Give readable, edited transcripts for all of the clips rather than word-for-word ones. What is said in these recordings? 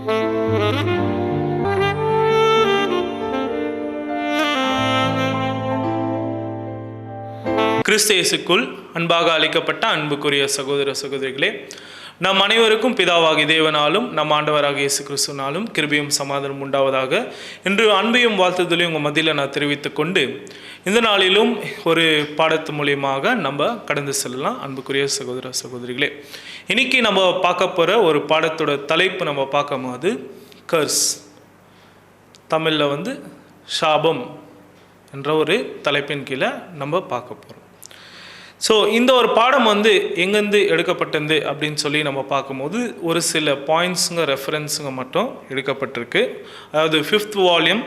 கிறிஸ்து இயேசுக்குள் அன்பாக அழைக்கப்பட்ட அன்புக்குரிய சகோதர சகோதரிகளே, நம் அனைவருக்கும் பிதாவாகிய தேவனாலும் நம் ஆண்டவராகிய இயேசு கிறிஸ்துவினாலும் கிருபையும் சமாதானம் உண்டாவதாக என்று அன்பையும் வாழ்த்துதலையும் உங்கள் மத்தியில் நான் தெரிவித்துக் கொண்டு இந்த நாளிலும் ஒரு பாடத்து மூலியமாக நம்ம கடந்து செல்லலாம். அன்புக்குரிய சகோதர சகோதரிகளே, இன்னைக்கு நம்ம பார்க்க போகிற ஒரு பாடத்தோட தலைப்பு நம்ம பார்க்கும்போது கர்ஸ், தமிழில் சாபம் என்ற ஒரு தலைப்பின் கீழே நம்ம பார்க்க போகிறோம். ஸோ இந்த ஒரு பாடம் எங்கேருந்து எடுக்கப்பட்டது அப்படின்னு சொல்லி நம்ம பார்க்கும்போது ஒரு சில பாயிண்ட்ஸுங்க ரெஃபரன்ஸுங்க மட்டும் எடுக்கப்பட்டிருக்கு. அதாவது 5th volume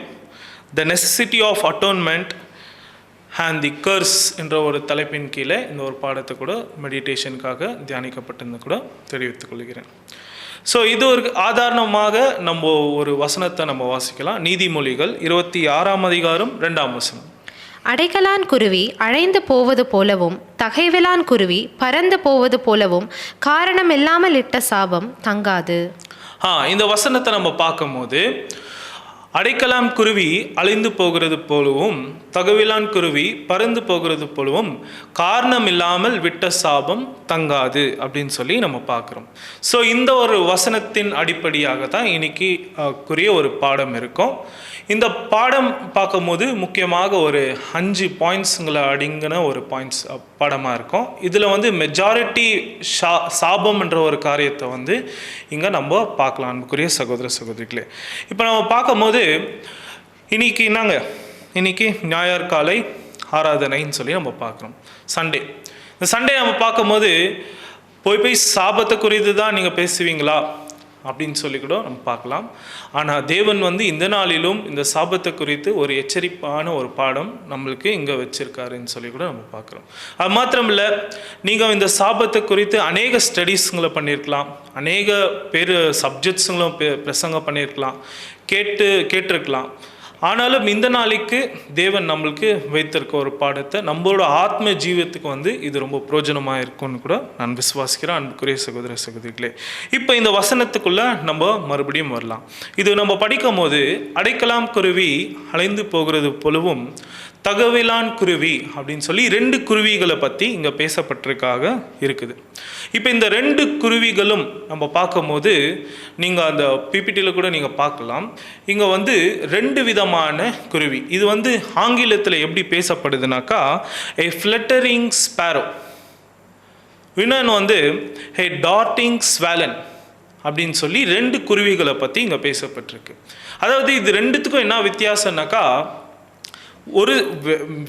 the necessity of atonement and the curse என்ற ஒரு தலைப்பின் கீழே இந்த ஒரு பாடத்தை கூட மெடிடேஷனுக்காக தியானிக்கப்பட்டது கூட தெரிவித்துக் கொள்கிறேன். ஸோ இது ஒரு ஆதாரணமாக நம்ம ஒரு வசனத்தை நம்ம வாசிக்கலாம். நீதிமொழிகள் 26ஆம் அதிகாரம் 2ஆம் வசனம். அடைக்கலான் குருவி அழைந்து போவது போலவும் தகைவிலான் குருவி பறந்து போவது போலவும் காரணம் இல்லாமல் இட்ட சாபம் தங்காது. இந்த வசனத்தை நம்ம பார்க்கும்போது அடைக்கலான் குருவி அழிந்து போகிறது போலவும் தகவிலான் குருவி பறந்து போகிறது போலவும் காரணம் இல்லாமல் விட்ட சாபம் தங்காது அப்படின்னு சொல்லி நம்ம பார்க்குறோம். ஸோ இந்த ஒரு வசனத்தின் அடிப்படையாக தான் இன்னைக்கு குறிய ஒரு பாடம் இருக்கும். இந்த பாடம் பார்க்கும்போது முக்கியமாக ஒரு 5 பாயிண்ட்ஸுங்களை அடங்கின ஒரு பாடமாக இருக்கும். இதில் மெஜாரிட்டி சாபம் என்ற ஒரு காரியத்தை இங்கே நம்ம பார்க்கலாம். அன்புக்குரிய சகோதர சகோதரிகளே, இப்போ நம்ம பார்க்கும்போது இன்னைக்கு ஞாயிறு காலை ஆராதனைன்னு சொல்லி நம்ம பார்க்குறோம். சண்டே, இந்த சண்டே நம்ம பார்க்கும்போது போய் சாபத்தை குறித்து தான் நீங்கள் பேசுவீங்களா அப்படின்னு சொல்லி கூட நம்ம பார்க்கலாம். ஆனால் தேவன் இந்த நாளிலும் இந்த சாபத்தை குறித்து ஒரு எச்சரிப்பான ஒரு பாடம் நம்மளுக்கு இங்கே வச்சிருக்காருன்னு சொல்லி கூட நம்ம பார்க்குறோம். அது மாத்திரம் இல்லை, நீங்கள் இந்த சாபத்தை குறித்து அநேக ஸ்டடீஸுங்களை பண்ணியிருக்கலாம், அநேக பேர் சப்ஜெக்ட்ஸுங்களும் பிரசங்கம் பண்ணியிருக்கலாம், கேட்டிருக்கலாம். ஆனாலும் இந்த நாளைக்கு தேவன் நம்மளுக்கு வைத்திருக்க ஒரு பாடத்தை நம்மளோட ஆத்ம ஜீவத்துக்கு இது ரொம்ப பிரயோஜனமாக இருக்கும்னு கூட நான் விசுவாசிக்கிறேன். அன்புக்குரிய சகோதர சகோதரிகளே, இப்போ இந்த வசனத்துக்குள்ளே நம்ம மறுபடியும் வரலாம். இது நம்ம படிக்கும் போது அடைக்கலான் குருவி அலைந்து போகிறது போலவும் தகவிலான் குருவி அப்படின்னு சொல்லி 2 குருவிகளை பற்றி இங்கே பேசப்பட்டிருக்காக இருக்குது. இப்போ இந்த 2 குருவிகளும் நம்ம பார்க்கும்போது நீங்கள் அந்த பிபிடியில் கூட நீங்கள் பார்க்கலாம். இங்கே 2 விதமான குருவி. இது ஆங்கிலத்தில் எப்படி பேசப்படுதுனாக்கா a fluttering sparrow, இன்னொன்று a darting swan அப்படின்னு சொல்லி 2 குருவிகளை பற்றி இங்கே பேசப்பட்டிருக்கு. அதாவது இது 2த்துக்கும் என்ன வித்தியாசம்னாக்கா ஒரு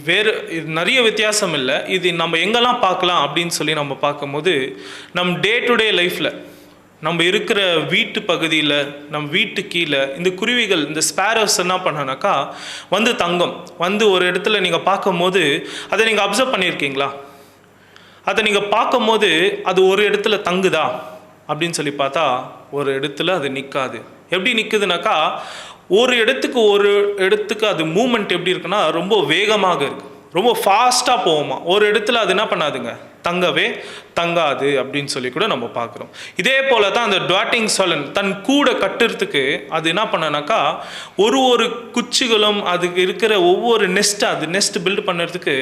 வேறு நிறைய வித்தியாசம் இல்லை. இது நம்ம எங்கெல்லாம் பார்க்கலாம் அப்படின்னு சொல்லி நம்ம பார்க்கும்போது நம்ம டே டு டே லைஃப்பில் நம்ம இருக்கிற வீட்டு பகுதியில் நம்ம வீட்டு கீழே இந்த குருவிகள் இந்த ஸ்பேரோஸ் என்ன பண்ணானாக்கா தங்கம் ஒரு இடத்துல நீங்கள் பார்க்கும்போது அதை நீங்கள் அப்சர்வ் பண்ணியிருக்கீங்களா? அதை நீங்கள் பார்க்கும்போது அது ஒரு இடத்துல தங்குதா அப்படின்னு சொல்லி பார்த்தா ஒரு இடத்துல அது நிற்காது. எப்படி நிற்குதுனாக்கா ஒரு இடத்துக்கு அது மூமெண்ட் எப்படி இருக்குன்னா ரொம்ப வேகமாக இருக்குது, ரொம்ப ஃபாஸ்ட்டாக போகுமா. ஒரு இடத்துல அது என்ன பண்ணாதுங்க, தங்காது அப்படின்னு சொல்லி கூட நம்ம பார்க்குறோம். இதே போல தான் அந்த டாட்டிங் ஸ்வான் தன் கூட கட்டுறதுக்கு அது என்ன பண்ணனாக்கா ஒரு குச்சிகளும் அதுக்கு இருக்கிற ஒவ்வொரு நெஸ்ட் பில்ட் பண்ணுறதுக்கு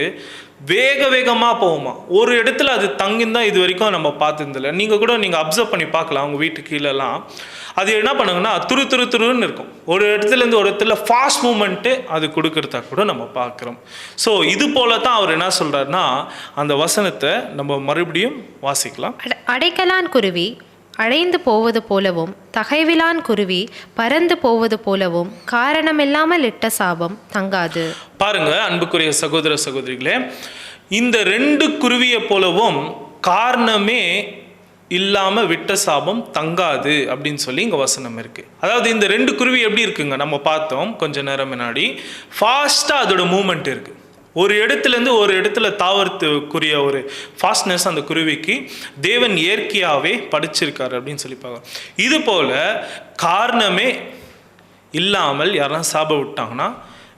வேகமாக போகுமா. ஒரு இடத்துல அது தங்கிந்தான் இது வரைக்கும் நம்ம பார்த்ததில்லை. நீங்கள் அப்சர்வ் பண்ணி பார்க்கலாம். உங்கள் வீட்டு கீழெல்லாம் அது என்ன பண்ணுங்கன்னா துருன்னு இருக்கும். ஒரு இடத்துலேருந்து ஒரு இடத்துல ஃபாஸ்ட் மூமெண்ட்டு அது கொடுக்கறதா கூட நம்ம பார்க்குறோம். ஸோ இது போல தான் அவர் என்ன சொல்கிறாருன்னா அந்த வசனத்தை நம்ம மறுபடியும் வாசிக்கலாம். அடைக்கலான் குருவி அழைந்து போவது போலவும் தகைவிலான் குருவி பறந்து போவது போலவும் காரணமில்லாமல் இட்ட சாபம் தங்காது. பாருங்க அன்புக்குரிய சகோதர சகோதரிகளே, இந்த 2 குருவியை போலவும் காரணமே இல்லாம விட்ட சாபம் தங்காது அப்படின்னு சொல்லி இங்க வசனம் இருக்கு. அதாவது இந்த 2 குருவி எப்படி இருக்குங்க, நம்ம பார்த்தோம் கொஞ்ச நேரம் முன்னாடி. ஃபாஸ்டா அதோட மூமெண்ட் இருக்கு. ஒரு இடத்துலேருந்து ஒரு இடத்துல தாவறதுக்குரிய ஒரு ஃபாஸ்ட்னஸ் அந்த குருவிக்கு தேவன் இயற்கையாகவே படிச்சிருக்காரு அப்படின்னு சொல்லி பார்க்கலாம். இது போல் காரணமே இல்லாமல் யாரெல்லாம் சாபம் விட்டாங்கன்னா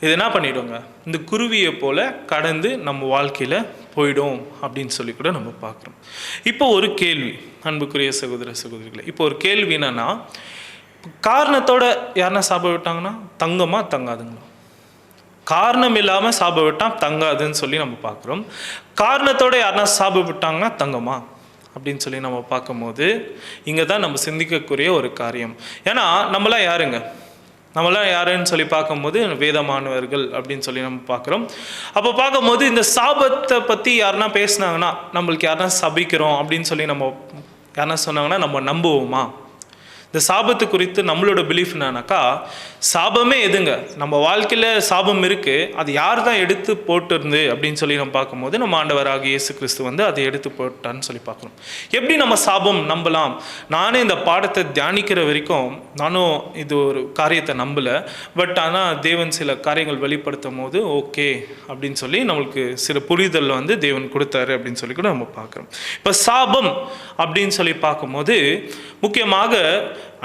இது என்ன பண்ணிவிடுங்க, இந்த குருவியை போல் கடந்து நம்ம வாழ்க்கையில் போயிடும் அப்படின்னு சொல்லி கூட நம்ம பார்க்குறோம். இப்போ ஒரு கேள்வி அன்புக்குரிய சகோதர சகோதரிகளை, இப்போ ஒரு கேள்வி என்னன்னா, காரணத்தோட யாருன்னா சாபம் விட்டாங்கன்னா தங்கமா தங்காதுங்களா? காரணம் இல்லாமல் சாபம் விட்டால் தங்காதுன்னு சொல்லி நம்ம பார்க்குறோம். காரணத்தோட யாருன்னா சாபம் விட்டாங்கன்னா தங்கமா அப்படின்னு சொல்லி நம்ம பார்க்கும்போது இங்கே தான் நம்ம சிந்திக்கக்கூடிய ஒரு காரியம். ஏன்னா நம்மளாம் யாருன்னு சொல்லி பார்க்கும்போது வேதமானவர்கள் அப்படின்னு சொல்லி நம்ம பார்க்குறோம். அப்போ பார்க்கும்போது இந்த சாபத்தை பற்றி யாருன்னா பேசுனாங்கன்னா, நம்மளுக்கு யாருன்னா சபிக்கிறோம் அப்படின்னு சொல்லி நம்ம யாருன்னா சொன்னாங்கன்னா நம்ம நம்புவோமா? இந்த சாபத்து குறித்து நம்மளோட பிலீஃப் என்னன்னாக்கா, சாபமே எதுங்க, நம்ம வாழ்க்கையில் சாபம் இருக்குது, அது யார் தான் எடுத்து போட்டிருந்து அப்படின்னு சொல்லி நம்ம பார்க்கும்போது நம்ம ஆண்டவராகிய இயேசு கிறிஸ்து வந்து அதை எடுத்து போட்டான்னு சொல்லி பார்க்குறோம். எப்படி நம்ம சாபம் நம்பலாம்? நானே இந்த பாடத்தை தியானிக்கிற வரைக்கும் நானும் இது ஒரு காரியத்தை நம்பலை. பட் ஆனால் தேவன் சில காரியங்கள் வெளிப்படுத்தும் போது ஓகே அப்படின்னு சொல்லி நம்மளுக்கு சில புரிதல் வந்து தேவன் கொடுத்தாரு அப்படின்னு சொல்லி கூட நம்ம பார்க்குறோம். இப்போ சாபம் அப்படின்னு சொல்லி பார்க்கும்போது முக்கியமாக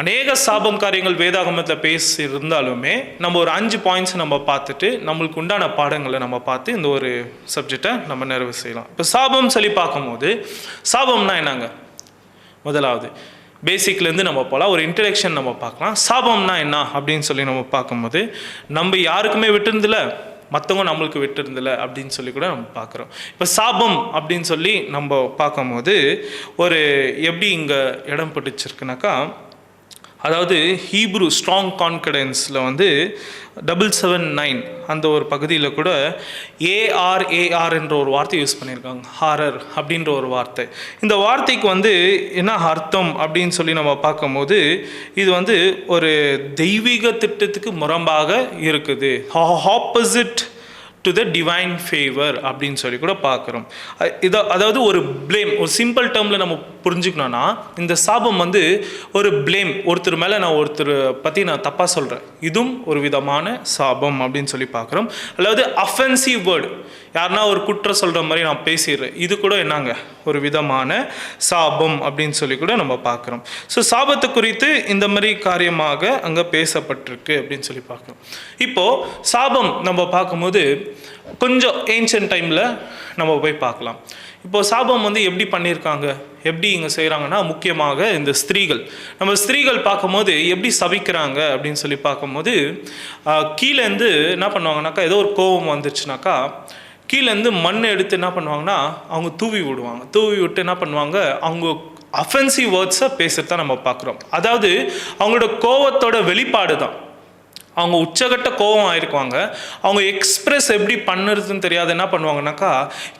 அநேக சாபம் காரியங்கள் வேதாகமத்தில் பேசி இருந்தாலுமே நம்ம ஒரு 5 பாயிண்ட்ஸ் நம்ம பார்த்துட்டு நம்மளுக்கு உண்டான பாடங்களை நம்ம பார்த்து இந்த ஒரு சப்ஜெக்டை நம்ம நிறைவு செய்யலாம். இப்போ சாபம் சொல்லி பார்க்கும்போது சாபம்னா என்னங்க? முதலாவது பேசிக்லேருந்து நம்ம போகலாம், ஒரு இன்ட்ரடக்ஷன் நம்ம பார்க்கலாம். சாபம்னா என்ன அப்படின்னு சொல்லி நம்ம பார்க்கும்போது நம்ம யாருக்குமே விட்டுருந்தில்ல, மற்றவங்க நம்மளுக்கு விட்டுருந்தில்ல அப்படின்னு சொல்லி கூட நம்ம பார்க்குறோம். இப்போ சாபம் அப்படின்னு சொல்லி நம்ம பார்க்கும்போது ஒரு எப்படி இங்கே இடம் பிடிச்சிருக்குனாக்கா, அதாவது ஹீப்ரு ஸ்ட்ராங் கான்ஃபிடென்ஸில் வந்து 779 அந்த ஒரு பகுதியில் கூட ஏஆர் என்ற ஒரு வார்த்தை யூஸ் பண்ணியிருக்காங்க. ஹாரர் அப்படின்ற ஒரு வார்த்தை. இந்த வார்த்தைக்கு வந்து என்ன அர்த்தம் அப்படின்னு சொல்லி நம்ம பார்க்கும்போது இது வந்து ஒரு தெய்வீக திட்டத்துக்கு முரம்பாக இருக்குது, opposite to the divine favour அப்படின்னு சொல்லி கூட பார்க்குறோம். அதாவது ஒரு பிளேம், ஒரு சிம்பிள் டேர்மில் நம்ம புரிஞ்சுக்கணும்னா இந்த சாபம் வந்து ஒரு பிளேம், ஒருத்தர் மேலே நான் ஒருத்தர் பற்றி நான் தப்பாக சொல்கிறேன், இதுவும் ஒரு விதமான சாபம் அப்படின்னு சொல்லி பார்க்குறோம். அதாவது அஃபென்சிவ் வேர்டு, யாருன்னா ஒரு குற்றம் சொல்கிற மாதிரி நான் பேசிடுறேன், இது கூட என்னங்க ஒரு விதமான சாபம் அப்படின்னு சொல்லி கூட நம்ம பார்க்குறோம். ஸோ சாபத்தை குறித்து இந்த மாதிரி காரியமாக அங்கே பேசப்பட்டிருக்கு அப்படின்னு சொல்லி பார்க்குறோம். இப்போது சாபம் நம்ம பார்க்கும்போது கொஞ்சம் ஏன்ஷியன்ட் டைமில் நம்ம போய் பார்க்கலாம். இப்போது சாபம் வந்து எப்படி பண்ணியிருக்காங்க, எப்படி இங்கே செய்கிறாங்கன்னா, முக்கியமாக இந்த ஸ்திரீகள் பார்க்கும்போது எப்படி சபிக்கிறாங்க அப்படின்னு சொல்லி பார்க்கும்போது கீழேருந்து என்ன பண்ணுவாங்கனாக்கா, ஏதோ ஒரு கோபம் வந்துருச்சுனாக்கா கீழேருந்து மண் எடுத்து என்ன பண்ணுவாங்கன்னா அவங்க தூவி விட்டு என்ன பண்ணுவாங்க, அவங்க அஃபென்சிவ் வேர்ட்ஸை பேசுகிறத நம்ம பார்க்குறோம். அதாவது அவங்களோட கோபத்தோட வெளிப்பாடு தான். அவங்க உச்சகட்ட கோபம் ஆயிருக்குவாங்க, அவங்க எக்ஸ்பிரஸ் எப்படி பண்ணுறதுன்னு தெரியாது, என்ன பண்ணுவாங்கனாக்கா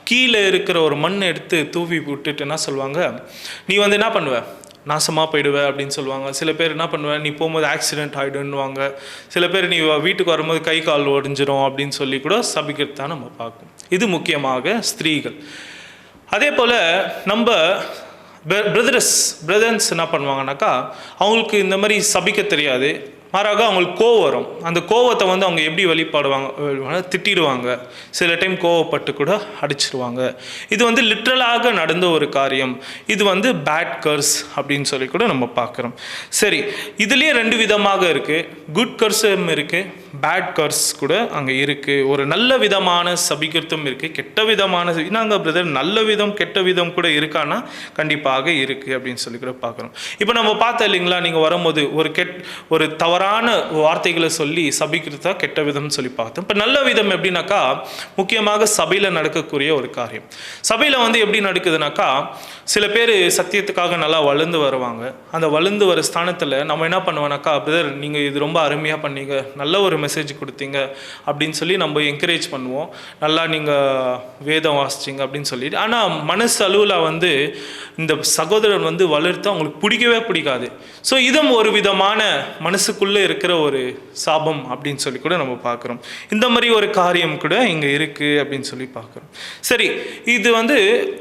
கீழே இருக்கிற ஒரு மண் எடுத்து தூவி விட்டுட்டு என்ன சொல்லுவாங்க, நீ வந்து என்ன பண்ணுவ, நாசமாக போயிடுவேன் அப்படின்னு சொல்லுவாங்க. சில பேர் என்ன பண்ணுவேன், நீ போகும்போது ஆக்சிடென்ட் ஆகிடுன்னுவாங்க. சில பேர் நீ வீட்டுக்கு வரும்போது கை கால் ஒடிஞ்சிரும் அப்படின்னு சொல்லி கூட சபிக்கிறது தான் நம்ம பார்க்கணும். இது முக்கியமாக ஸ்திரீகள். அதே போல் நம்ம பிரதர்ஸ் என்ன பண்ணுவாங்கனாக்கா, அவங்களுக்கு இந்த மாதிரி சபிக்க தெரியாது, மாறாக அவங்களுக்கு கோவம் வரும். அந்த கோவத்தை வந்து அவங்க எப்படி வெளிப்பாடுவாங்க, திட்டிடுவாங்க, சில டைம் கோவப்பட்டு கூட அடிச்சிடுவாங்க. இது வந்து லிட்ரலாக நடந்த ஒரு காரியம். இது வந்து பேட் கர்ஸ் அப்படின்னு சொல்லி கூட நம்ம பார்க்குறோம். சரி, இதுலேயே 2 விதமாக இருக்குது. குட் கர்ஸும் இருக்குது, பேட் கர்ஸ் கூட அங்கே இருக்குது. ஒரு நல்ல விதமான சபிக்கிறதும் இருக்குது, கெட்ட விதமான நாங்கள் பிரதர் நல்ல விதம் கெட்ட விதம் கூட இருக்கான்னா கண்டிப்பாக இருக்குது அப்படின்னு சொல்லி கூட பார்க்குறோம். இப்போ நம்ம பார்த்தோம் இல்லைங்களா, நீங்கள் வரும்போது ஒரு தவறான வார்த்தைகளை சொல்லி சபிக்கிறதா கெட்ட விதம்னு சொல்லி பார்த்தோம். இப்போ நல்ல விதம் எப்படின்னாக்கா, முக்கியமாக சபையில் நடக்கக்கூடிய ஒரு காரியம். சபையில் வந்து எப்படி நடக்குதுனாக்கா, சில பேர் சத்தியத்துக்காக நல்லா வளர்ந்து வருவாங்க. அந்த வளர்ந்து வர ஸ்தானத்தில் நம்ம என்ன பண்ணுவோம்னாக்கா, பிரதர் நீங்கள் இது ரொம்ப அருமையாக பண்ணீங்க, நல்ல ஒரு மெசேஜ் கொடுத்தீங்க அப்படின்னு சொல்லி நம்ம என்கரேஜ் பண்ணுவோம். நல்லா நீங்கள் வேதம் வாசிச்சிங்க அப்படின்னு சொல்லிட்டு. ஆனால் மனசு அளவில் வந்து இந்த சகோதரன் வந்து வளர்த்து அவங்களுக்கு பிடிக்கவே பிடிக்காது. ஸோ இதுவும் ஒரு விதமான மனசுக்குள்ளே இருக்கிற ஒரு சாபம் அப்படின்னு சொல்லி கூட நம்ம பார்க்குறோம். இந்த மாதிரி ஒரு காரியம் கூட இங்கே இருக்குது அப்படின்னு சொல்லி பார்க்குறோம். சரி, இது வந்து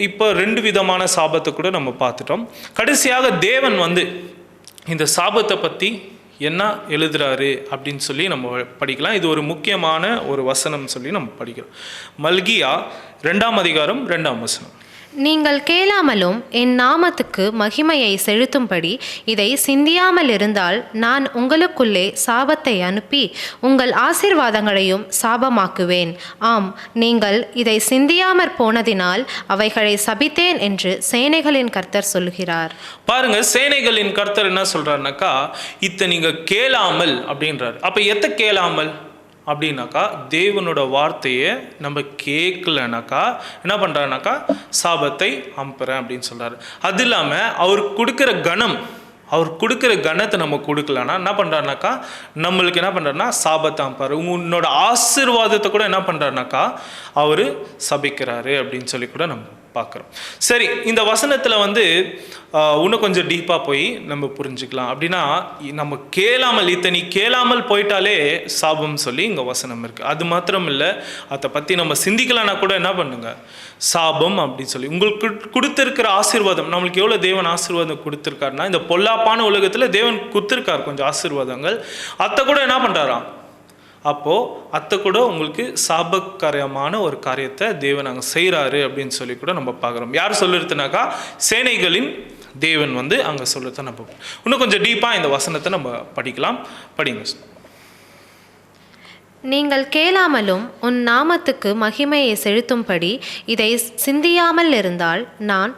இப்போ 2 விதமான சாபத்தை கூட நம்ம பார்த்துட்டோம். கடைசியாக தேவன் வந்து இந்த சாபத்தை பற்றி என்ன எழுதுறாரு அப்படின்னு சொல்லி நம்ம படிக்கலாம். இது ஒரு முக்கியமான ஒரு வசனம் சொல்லி நம்ம படிக்கிறோம். மல்கியா 2ஆம் அதிகாரம் 2ஆம் வசனம். நீங்கள் கேளாமலும் என் நாமத்துக்கு மகிமையை செலுத்தும்படி இதை சிந்தியாமல் இருந்தால் நான் உங்களுக்குள்ளே சாபத்தை அனுப்பி உங்கள் ஆசீர்வாதங்களையும் சாபமாக்குவேன். ஆம், நீங்கள் இதை சிந்தியாமற் போனதினால் அவைகளை சபித்தேன் என்று சேனைகளின் கர்த்தர் சொல்கிறார். பாருங்க, சேனைகளின் கர்த்தர் என்ன சொல்றாருனாக்கா, இதை நீங்க கேளாமல் அப்படின்றார். அப்ப எத்த கேளாமல் அப்படின்னாக்கா, தேவனோட வார்த்தையை நம்ம கேட்கலனாக்கா என்ன பண்ணுறாருனாக்கா சாபத்தை அனுப்புகிறேன் அப்படின்னு சொல்கிறாரு. அது இல்லாமல் அவர் கொடுக்குற கணம், அவர் கொடுக்குற கணத்தை நம்ம கொடுக்கலன்னா என்ன பண்ணுறாருனாக்கா நம்மளுக்கு என்ன பண்ணுறாருனா சாபத்தை அனுப்பாரு. உன்னோட ஆசீர்வாதத்தை கூட என்ன பண்ணுறாருனாக்கா அவர் சபிக்கிறாரு அப்படின்னு சொல்லி கூட நம்ம பார்க்குறோம். சரி, இந்த வசனத்தில் இன்னும் கொஞ்சம் டீப்பாக போய் நம்ம புரிஞ்சுக்கலாம். அப்படின்னா நம்ம கேளாமல், இத்தனை கேளாமல் போயிட்டாலே சாபம் சொல்லி இங்கே வசனம் இருக்குது. அது மாத்திரம் இல்லை, அதை பற்றி நம்ம சிந்திக்கலான்னா கூட என்ன பண்ணுங்க, சாபம் அப்படின்னு சொல்லி உங்களுக்கு கொடுத்துருக்கிற ஆசீர்வாதம். நம்மளுக்கு எவ்வளோ தேவன் ஆசீர்வாதம் கொடுத்துருக்காருன்னா, இந்த பொல்லாப்பான உலகத்தில் தேவன் கொடுத்துருக்காரு கொஞ்சம் ஆசீர்வாதங்கள். அதை கூட என்ன பண்ணுறாராம், அப்போது அத்தை கூட உங்களுக்கு சாபகரமான ஒரு காரியத்தை தேவன் அங்கே செய்கிறாரு அப்படின்னு சொல்லி கூட நம்ம பார்க்குறோம். யார் சொல்லுறதுனாக்கா சேனைகளின் தேவன் அங்கே சொல்லுறத நம்ம இன்னும் கொஞ்சம் டீப்பாக இந்த வசனத்தை நம்ம படிக்கலாம். படிங்க. நீங்கள் கேளாமலும் உன் நாமத்துக்கு மகிமையை செலுத்தும்படி இதை சிந்தியாமல் இருந்தால் நான்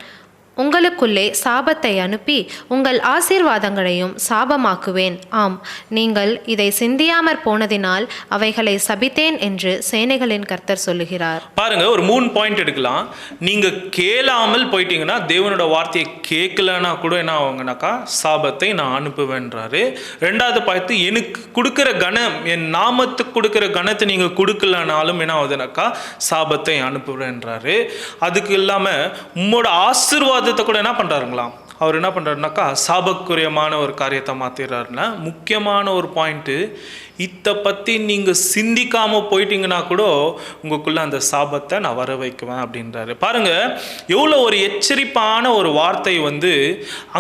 உங்களுக்குள்ளே சாபத்தை அனுப்பி உங்கள் ஆசீர்வாதங்களையும் சாபமாக்குவேன். ஆம், நீங்கள் இதை சிந்தியாமற் போனதினால் அவைகளை சபித்தேன் என்று சேனைகளின் கர்த்தர் சொல்லுகிறார். பாருங்க, ஒரு 3 பாயிண்ட் எடுக்கலாம். நீங்க கேளாமல் போயிட்டீங்கன்னா, தேவனோட வார்த்தையை கேட்கலன்னா கூட என்ன ஆகுங்கனாக்கா சாபத்தை நான் அனுப்புவேன்றாரு. ரெண்டாவது பார்த்து, எனக்கு கொடுக்குற கணம், என் நாமத்துக்கு கொடுக்குற கணத்தை நீங்க கொடுக்கலனாலும் என்ன ஆகுதுனாக்கா சாபத்தை அனுப்புவேன்றாரு. அதுக்கு இல்லாம உம்மோட ஆசீர்வாதத்தை கூட என்ன பண்றாருங்களாம், அவர் என்ன பண்றாருனாக்கா சாபக்குரியமான ஒரு காரியத்தை மாத்திடுறாருன்னா. முக்கியமான ஒரு பாயிண்ட்டு, இதை பற்றி நீங்கள் சிந்திக்காம போயிட்டீங்கன்னா கூட உங்களுக்குள்ள அந்த சாபத்தை நான் வர வைக்குவேன் அப்படின்றாரு. பாருங்க, எவ்வளோ ஒரு எச்சரிப்பான ஒரு வார்த்தை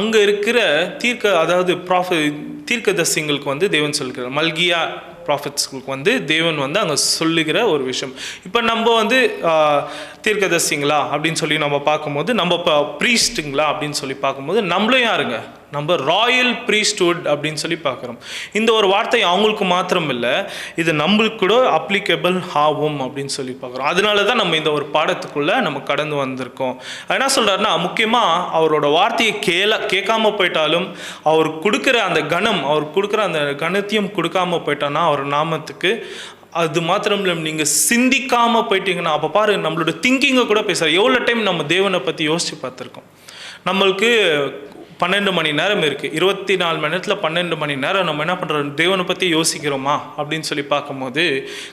அங்கே இருக்கிற அதாவது தீர்க்கதரிசிங்களுக்கு தேவன் சொல்கிறார். மல்கியா ப்ராஃபிட்ஸ்களுக்கு தேவன் அங்கே சொல்லுகிற ஒரு விஷயம். இப்போ நம்ம தீர்க்கதரிசிங்களா அப்படின்னு சொல்லி நம்ம பார்க்கும்போது, நம்ம இப்போ ப்ரீஸ்ட்டுங்களா அப்படின்னு சொல்லி பார்க்கும்போது நம்மளும் யாருங்க, நம்ம ராயல் ப்ரீஸ்ட்ஹுட் அப்படின்னு சொல்லி பார்க்குறோம். இந்த ஒரு வார்த்தை அவங்களுக்கு மாத்திரம் இல்லை, இது நம்மளுக்கு கூட அப்ளிகபிள் ஆகும் அப்படின்னு சொல்லி பார்க்குறோம். அதனால தான் நம்ம இந்த ஒரு பாடத்துக்குள்ளே நம்ம கடந்து வந்திருக்கோம். என்ன சொல்கிறாருன்னா, முக்கியமாக அவரோட வார்த்தையை கேட்காம போயிட்டாலும், அவர் கொடுக்குற அந்த கணம், அவர் கொடுக்குற அந்த கணத்தையும் கொடுக்காம போயிட்டான்னா அவர் நாமத்துக்கு, அது மாத்திரம் இல்லை, நீங்கள் சிந்திக்காமல் போயிட்டீங்கன்னா, அப்போ பாரு நம்மளோட திங்கிங்கை கூட பேசுகிறார். எவ்வளோ டைம் நம்ம தேவனை பற்றி யோசித்து பார்த்துருக்கோம். நம்மளுக்கு 12 மணி நேரம் இருக்குது. 24 மணி நேரத்தில் 12 மணி நேரம் நம்ம என்ன பண்ணுறோம், தேவனை பற்றி யோசிக்கிறோமா அப்படின்னு சொல்லி பார்க்கும்போது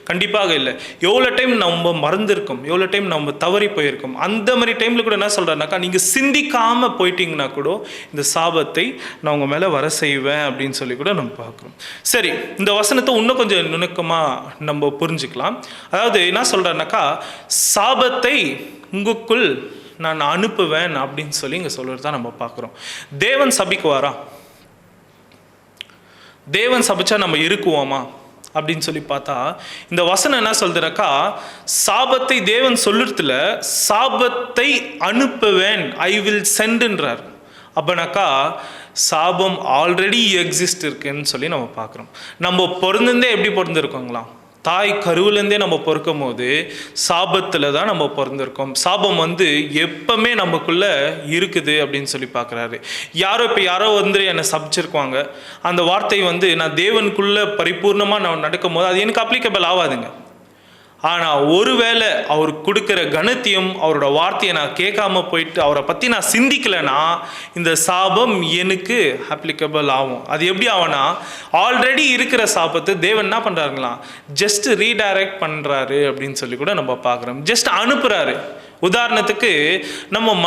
கண்டிப்பாக இல்லை. எவ்வளோ டைம் நம்ம மறந்துருக்கோம், எவ்வளோ டைம் நம்ம தவறி போயிருக்கோம். அந்த மாதிரி டைமில் கூட என்ன சொல்கிறேன்னாக்கா, நீங்கள் சிந்திக்காமல் போயிட்டீங்கன்னா கூட இந்த சாபத்தை நான் உங்கள் மேலே வர செய்வேன் அப்படின்னு சொல்லி கூட நம்ம பார்க்குறோம். சரி, இந்த வசனத்தை இன்னும் கொஞ்சம் நுணுக்கமாக நம்ம புரிஞ்சுக்கலாம். அதாவது என்ன சொல்கிறேன்னாக்கா, சாபத்தை உங்களுக்குள் நான் அனுப்புவேன் அப்படின்னு சொல்லி இங்கே சொல்கிறது தான் நம்ம பார்க்குறோம். தேவன் சபிக்குவாரா? தேவன் சபிச்சா நம்ம இருக்குவோமா அப்படின்னு சொல்லி பார்த்தா, இந்த வசனம் என்ன சொல்றதுனாக்கா, சாபத்தை தேவன் சொல்லுறதுல சாபத்தை அனுப்புவேன், ஐ வில் சென்ட்ன்றார். அப்பனாக்கா சாபம் ஆல்ரெடி எக்ஸிஸ்ட் இருக்குன்னு சொல்லி நம்ம பார்க்குறோம். நம்ம பிறந்திருந்தே எப்படி பிறந்திருக்கோங்களா, தாய் கருவிலேருந்தே நம்ம பிறக்கும் போது சாபத்தில் தான் நம்ம பிறந்திருக்கோம். சாபம் எப்பவுமே நமக்குள்ளே இருக்குது அப்படின்னு சொல்லி பார்க்குறாரு. யாரோ என்னை சபிச்சிருக்குவாங்க, அந்த வார்த்தை நான் தேவனுக்குள்ளே பரிபூர்ணமாக நான் நடக்கும் போது அது எனக்கு அப்ளிகபிள் ஆகாதுங்க. ஆனால் ஒருவேளை அவர் கொடுக்குற கணத்தையும் அவரோட வார்த்தையை நான் கேட்காம போயிட்டு அவரை பற்றி நான் சிந்திக்கலைன்னா இந்த சாபம் எனக்கு அப்ளிகபிள் ஆகும். அது எப்படி ஆகும்னா, ஆல்ரெடி இருக்கிற சாபத்தை தேவன் என்ன பண்ணுறாருங்களா, ஜஸ்ட் ரீடைரக்ட் பண்ணுறாரு அப்படின்னு சொல்லி கூட நம்ம பார்க்குறோம். ஜஸ்ட் அனுப்புகிறாரு. உதாரணத்துக்கு நம்ம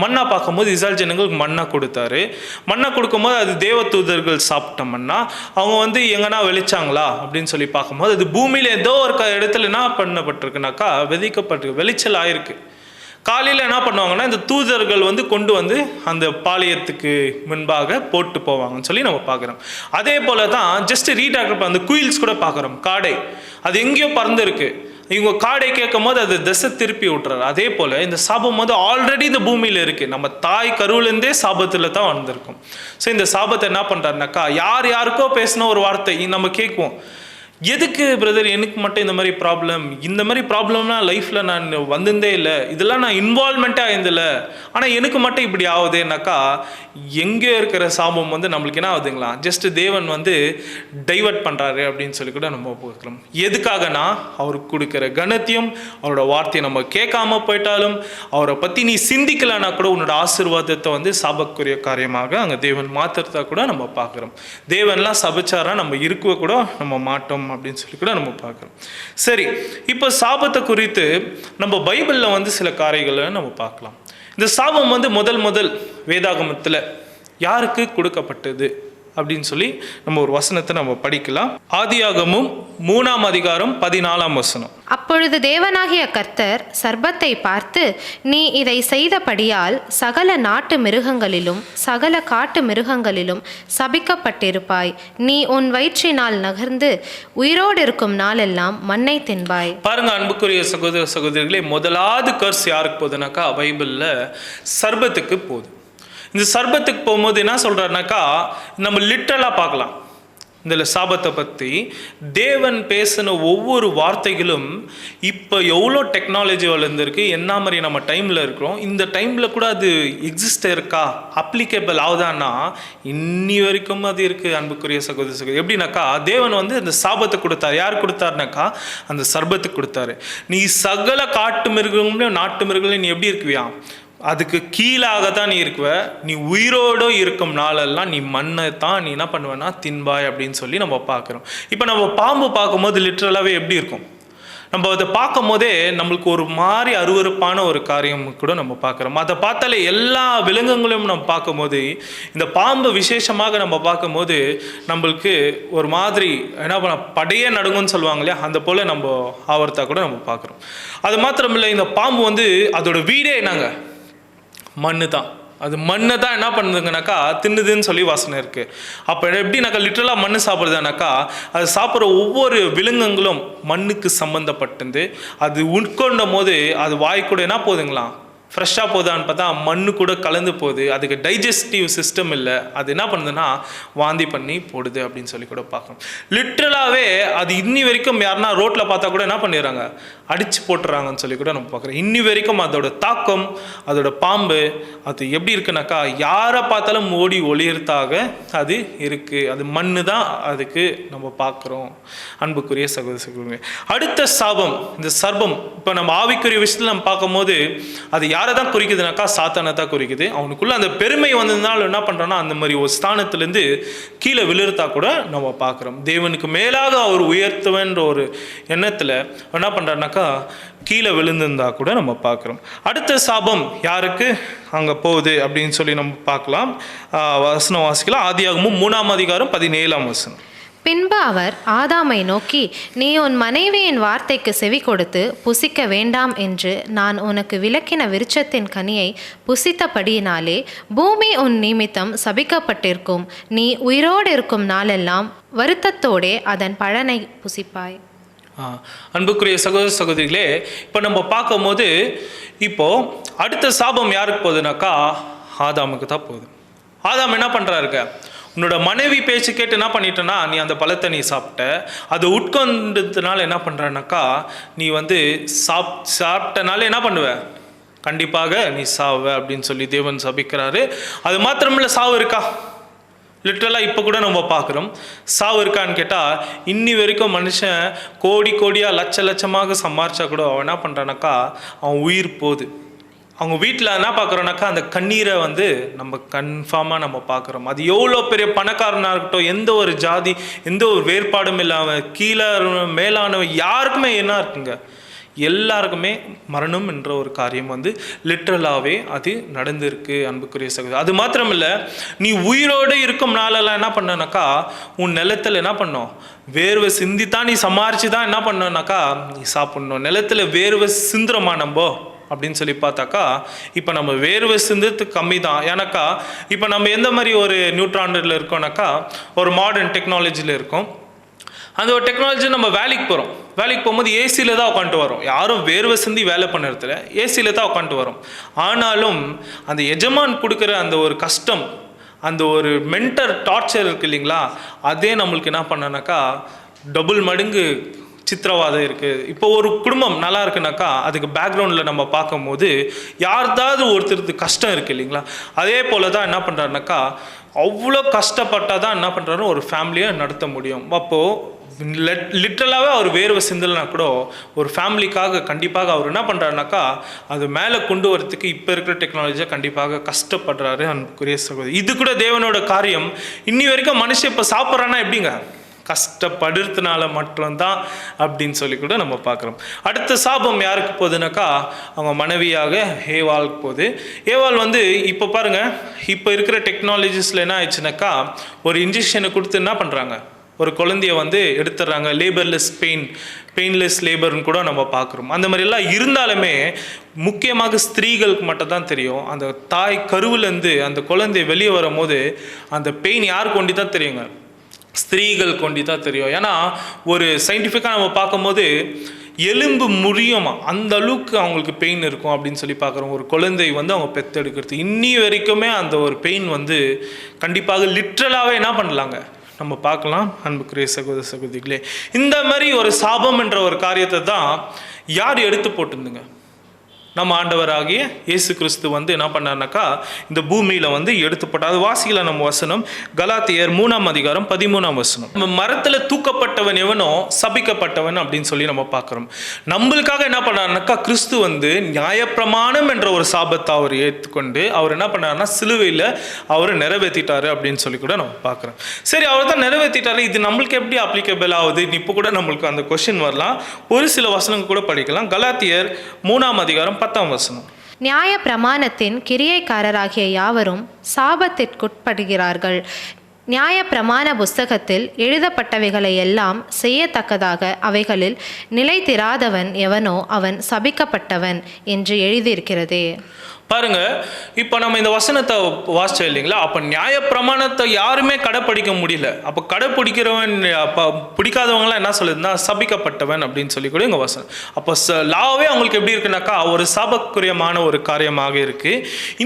மன்னா பார்க்கும்போது இஸ்ராயேல் ஜனங்களுக்கு மன்னா கொடுத்தாரு. மன்னா கொடுக்கும்போது அது தேவ தூதர்கள் சாப்பிட்ட மன்னா. அவங்க எங்கன்னா வெளிச்சாங்களா அப்படின்னு சொல்லி பார்க்கும்போது அது பூமியில ஏதோ ஒரு இடத்துல என்ன பண்ணப்பட்டிருக்குனாக்கா விதைக்கப்பட்டிருக்கு, விளைச்சல் ஆயிருக்கு. காலையில் என்ன பண்ணுவாங்கன்னா, இந்த தூதர்கள் கொண்டு அந்த பாளையத்துக்கு முன்பாக போட்டு போவாங்கன்னு சொல்லி நம்ம பார்க்குறோம். அதே போல தான் ஜஸ்ட் ரீடாக்ட் அந்த குயில்ஸ் கூட பார்க்குறோம். காடை அது எங்கேயோ பறந்துருக்கு, இவங்க காடை கேட்கும் போது அது திசை திருப்பி விட்டுறாரு. அதே போல் இந்த சாபம் வந்து ஆல்ரெடி இந்த பூமியில் இருக்குது. நம்ம தாய் கருவிலேருந்தே சாபத்தில் தான் வந்திருக்கும். ஸோ இந்த சாபத்தை என்ன பண்ணுறாருனாக்கா, யார் யாருக்கோ பேசின ஒரு வார்த்தை நம்ம கேட்குவோம், எதுக்கு பிரதர் எனக்கு மட்டும் இந்த மாதிரி ப்ராப்ளம், இந்த மாதிரி ப்ராப்ளம்லாம் லைஃப்பில் நான் வந்திருந்தே இல்லை, இதெல்லாம் நான் இன்வால்மெண்ட்டே ஆயிருந்தில்ல, ஆனால் எனக்கு மட்டும் இப்படி ஆகுதுன்னாக்கா, எங்கே இருக்கிற சாபம் வந்து நம்மளுக்கு என்ன ஆகுதுங்களா, ஜஸ்ட் தேவன் வந்து டைவர்ட் பண்ணுறாரு அப்படின்னு சொல்லி கூட நம்ம பார்க்கலாம். எதுக்காகனா அவருக்கு கொடுக்குற கணத்தையும் அவரோட வார்த்தையை நம்ம கேட்காம போயிட்டாலும், அவரை பற்றி நீ சிந்திக்கலைன்னா கூட உன்னோட ஆசீர்வாதத்தை வந்து சாபக்குரிய காரியமாக அங்கே தேவன் மாத்திரத்தை கூட நம்ம பார்க்குறோம். தேவன்லாம் சபிச்சாரா நம்ம இருக்கவே கூட நம்ம மாட்டோம் அப்படின்னு சொல்லி கூட நம்ம பார்க்குறோம். சரி, இப்போ சாபத்தை குறித்து நம்ம பைபிளில் வந்து சில காரியங்களை நம்ம பார்க்கலாம். இந்த சாபம் வந்து முதல் வேதாகமத்தில் யாருக்கு கொடுக்கப்பட்டது அப்படின்னு சொல்லி நம்ம ஒரு வசனத்தை நம்ம படிக்கலாம். ஆதியாகமும் 3ஆம் அதிகாரம் 14ஆம் வசனம். அப்பொழுது தேவனாகிய கர்த்தர் சர்ப்பத்தை பார்த்து, நீ இதை செய்தபடியால் சகல நாட்டு மிருகங்களிலும் சகல காட்டு மிருகங்களிலும் சபிக்கப்பட்டிருப்பாய். நீ உன் வயிற்றினால் நகர்ந்து உயிரோடு இருக்கும் நாளெல்லாம் மண்ணை தின்பாய். பாருங்க அன்புக்குரிய சகோதர சகோதரிகளே, முதலாவது கர்ஸ் யாருக்கு போகுதுனாக்கா பைபிளில் சர்ப்பத்துக்கு போகுது. இந்த சர்ப்பத்துக்கு போகும்போது என்ன சொல்கிறாருனாக்கா, நம்ம லிட்டரலாக பார்க்கலாம் இந்த சாபத்தை பற்றி. தேவன் பேசின ஒவ்வொரு வார்த்தைகளும் இப்போ எவ்வளோ டெக்னாலஜி வளர்ந்துருக்கு, என்ன மாதிரி நம்ம டைமில் இருக்கிறோம், இந்த டைமில் கூட அது எக்ஸிஸ்ட் இருக்கா, அப்ளிகேபிள் ஆகுதான்னா இன்னி வரைக்கும் அது இருக்குது. அன்புக்குரிய சகோதர சகோதரி, எப்படின்னாக்கா தேவன் வந்து இந்த சாபத்தை கொடுத்தாரு. யார் கொடுத்தாருனாக்கா அந்த சர்ப்பத்துக்கு கொடுத்தாரு. நீ சகல காட்டு மிருகங்களையும் நாட்டு மிருகங்களையும் நீ எப்படி இருக்குவியா, அதுக்கு கீழாக தான் நீ இருக்குவ, நீ உயிரோடு இருக்கும் நாளெல்லாம் நீ மண்ணை தான் நீ என்ன பண்ணுவேன்னா தின்பாய் அப்படின்னு சொல்லி நம்ம பார்க்குறோம். இப்போ நம்ம பாம்பு பார்க்கும்போது லிட்ரலாகவே எப்படி இருக்கும், நம்ம அதை பார்க்கும் போதே நம்மளுக்கு ஒரு மாதிரி அருவருப்பான ஒரு காரியம் கூட நம்ம பார்க்குறோம். அதை பார்த்தாலே எல்லா விலங்குகளையும் நம்ம பார்க்கும்போது, இந்த பாம்பு விசேஷமாக நம்ம பார்க்கும்போது நம்மளுக்கு ஒரு மாதிரி என்ன பண்ண படையே நடுங்குன்னு சொல்லுவாங்க இல்லையா, அந்த போல் நம்ம ஆவர்த்தா கூட நம்ம பார்க்குறோம். அது மாத்திரமில்லை, இந்த பாம்பு வந்து அதோட வீடே என்னங்க மண்ணு தான். அது மண்ணை தான் என்ன பண்ணுதுங்கனாக்கா தின்னுதுன்னு சொல்லி வாசனை இருக்குது. அப்போ எப்படின்னாக்கா லிட்டரலாக மண் சாப்பிட்றதுனாக்கா, அது சாப்பிட்ற ஒவ்வொரு விலங்குகளும் மண்ணுக்கு சம்மந்தப்பட்டது. அது உட்கொண்டும் போது அது வாய் கூட என்ன போகுதுங்களா, ஃப்ரெஷ்ஷாக போதான்னு பார்த்தா மண்ணு கூட கலந்து போகுது. அதுக்கு டைஜஸ்டிவ் சிஸ்டம் இல்லை, அது என்ன பண்ணுதுன்னா வாந்தி பண்ணி போடுது அப்படின்னு சொல்லி கூட பார்க்கணும். லிட்ரலாகவே அது இன்னி வரைக்கும் யாருன்னா ரோட்டில் பார்த்தா கூட என்ன பண்ணிடுறாங்க, அடித்து போட்டுறாங்கன்னு சொல்லி கூட நம்ம பார்க்குறோம். இன்னி வரைக்கும் அதோட தாக்கம், அதோட பாம்பு அது எப்படி இருக்குனாக்கா யாரை பார்த்தாலும் ஓடி ஒளியறதாக அது இருக்குது. அது மண்ணு தான் அதுக்கு நம்ம பார்க்குறோம். அன்புக்குரிய சகோதர சகோதரி, அடுத்த சாபம் இந்த சர்ப்பம். இப்போ நம்ம ஆவிக்குரிய விஷயத்தில் நம்ம பார்க்கும்போது அது யாரை தான் குறிக்குதுனாக்கா சாத்தானை தான் குறிக்குது. அவனுக்குள்ள அந்த பெருமை வந்ததுனால என்ன பண்ணுறான்னா அந்த மாதிரி ஒரு ஸ்தானத்துலேருந்து கீழே விழுறதா கூட நம்ம பார்க்குறோம். தேவனுக்கு மேலாக அவர் உயர்த்துவன்ற ஒரு எண்ணத்தில் என்ன பண்ணுறாருனாக்கா கீழே விழுந்திருந்தா கூட நம்ம பார்க்குறோம். அடுத்த சாபம் யாருக்கு அங்கே போகுது அப்படின்னு சொல்லி நம்ம பார்க்கலாம். வசனம் வாசிக்கலாம். ஆதியாகமம் 3ஆம் அதிகாரம் 17ஆம் வசனம். பின்பு அவர் ஆதாமை நோக்கி, நீ உன் மனைவியின் வார்த்தைக்கு செவி கொடுத்து புசிக்க வேண்டாம் என்று நான் உனக்கு விலக்கின விருட்சத்தின் கனியை புசித்தபடியினாலே பூமி உன் நிமித்தம் சபிக்கப்பட்டிருக்கும். நீ உயிரோடு இருக்கும் நாளெல்லாம் வருத்தத்தோடே அதன் பலனை புசிப்பாய். அன்புக்குரிய சகோதர சகோதரிகளே, இப்போ நம்ம பார்க்கும்போது இப்போ அடுத்த சாபம் யாருக்கு போகுதுனாக்கா ஆதாமுக்கு தான் போகுது. ஆதாம் என்ன பண்ணுறாருக்க, உன்னோட மனைவி பேச்சு கேட்டு என்ன பண்ணிட்டேன்னா நீ அந்த பழத்தை நீ சாப்பிட்ட, அதை உட்கொண்டதுனால என்ன பண்ணுறனாக்கா நீ வந்து சாப்பிட்டனால என்ன பண்ணுவ, கண்டிப்பாக நீ சாவ அப்படின்னு சொல்லி தேவன் சபிக்கிறாரு. அது மாத்திரமில்ல, சாவு இருக்கா, லிட்ரலாக இப்போ கூட நம்ம பார்க்குறோம். சாவு இருக்கான்னு கேட்டால் இன்னி வரைக்கும் மனுஷன் கோடியாக லட்சமாக சம்பாரிச்சா கூட அவன் என்ன பண்ணுறானாக்கா அவன் உயிர் போகுது. அவங்க வீட்டில் என்ன பார்க்குறோன்னாக்கா அந்த கண்ணீரை வந்து நம்ம கன்ஃபார்மாக நம்ம பார்க்குறோம். அது எவ்வளோ பெரிய பணக்காரனாக இருக்கட்டும், எந்த ஒரு ஜாதி எந்த ஒரு வேறுபாடும் இல்லாமல் கீழே மேலானவன் யாருக்குமே என்ன இருக்குங்க, எல்லாருக்குமே மரணம் என்ற ஒரு காரியம் வந்து லிட்ரலாகவே அது நடந்திருக்கு. அன்புக்குரிய சகோதரி, அது மாத்திரமில்லை, நீ உயிரோடு இருக்கும் நாளெல்லாம் என்ன பண்ணனாக்கா உன் நிலத்தில் என்ன பண்ணோம், வேர்வை சிந்தித்தான் நீ சமாளித்து தான் என்ன பண்ணனாக்கா நீ சாப்பிட்ணும். நிலத்தில் வேர்வை சிந்துறமா நம்ம அப்படின்னு சொல்லி பார்த்தாக்கா இப்போ நம்ம வேர்வை சிந்துறதுக்கு கம்மி தான். ஏன்னாக்கா இப்போ நம்ம எந்த மாதிரி ஒரு நியூட்ராண்டில் இருக்கோம்னாக்கா ஒரு மாடர்ன் டெக்னாலஜியில் இருக்கோம். அந்த ஒரு டெக்னாலஜி நம்ம வேலைக்கு போகும்போது ஏசியில் தான் உட்காந்துட்டு வரோம். யாரும் வேர்வை சிந்தி வேலை பண்ணுறதுல ஏசியில் தான் உட்காந்துட்டு வரோம். ஆனாலும் அந்த எஜமான் கொடுக்குற அந்த ஒரு கஷ்டம், அந்த ஒரு மென்டல் டார்ச்சர் இருக்குது இல்லைங்களா, அதே நம்மளுக்கு என்ன பண்ணனாக்கா டபுள் மடங்கு சித்திரவாதம் இருக்குது. இப்போ ஒரு குடும்பம் நல்லா இருக்குனாக்கா அதுக்கு பேக்ரவுண்டில் நம்ம பார்க்கும்போது யார்தாவது ஒருத்தருக்கு கஷ்டம் இருக்குது இல்லைங்களா, அதே போல் தான் என்ன பண்ணுறாருனாக்கா அவ்வளோ கஷ்டப்பட்டால் தான் என்ன பண்ணுறாரு ஒரு ஃபேமிலியை நடத்த முடியும். அப்போது லிட்ரலாகவே அவர் வேர்வை சிந்தலைனா கூட ஒரு ஃபேமிலிக்காக கண்டிப்பாக அவர் என்ன பண்ணுறாருனாக்கா அது மேலே கொண்டு வரத்துக்கு இப்போ இருக்கிற டெக்னாலஜியை கண்டிப்பாக கஷ்டப்படுறாரு அன்புக்குரிய சகோதரி. இது கூட தேவனோட காரியம். இன்னி வரைக்கும் மனுஷன் இப்போ சாப்பிட்றான்னா எப்படிங்க, கஷ்டப்படுறதுனால மட்டும்தான் அப்படின்னு சொல்லி கூட நம்ம பார்க்குறோம். அடுத்த சாபம் யாருக்கு போகுதுனாக்கா அவங்க மனைவியாக ஏவாளுக்கு போகுது. ஏவாள் இப்போ பாருங்கள், இப்போ இருக்கிற டெக்னாலஜிஸில் என்ன ஆயிடுச்சுனாக்கா ஒரு இன்ஜெக்ஷனை கொடுத்து என்ன பண்ணுறாங்க, ஒரு குழந்தைய எடுத்துடுறாங்க. பெயின்லெஸ் லேபர்னு கூட நம்ம பார்க்குறோம். அந்த மாதிரிலாம் இருந்தாலுமே முக்கியமாக ஸ்திரீகளுக்கு மட்டும் தான் தெரியும். அந்த தாய் கருவிலேருந்து அந்த குழந்தைய வெளியே வரும்போது அந்த பெயின் யாருக்கு கொண்டு தான் தெரியுங்க, ஸ்திரீகள் கொண்டு தான் தெரியும். ஏன்னா ஒரு சயின்டிஃபிக்காக நம்ம பார்க்கும்போது எலும்பு முறியுமா அந்த அளவுக்கு அவங்களுக்கு பெயின் இருக்கும் அப்படின்னு சொல்லி பார்க்குறோம். ஒரு குழந்தை அவங்க பெற்றெடுக்கிறது இன்னி வரைக்குமே அந்த ஒரு பெயின் கண்டிப்பாக லிட்ரலாகவே என்ன பண்ணலாங்க நம்ம பார்க்கலாம். அன்புக்குரிய சகோதர சகோதரிகளே, இந்த மாதிரி ஒரு சாபம் என்ற ஒரு காரியத்தை தான் யார் எடுத்து போட்டுருந்துங்க, நம்ம ஆண்டவராகிய இயேசு கிறிஸ்து என்ன பண்ணார்னாக்கா இந்த பூமியில் எடுத்து போட்டார். அது வாசிக்கல நம்ம வசனம் கலாத்தியர் 3:13. நம்ம மரத்தில் தூக்கப்பட்டவன் எவனோ சபிக்கப்பட்டவன் அப்படின்னு சொல்லி நம்ம பார்க்குறோம். நம்மளுக்காக என்ன பண்ணார்னாக்கா கிறிஸ்து நியாயப்பிரமாணம் என்ற ஒரு சாபத்தை அவர் ஏற்றுக்கொண்டு அவர் என்ன பண்ணார்னா சிலுவையில் அவர் நிறைவேற்றிட்டாரு அப்படின்னு சொல்லி கூட நம்ம பார்க்குறோம். சரி, அவர் தான் நிறைவேற்றிட்டாரு, இது நம்மளுக்கு எப்படி அப்ளிகபிள் ஆகுது, இப்போ கூட நம்மளுக்கு அந்த கொஸ்டின் வரலாம். ஒரு சில வசனங்கள் கூட படிக்கலாம். கலாத்தியர் 3:10. நியாய பிரமாணத்தின் கிரியைக்காரராகிய யாவரும் சாபத்திற்குட்படுகிறார்கள். நியாய பிரமாண புஸ்தகத்தில் எழுதப்பட்டவைகளை எல்லாம் செய்யத்தக்கதாக அவைகளில் நிலைத்திராதவன் எவனோ அவன் சபிக்கப்பட்டவன் என்று எழுதியிருக்கிறதே. பாருங்க, இப்போ நம்ம இந்த வசனத்தை வாசிச்சோம் இல்லைங்களா, அப்போ நியாய பிரமாணத்தை யாருமே கடைப்பிடிக்க முடியல. அப்போ கடைப்பிடிக்கிறவன் அப்போ பிடிக்காதவங்களாம் என்ன சொல்லுதுன்னா சபிக்கப்பட்டவன் அப்படின்னு சொல்லி கூட இங்கே வசனம். அப்போ லாவே அவங்களுக்கு எப்படி இருக்குனாக்கா ஒரு சாபக்குரியமான ஒரு காரியமாக இருக்கு.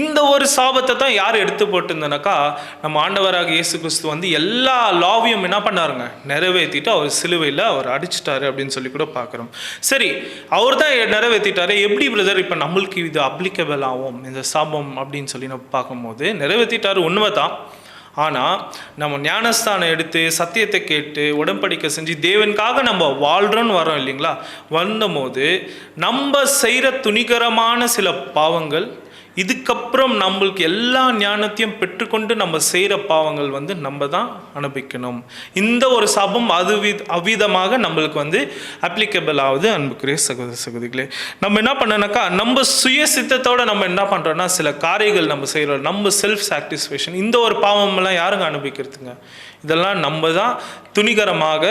இந்த ஒரு சாபத்தை தான் யார் எடுத்து போட்டுருந்தனாக்கா நம்ம ஆண்டவராக இயேசு கிறிஸ்து எல்லா லாவையும் என்ன பண்ணாருங்க நிறைவேற்றிட்டு அவர் சிலுவையில் அவர் அடிச்சிட்டாரு அப்படின்னு சொல்லி கூட பார்க்குறோம். சரி, அவர் தான் நிறைவேற்றிட்டாரு, எப்படி பிரதர் இப்போ நம்மளுக்கு இது அப்ளிகபிள் ஆகும் இந்த சாபம் அப்படின்னு சொல்லி நம்ம பார்க்கும்போது நிறைவேற்றிட்டாரு உண்மை தான். ஆனால் நம்ம ஞானஸ்தானம் எடுத்து சத்தியத்தை கேட்டு உடன்படிக்கை செஞ்சு தேவனுக்காக நம்ம வாழ்கிறோன்னு வரோம் இல்லைங்களா, வந்தபோது நம்ம செய்கிற துணிகரமான சில பாவங்கள் இதுக்கப்புறம் நம்மளுக்கு எல்லா ஞானத்தையும் பெற்றுக்கொண்டு நம்ம செய்கிற பாவங்கள் நம்ம தான் அனுபவிக்கணும். இந்த ஒரு சாபம் அவ்விதமாக நம்மளுக்கு அப்ளிகபிள் ஆகுது. அன்புக்குரிய சகோதர சகோதரிகளே, நம்ம என்ன பண்ணனாக்கா நம்ம சுய சித்தத்தோடு நம்ம என்ன பண்ணுறோன்னா சில காரியங்கள் நம்ம செய்கிறோம், நம்ம செல்ஃப் சாட்டிஸ்ஃபேக்ஷன். இந்த ஒரு பாவமெல்லாம் யாருங்க அனுபவிக்கிறதுங்க, இதெல்லாம் நம்ம தான் துணிகரமாக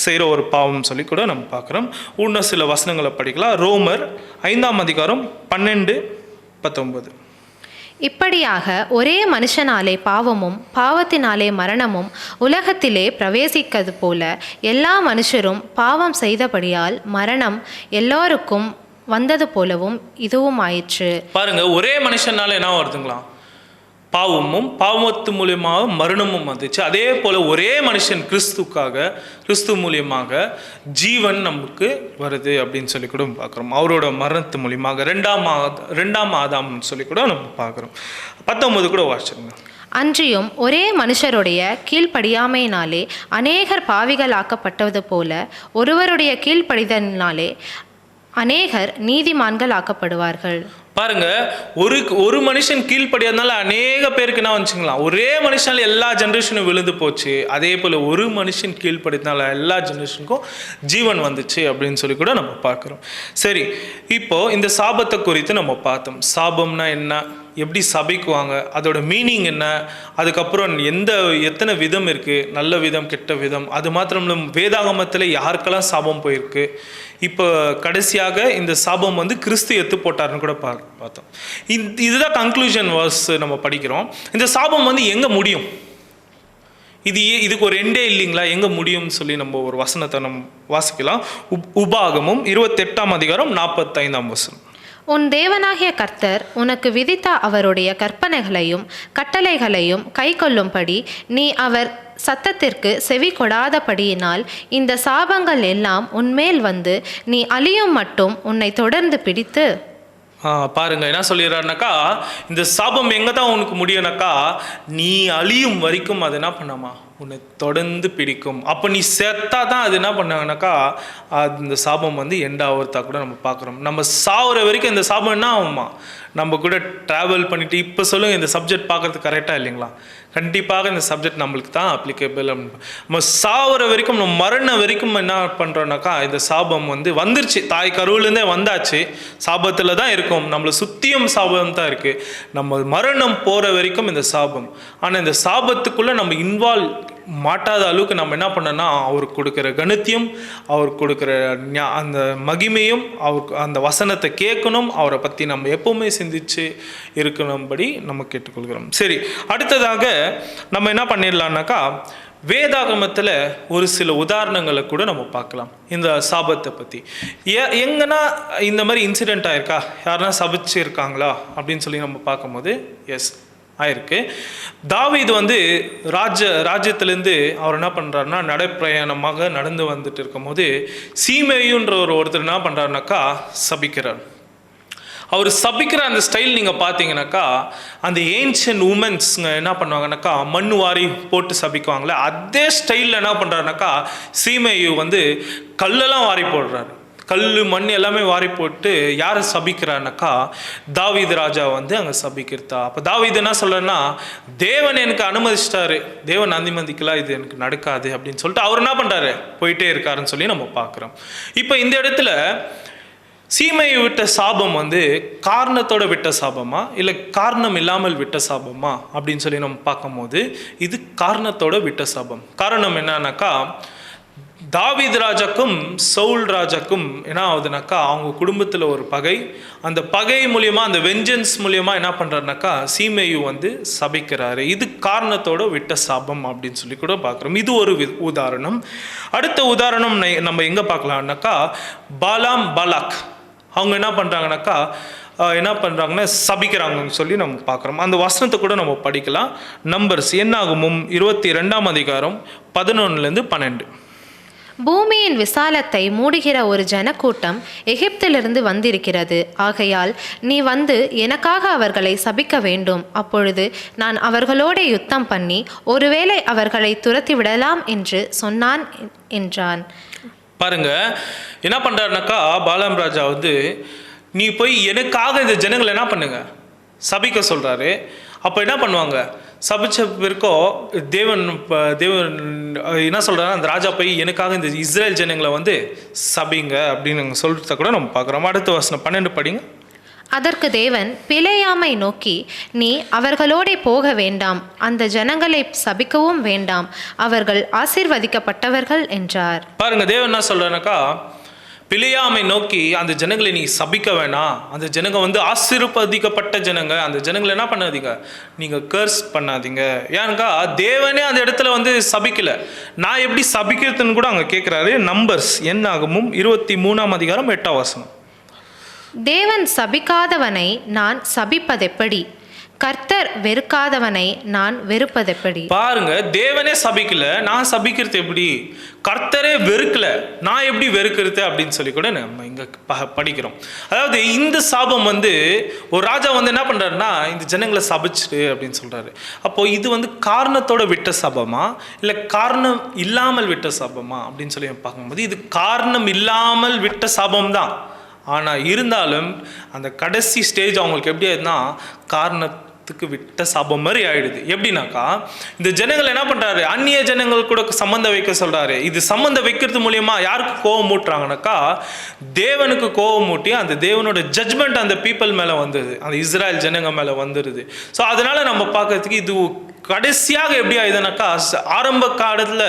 செய்கிற ஒரு பாவம் சொல்லி கூட நம்ம பார்க்குறோம். இன்னும் சில வசனங்களை படிக்கலாம். ரோமர் 5:12-19. இப்படியாக ஒரே மனுஷனாலே பாவமும் பாவத்தினாலே மரணமும் உலகத்திலே பிரவேசிக்கிறது போல எல்லா மனுஷரும் பாவம் செய்தபடியால் மரணம் எல்லாருக்கும் வந்தது போலவும் இதுவும் ஆயிற்று. பாருங்க, ஒரே மனுஷனால என்ன வருதுங்களா, பாவமும் பாவத்து மூலியமாக மரணமும் வந்துச்சு. அதே போல் ஒரே மனுஷன் கிறிஸ்து மூலியமாக ஜீவன் நமக்கு வருது அப்படின்னு சொல்லி கூட பார்க்குறோம். அவரோட மரணத்து மூலியமாக ரெண்டாம் ஆதாம்னு சொல்லி கூட நம்ம பார்க்குறோம். 19 கூட வாசிச்சுங்க. அன்றியும் ஒரே மனுஷருடைய கீழ்ப்படியாமையினாலே அநேகர் பாவிகளாக்கப்பட்டது போல ஒருவருடைய கீழ்ப்படிதலினாலே அநேகர் நீதிமான்கள் ஆக்கப்படுவார்கள். பாருங்க, ஒரு மனுஷன் கீழ்ப்படியாதனால அநேக பேருக்கு என்ன வந்துச்சுங்களா, ஒரே மனுஷனால எல்லா ஜென்ரேஷனும் விழுந்து போச்சு. அதே போல் ஒரு மனுஷன் கீழ்ப்படினால எல்லா ஜென்ரேஷனுக்கும் ஜீவன் வந்துச்சு அப்படின்னு சொல்லி கூட நம்ம பார்க்குறோம். சரி, இப்போ இந்த சாபத்தை குறித்து நம்ம பார்த்தோம். சாபம்னா என்ன, எப்படி சபிக்குவாங்க, அதோட மீனிங் என்ன, அதுக்கப்புறம் எத்தனை விதம் இருக்குது, நல்ல விதம் கெட்ட விதம், அது மாத்திரம் வேதாகமத்தில் யாருக்கெல்லாம் சாபம் போயிருக்கு, இப்போ கடைசியாக இந்த சாபம் கிறிஸ்து எத்து போட்டார்னு கூட பார்த்தோம். இதுதான் கன்க்ளூஷன் வர்ஸ் நம்ம படிக்கிறோம். இந்த சாபம் எங்கே முடியும், இதுக்கு ஒரு எண்டே இல்லைங்களா, எங்கே முடியும்னு சொல்லி நம்ம ஒரு வசனத்தை நம்ம வாசிக்கலாம். உபாகமும் 28ஆம் அதிகாரம் 45ஆம் வசனம். உன் தேவனாகிய கர்த்தர் உனக்கு விதித்த அவருடைய கற்பனைகளையும் கட்டளைகளையும் கைக்கொள்ளும்படி நீ அவர் சத்தத்திற்கு செவி கொடாதபடியினால் இந்த சாபங்கள் எல்லாம் உன்மேல் வந்து நீ அழியும் மட்டும் உன்னை தொடர்ந்து பிடித்து. பாருங்க என்ன சொல்லிடுறாருனாக்கா, இந்த சாபம் எங்கே தான் உனக்கு முடியும்னாக்கா, நீ அழியும் வரைக்கும் அது என்ன பண்ணாமா உன்னை தொடர்ந்து பிடிக்கும். அப்போ நீ செத்தா தான் அது என்ன பண்ணாங்கனாக்கா இந்த சாபம் வந்து எண்ட் ஆகிறதா கூட நம்ம பார்க்குறோம். நம்ம சாவுற வரைக்கும் இந்த சாபம் என்ன ஆகுமா, நம்ம கூட ட்ராவல் பண்ணிட்டு. இப்போ சொல்லுங்கள், இந்த சப்ஜெக்ட் பார்க்குறது கரெக்டாக இல்லைங்களா? கண்டிப்பாக இந்த சப்ஜெக்ட் நம்மளுக்கு தான் அப்ளிகேபிள். நம்ம சாவுற வரைக்கும், நம்ம மரண வரைக்கும் என்ன பண்ணுறோன்னாக்கா இந்த சாபம் வந்து வந்துருச்சு, தாய் கருவிலேருந்தே வந்தாச்சு, சாபத்தில் தான் இருக்கும், நம்மளை சுற்றியும் சாபம் தான் இருக்குது. நம்ம மரணம் போகிற வரைக்கும் இந்த சாபம். ஆனால் இந்த சாபத்துக்குள்ளே நம்ம இன்வால்வ் மாட்டாத அளவுக்கு நம்ம என்ன பண்ணோன்னா அவருக்கு கொடுக்குற கணித்தியம், அவருக்கு கொடுக்குற அந்த மகிமையும், அவருக்கு அந்த வசனத்தை கேட்கணும், அவரை பற்றி நம்ம எப்போவுமே சிந்திச்சு இருக்கணும்படி நம்ம கேட்டுக்கொள்கிறோம். சரி, அடுத்ததாக நம்ம என்ன பண்ணிடலான்னாக்கா வேதாகமத்தில் ஒரு சில உதாரணங்களை கூட நம்ம பார்க்கலாம் இந்த சாபத்தை பற்றி. எங்கன்னா இந்த மாதிரி இன்சிடெண்ட் ஆயிருக்கா, யாருன்னா சபிச்சிருக்காங்களா அப்படின்னு சொல்லி நம்ம பார்க்கும்போது எஸ் ஆயிருக்கு. தாவீது வந்து ராஜ்யத்திலேருந்து அவர் என்ன பண்ணுறாருன்னா நடைப்பிரயாணமாக நடந்து வந்துட்டு இருக்கும்போது சீமேயுன்ற ஒருத்தர் என்ன பண்ணுறாருனாக்கா சபிக்கிறார். அவர் சபிக்கிற அந்த ஸ்டைல் நீங்கள் பார்த்தீங்கன்னாக்கா அந்த ஏன்ஷியன்ட் உமன்ஸ்ங்க என்ன பண்ணுவாங்கனாக்கா மண் வாரி போட்டு சபிக்குவாங்களே, அதே ஸ்டைலில் என்ன பண்ணுறாருனாக்கா சீமேயு வந்து கல்லெல்லாம் வாரி போடுறாரு. கல் மண் எல்லாமே வாரி போட்டு யாரை சபிக்கிறான்னாக்கா தாவீது ராஜா வந்து அங்கே சபிக்கிறதா. அப்போ தாவீது என்ன சொல்கிறேன்னா, தேவன் எனக்கு அனுமதிச்சிட்டாரு, தேவன் அனுமதிக்கலாம், இது எனக்கு நடக்காது அப்படின்னு சொல்லிட்டு அவர் என்ன பண்ணுறாரு, போயிட்டே இருக்காருன்னு சொல்லி நம்ம பார்க்குறோம். இப்போ இந்த இடத்துல சீமையை விட்ட சாபம் வந்து காரணத்தோட விட்ட சாபமா இல்லை காரணம் இல்லாமல் விட்ட சாபமா அப்படின்னு சொல்லி நம்ம பார்க்கும்போது இது காரணத்தோட விட்ட சாபம். காரணம் என்னன்னாக்கா தாவீது ராஜாக்கும் சவுல் ராஜாக்கும் என்ன ஆகுதுனாக்கா அவங்க குடும்பத்தில் ஒரு பகை, அந்த பகை மூலியமா அந்த வெஞ்சன்ஸ் மூலியமா என்ன பண்ணுறாருனாக்கா சீமேயு வந்து சபிக்கிறாரு. இது காரணத்தோட விட்ட சாபம் அப்படின்னு சொல்லி கூட பார்க்குறோம். இது ஒரு உதாரணம். அடுத்த உதாரணம் நம்ம எங்கே பார்க்கலாம்னாக்கா பாலாம் பாலாக் அவங்க என்ன பண்ணுறாங்கனாக்கா என்ன பண்ணுறாங்கன்னா சபிக்கிறாங்கன்னு சொல்லி நம்ம பார்க்குறோம். அந்த வசனத்தை கூட நம்ம படிக்கலாம். நம்பர்ஸ் என்னாகுமும் 22ஆம் அதிகாரம் 11-12. பூமியின் விசாலத்தை மூடுகிற ஒரு ஜனக்கூட்டம் எகிப்திலிருந்து வந்திருக்கிறது. ஆகையால் நீ வந்து எனக்காக அவர்களை சபிக்க வேண்டும். அப்பொழுது நான் அவர்களோட யுத்தம் பண்ணி ஒருவேளை அவர்களை துரத்தி விடலாம் என்று சொன்னான் என்றான். பாருங்க என்ன பண்றாருனாக்கா பாலாம் ராஜா வந்து நீ போய் எனக்காக இந்த ஜனங்களை என்ன பண்ணுங்க சபிக்க சொல்றாரு. அப்போ என்ன பண்ணுவாங்க, சபிச்ச பிறக்கோ தேவன் என்ன சொல்கிறாங்க, அந்த ராஜா போய் எனக்காக இந்த இஸ்ரேல் ஜனங்களை வந்து சபிங்க அப்படின்னு சொல்கிறத கூட நம்ம பார்க்குறோம். அடுத்த வசனம் 12 படிங்க. அதற்கு தேவன் பிலேயாமை நோக்கி, நீ அவர்களோட போக வேண்டாம், அந்த ஜனங்களை சபிக்கவும் வேண்டாம், அவர்கள் ஆசீர்வதிக்கப்பட்டவர்கள் என்றார். பாருங்க தேவன் என்ன சொல்றாருனாக்கா பிலேயாமை நோக்கி அந்த ஜனங்களை நீ சபிக்க வேணாம், அந்த ஜனங்க வந்து ஆசீர்வதிக்கப்பட்ட ஜனங்க, அந்த ஜனங்களை என்ன பண்ணாதீங்க, நீங்கள் கர்ஸ் பண்ணாதீங்க. ஏன்னாக்கா தேவனே அந்த இடத்துல வந்து சபிக்கல, நான் எப்படி சபிக்கிறதுன்னு கூட அங்கே கேட்குறாரு. நம்பர்ஸ் என்னாகுமும் 23ஆம் அதிகாரம் 8ஆம் வசனம். தேவன் சபிக்காதவனை நான் சபிப்பதெப்படி, கர்த்தர் வெறுக்காதவனை நான் வெறுப்பதெப்படி. பாருங்க தேவனே சபிக்கல, நான் சபிக்கிறது எப்படி, கர்த்தரே வெறுக்கல, நான் எப்படி வெறுக்கிறது அப்படின்னு சொல்லி கூட நம்ம இங்க படிக்கிறோம். அதாவது இந்த சாபம் வந்து ஒரு ராஜா வந்து என்ன பண்றாருன்னா இந்த ஜனங்களை சபிச்சுட்டு அப்படின்னு சொல்றாரு. அப்போ இது வந்து காரணத்தோட விட்ட சாபமா இல்லை காரணம் இல்லாமல் விட்ட சாபமா அப்படின்னு சொல்லி பார்க்கும்போது இது காரணம் இல்லாமல் விட்ட சாபம் தான். ஆனால் இருந்தாலும் அந்த கடைசி ஸ்டேஜ் அவங்களுக்கு எப்படி ஆயிடுதுன்னா காரணத்துக்கு விட்ட சாபம் மாதிரி ஆயிடுது. எப்படின்னாக்கா இந்த ஜனங்கள் என்ன பண்றாரு, அந்நிய ஜனங்கள் கூட சம்மந்தம் வைக்க சொல்றாரு. இது சம்மந்தம் வைக்கிறது மூலியமா யாருக்கு கோபம் மூட்டுறாங்கனாக்கா தேவனுக்கு கோபம் மூட்டி அந்த தேவனோட ஜட்ஜ்மெண்ட் அந்த பீப்புள் மேலே வந்துடுது, அந்த இஸ்ரேல் ஜனங்க மேலே வந்துடுது. ஸோ அதனால நம்ம பார்க்கறதுக்கு இது கடைசியாக எப்படி ஆயுதுனாக்கா ஆரம்ப காலத்தில்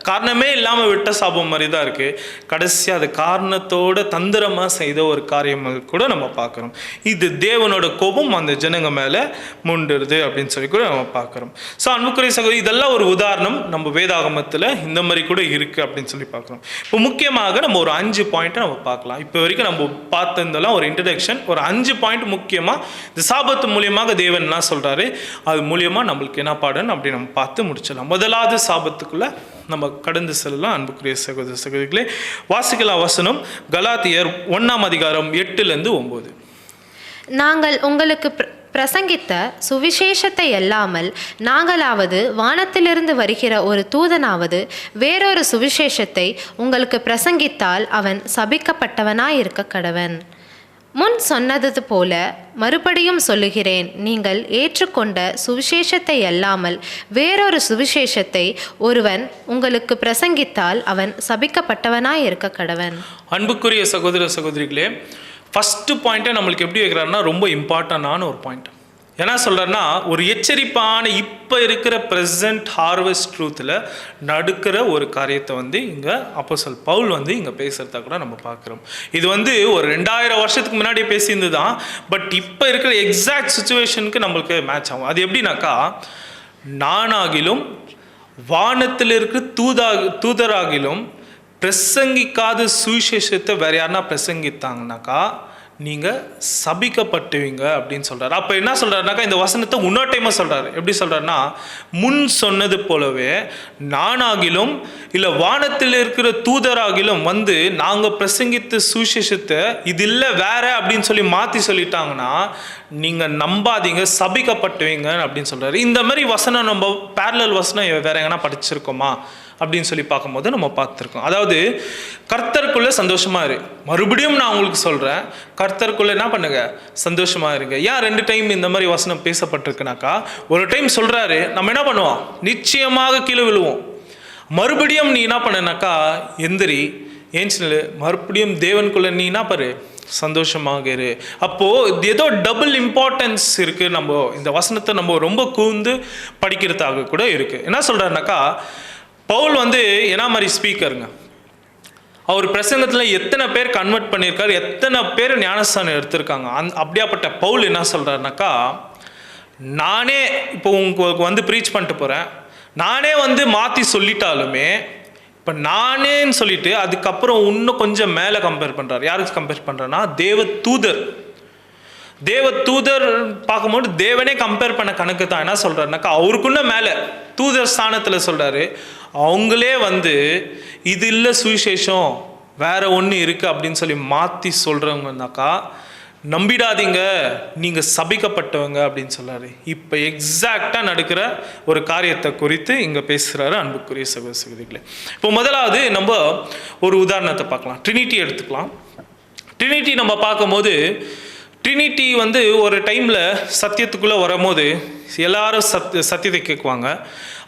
காரணமே இல்லாமல் விட்ட சாபம் மாதிரி தான் இருக்குது. கடைசியாக அது காரணத்தோட தந்திரமாக செய்த ஒரு காரியங்கள் கூட நம்ம பார்க்குறோம். இது தேவனோட கோபம் அந்த ஜனங்க மேலே முண்டுருது அப்படின்னு சொல்லி கூட நம்ம பார்க்குறோம். ஸோ அன்புக்குரிய சகோதரி, இதெல்லாம் ஒரு உதாரணம் நம்ம வேதாகமத்தில் இந்த மாதிரி கூட இருக்குது அப்படின்னு சொல்லி பார்க்குறோம். இப்போ முக்கியமாக நம்ம ஒரு 5 பாயிண்ட்டை நம்ம பார்க்கலாம். இப்போ வரைக்கும் நம்ம பார்த்ததெல்லாம் ஒரு இன்ட்ரடக்ஷன். ஒரு 5 பாயிண்ட் முக்கியமாக இந்த சாபத்து மூலியமாக தேவன் என்ன சொல்கிறாரு, அது மூலியமாக நம்மளுக்கு என்ன பாடன்னு அப்படி நம்ம பார்த்து முடிச்சிடலாம். முதலாவது சாபத்துக்குள்ளே நம்ம கடந்து செல்லலாம். அன்புக்குரிய சகோதர சகோதரிகளே, வாசிக்கலாம் வசனம் கலாத்தியர் 1ஆம் அதிகாரம் 8-9. நாங்கள் உங்களுக்கு பிரசங்கித்த சுவிசேஷத்தை அல்லாமல் நாங்களாவது வானத்திலிருந்து வருகிற ஒரு தூதனாவது வேறொரு சுவிசேஷத்தை உங்களுக்கு பிரசங்கித்தால் அவன் சபிக்கப்பட்டவனாயிருக்க கடவன். முன் சொன்னது போல மறுபடியும் சொல்லுகிறேன், நீங்கள் ஏற்றுக்கொண்ட சுவிசேஷத்தை அல்லாமல் வேறொரு சுவிசேஷத்தை ஒருவன் உங்களுக்கு பிரசங்கித்தால் அவன் சபிக்கப்பட்டவனாய் இருக்க கடவன். அன்புக்குரிய சகோதர சகோதரிகளே, ஃபஸ்ட்டு பாயிண்ட்டை நம்மளுக்கு எப்படி வைக்கிறாருன்னா ரொம்ப இம்பார்ட்டண்டான ஒரு பாயிண்ட். என்ன சொல்கிறேன்னா, ஒரு எச்சரிப்பான இப்போ இருக்கிற ப்ரெசன்ட் ஹார்வெஸ்ட் ட்ரூத்தில் நடக்கிற ஒரு காரியத்தை இங்கே அப்போஸ்தலன் பவுல் இங்கே பேசுகிறத கூட நம்ம பார்க்குறோம். இது ஒரு 2000 வருஷத்துக்கு முன்னாடி பேசியிருந்தது தான். பட் இப்போ இருக்கிற எக்ஸாக்ட் சுச்சுவேஷனுக்கு நம்மளுக்கு மேட்ச் ஆகும். அது எப்படின்னாக்கா, நானாகிலும் வானத்தில் இருக்கிற தூதராகிலும் பிரசங்கிக்காத சுவிசேஷத்தை வேறு யாருன்னா பிரசங்கித்தாங்கனாக்கா நீங்கள் சபிக்கப்பட்டுவீங்க அப்படின்னு சொல்கிறார். அப்போ என்ன சொல்கிறாருனாக்கா, இந்த வசனத்தை இன்னொரு டைமாக சொல்கிறார். எப்படி சொல்கிறாருன்னா, முன் சொன்னது போலவே நானாகிலும் இல்லை வானத்தில் இருக்கிற தூதராகிலும் நாங்கள் பிரசங்கித்த சுவிசேஷத்தை இது இல்லை வேற அப்படின்னு சொல்லி மாற்றி சொல்லிட்டாங்கன்னா நீங்கள் நம்பாதீங்க, சபிக்கப்பட்டுவீங்க அப்படின்னு சொல்கிறாரு. இந்த மாதிரி வசனம் நம்ம பேரலல் வசனம் வேற எங்கன்னா படிச்சிருக்கோமா அப்படின்னு சொல்லி பார்க்கும்போது நம்ம பார்த்துருக்கோம். அதாவது கர்த்தருக்குள்ளே சந்தோஷமாக இரு. மறுபடியும் நான் உங்களுக்கு சொல்கிறேன், கர்த்தருக்குள்ளே என்ன பண்ணுங்க, சந்தோஷமாக இருங்க. ஏன் 2 டைம் இந்த மாதிரி வசனம் பேசப்பட்டிருக்குனாக்கா, ஒரு டைம் சொல்கிறாரு, நம்ம என்ன பண்ணுவோம், நிச்சயமாக கீழே விழுவோம். மறுபடியும் நீ என்ன பண்ணுனாக்கா, எந்திரி ஏன்ச்சு மறுபடியும் தேவனுக்குள்ளே நீ என்ன பாரு, சந்தோஷமாக இரு. அப்போது ஏதோ டபுள் இம்பார்ட்டன்ஸ் இருக்குது. நம்ம இந்த வசனத்தை நம்ம ரொம்ப கூர்ந்து படிக்கிறதுக்காக கூட இருக்குது. என்ன சொல்கிறாருனாக்கா, பவுல் என்ன மாதிரி ஸ்பீக்கருங்க, அவர் பிரசங்கத்தில் எத்தனை பேர் கன்வெர்ட் பண்ணியிருக்காரு, எத்தனை பேர் ஞானஸ்தானம் எடுத்திருக்காங்க. அப்படியாப்பட்ட பவுல் என்ன சொல்கிறாருனாக்கா, நானே இப்போ உங்களுக்கு ப்ரீச் பண்ணிட்டு போகிறேன், நானே மாற்றி சொல்லிட்டாலுமே இப்போ நானேன்னு சொல்லிட்டு அதுக்கப்புறம் இன்னும் கொஞ்சம் மேலே கம்பேர் பண்ணுறாரு. யாருக்கு கம்பேர் பண்ணுறேன்னா, தேவ தூதர் பார்க்கும்போது தேவனே கம்பேர் பண்ண கணக்கு தான். என்ன சொல்கிறாருனாக்கா, அவருக்குள்ள மேலே தூதர் ஸ்தானத்தில் சொல்கிறாரு, அவங்களே இது இல்லை சுவிசேஷம் வேற ஒன்று இருக்குது அப்படின்னு சொல்லி மாற்றி சொல்கிறவங்கனாக்கா நம்பிடாதீங்க, நீங்கள் சபிக்கப்பட்டவங்க அப்படின்னு சொல்கிறாரு. இப்போ எக்ஸாக்டாக நடக்கிற ஒரு காரியத்தை குறித்து இங்கே பேசுகிறாரு. அன்புக்குரிய சகோதர சகோதரிகளே, இப்போ முதலாவது நம்ம ஒரு உதாரணத்தை பார்க்கலாம். ட்ரினிட்டி எடுத்துக்கலாம். ட்ரினிட்டி நம்ம பார்க்கும்போது, ட்ரினிட்டி ஒரு டைமில் சத்தியத்துக்குள்ளே வரும்போது எல்லாரும் சத்தியத்தை கேட்குவாங்க.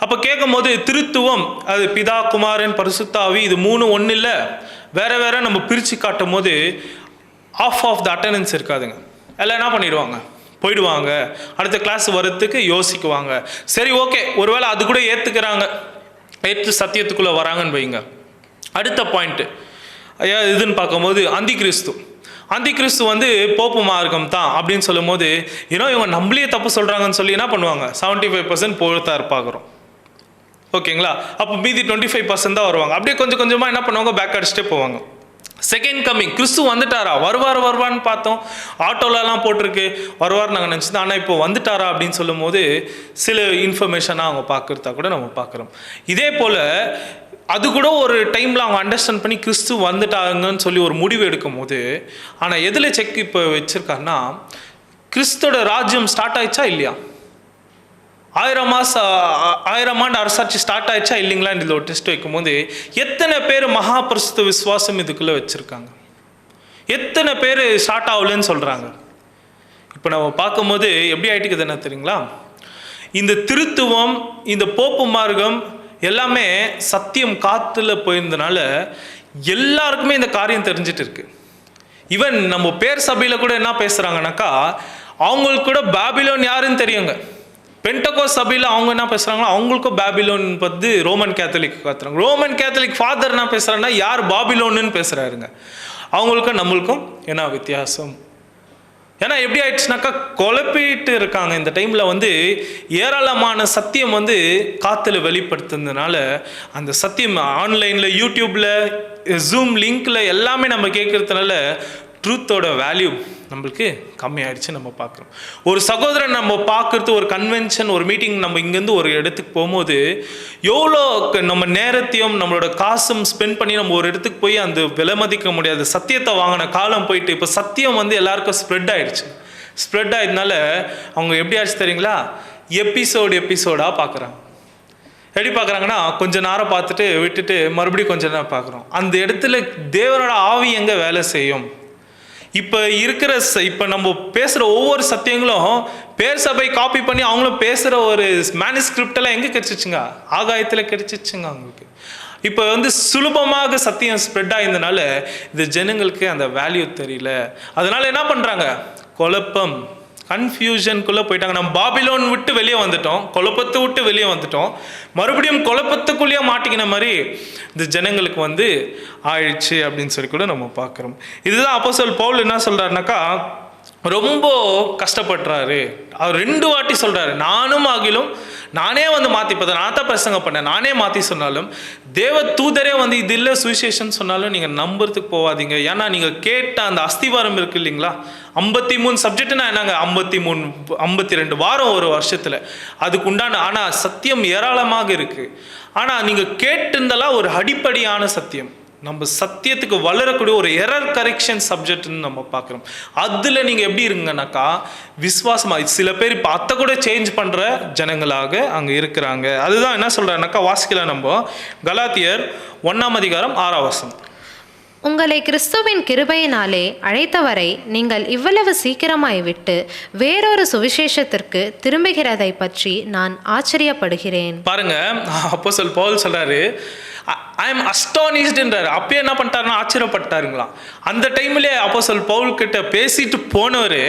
அப்போ கேட்கும் போது திருத்துவம், அது பிதா குமாரன் பரிசுத்தாவி, இது 3 ஒன்று இல்லை, வேற நம்ம பிரித்து காட்டும் போது ஆஃப் த அட்டண்டன்ஸ் இருக்காதுங்க. எல்லாம் என்ன பண்ணிடுவாங்க, போயிடுவாங்க. அடுத்த கிளாஸ் வர்றதுக்கு யோசிக்குவாங்க. சரி, ஓகே, ஒருவேளை அது கூட ஏற்று சத்தியத்துக்குள்ளே வராங்கன்னு வைங்க. அடுத்த பாயிண்ட்டு இதுன்னு பார்க்கும்போது அந்தி கிறிஸ்து போப்பு மார்க்கம் தான் அப்படின்னு சொல்லும் போது, இவங்க நம்மளே தப்பு சொல்கிறாங்கன்னு சொல்லி என்ன பண்ணுவாங்க, 75% போகிறதா இருப்பாகிறோம். ஓகேங்களா? அப்போ மீதி 25% தான் வருவாங்க. அப்படியே கொஞ்சம் கொஞ்சமாக என்ன பண்ணுவாங்க, பேக் அடிச்சுட்டே போவாங்க. செகண்ட் கம்மிங், கிறிஸ்து வந்துட்டாரா, வருவான்னு பார்த்தோம், ஆட்டோலலாம் போட்டிருக்கு வருவார் நாங்கள் நினச்சிதான். ஆனால் இப்போ வந்துட்டாரா அப்படின்னு சொல்லும் போது சில இன்ஃபர்மேஷனாக அவங்க பார்க்குறதா கூட நம்ம பார்க்குறோம். இதே போல் அது கூட ஒரு டைமில் அவங்க அண்டர்ஸ்டாண்ட் பண்ணி கிறிஸ்து வந்துட்டாங்கன்னு சொல்லி ஒரு முடிவு எடுக்கும் போது, ஆனால் எதில் செக் இப்போ வச்சுருக்காருன்னா, கிறிஸ்தோட ராஜ்யம் ஸ்டார்ட் ஆயிடுச்சா இல்லையா, 1000 ஆண்டு அரசாட்சி ஸ்டார்ட் ஆயிடுச்சா இல்லைங்களா, இதில் ஒரு டெஸ்ட் வைக்கும்போது எத்தனை பேர் மகா பரிசுத்த விசுவாசம் இதுக்குள்ளே வச்சுருக்காங்க, எத்தனை பேர் ஸ்டார்ட் ஆகலன்னு சொல்கிறாங்க. இப்போ நம்ம பார்க்கும்போது எப்படி ஆகிட்டுக்குது என்ன தெரியுங்களா, இந்த திருத்துவம், இந்த போப்பு மார்க்கம் எல்லாமே சத்தியம் காத்துல போயிருந்தனால எல்லாருக்குமே இந்த காரியம் தெரிஞ்சிட்டு இருக்கு. ஈவன் நம்ம பேர் சபையில் கூட என்ன பேசுகிறாங்கனாக்கா, அவங்களுக்கு கூட பாபிலோன் யாருன்னு தெரியுங்க. பென்டகோஸ்ட் சபையில் அவங்க என்ன பேசுகிறாங்களோ அவங்களுக்கும் பாபிலோன் பற்றி ரோமன் கேத்தலிக் காத்துறாங்க. ரோமன் கேத்தலிக் ஃபாதர் என்ன பேசுகிறாங்கன்னா யார் பாபிலோன்னு பேசுகிறாருங்க. அவங்களுக்கும் நம்மளுக்கும் என்ன வித்தியாசம்? ஏன்னா எப்படி ஆயிடுச்சுனாக்கா குழப்பிட்டு இருக்காங்க. இந்த டைமில் வந்து ஏராளமான சத்தியம் வந்து காற்றுல வெளிப்படுத்துறதுனால அந்த சத்தியம் ஆன்லைனில் யூடியூப்பில் ஜூம் லிங்க்கில் எல்லாமே நம்ம கேட்குறதுனால ட்ரூத்தோட வேல்யூ நம்மளுக்கு கம்மியாயிடுச்சு நம்ம பார்க்குறோம். ஒரு சகோதரன் நம்ம பார்க்குறது ஒரு கன்வென்ஷன், ஒரு மீட்டிங், நம்ம இங்கேருந்து ஒரு இடத்துக்கு போகும்போது எவ்வளோ நம்ம நேரத்தையும் நம்மளோட காசும் ஸ்பெண்ட் பண்ணி நம்ம ஒரு இடத்துக்கு போய் அந்த விலை மதிக்க முடியாது சத்தியத்தை வாங்கின காலம் போயிட்டு இப்போ சத்தியம் வந்து எல்லாருக்கும் ஸ்ப்ரெட் ஆகிடுச்சு. ஸ்ப்ரெட் ஆகிடுனால அவங்க எப்படி ஆச்சு தெரியுங்களா, எபிசோடாக பார்க்குறாங்க. எப்படி பார்க்குறாங்கன்னா கொஞ்ச நேரம் பார்த்துட்டு விட்டுட்டு மறுபடியும் கொஞ்ச நேரம் பார்க்குறோம். அந்த இடத்துல தேவனோட ஆவி எங்கே வேலை செய்யும்? இப்போ இருக்கிற இப்போ நம்ம பேசுகிற ஒவ்வொரு சத்தியங்களும் பேர் சபை காப்பி பண்ணி அவங்களும் பேசுகிற ஒரு மேனுஸ்கிரிப்டெல்லாம் எங்கே கிடைச்சிச்சுங்க? ஆகாயத்தில் கிடைச்சிச்சுங்க அவங்களுக்கு. இப்போ வந்து சுலபமாக சத்தியம் ஸ்ப்ரெட் ஆகியிருந்தனால இந்த ஜனங்களுக்கு அந்த வேல்யூ தெரியல. அதனால என்ன பண்ணுறாங்க? குழப்பம், கன்ஃபியூஷனுக்குள்ளே போயிட்டாங்க. நம்ம பாபிலோன் விட்டு வெளியே வந்துட்டோம், குழப்பத்தை விட்டு வெளியே வந்துட்டோம், மறுபடியும் குழப்பத்துக்குள்ளேயே மாட்டிக்கின மாதிரி இந்த ஜனங்களுக்கு வந்து ஆயிடுச்சு அப்படின்னு சொல்லி கூட நம்ம பார்க்குறோம். இதுதான் அப்போஸ்தலன் பவுல் என்ன சொல்கிறாருனாக்கா ரொம்ப கஷ்டப்படுறாரு. அவர் 2 வாட்டி சொல்கிறாரு, நானும் ஆகிலும் நானே வந்து மாற்றி பார்த்தேன், நான் தான் பிரசங்க பண்ணேன், நானே மாற்றி சொன்னாலும் தேவ தூதரே வந்து இது இல்லை சுவிசேஷன் சொன்னாலும் நீங்கள் நம்புறதுக்கு போகாதீங்க. ஏன்னா நீங்கள் கேட்ட அந்த அஸ்திவாரம் இருக்கு இல்லைங்களா, 53 சப்ஜெக்ட்னா என்னங்க, 52 வாரம் ஒரு வருஷத்தில் அதுக்கு உண்டான. ஆனால் சத்தியம் ஏராளமாக இருக்குது. ஆனால் நீங்கள் கேட்டிருந்தெல்லாம் ஒரு அடிப்படையான சத்தியம், நம்ம சத்தியத்துக்கு வளரக்கூடிய ஒரு எரர் கரெக்ஷன் சப்ஜெக்ட்னு நம்ம பார்க்குறோம். அதில் நீங்கள் எப்படி இருங்கனாக்கா விசுவாசமாக, சில பேர் இப்போ அத்தை கூட சேஞ்ச் பண்ணுற ஜனங்களாக அங்கே இருக்கிறாங்க. அதுதான் என்ன சொல்கிறாருனாக்கா வாசிக்கலாம் நம்ம கலாத்தியர் 1:6. உங்களை கிறிஸ்துவின் கிருபையினாலே அழைத்தவரை நீங்கள் இவ்வளவு சீக்கிரமாய் விட்டு வேறொரு சுவிசேஷத்திற்கு திரும்புகிறதை பற்றி நான் ஆச்சரியப்படுகிறேன். பாருங்க, அப்போஸ்தலன் பவுல் சொல்றாரு, ஐ எம் அஸ்டானிஷ்டுன்றாரு. அப்பயே என்ன பண்ணிட்டாருன்னா ஆச்சரியப்பட்டாருங்களாம். அந்த டைம்லேயே அப்போஸ்தலன் பவுல் கிட்ட பேசிட்டு போனவர்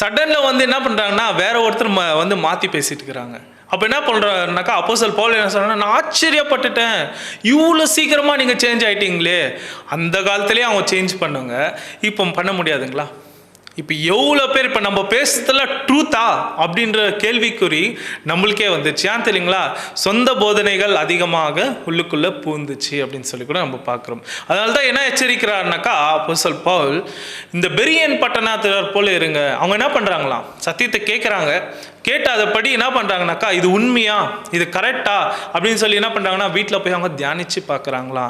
சடனில் வந்து என்ன பண்ணுறாங்கன்னா வேற ஒருத்தர் வந்து மாற்றி பேசிட்டு இருக்கிறாங்க. அப்போ என்ன பண்ணுறாருனாக்கா அப்போஸ்தலன் பவுல் என்ன சொல்கிறாங்கன்னா, நான் ஆச்சரியப்பட்டுட்டேன், இவ்வளோ சீக்கிரமாக நீங்கள் சேஞ்ச் ஆகிட்டீங்களே. அந்த காலத்துலேயே அவங்க சேஞ்ச் பண்ணுங்க, இப்போ பண்ண முடியாதுங்களா? இப்போ எவ்வளோ பேர் இப்போ நம்ம பேசுறதுல ட்ரூத்தா அப்படின்ற கேள்விக்குறி நம்மளுக்கே வந்துச்சு. ஏன் தெரியுங்களா? சொந்த போதனைகள் அதிகமாக உள்ளுக்குள்ளே பூந்துச்சு அப்படின்னு சொல்லி கூட நம்ம பார்க்குறோம். அதனால தான் என்ன எச்சரிக்கிறாருனாக்கா அப்போஸ்தலன் பவுல், இந்த பெரியன் பட்டணத்தினர் போல இருங்க. அவங்க என்ன பண்ணுறாங்களாம், சத்தியத்தை கேட்குறாங்க, கேட்டு அதை படி என்ன பண்ணுறாங்கனாக்கா இது உண்மையா, இது கரெக்டா அப்படின்னு சொல்லி என்ன பண்ணுறாங்கன்னா வீட்டில் போய் அவங்க தியானித்து பார்க்குறாங்களா,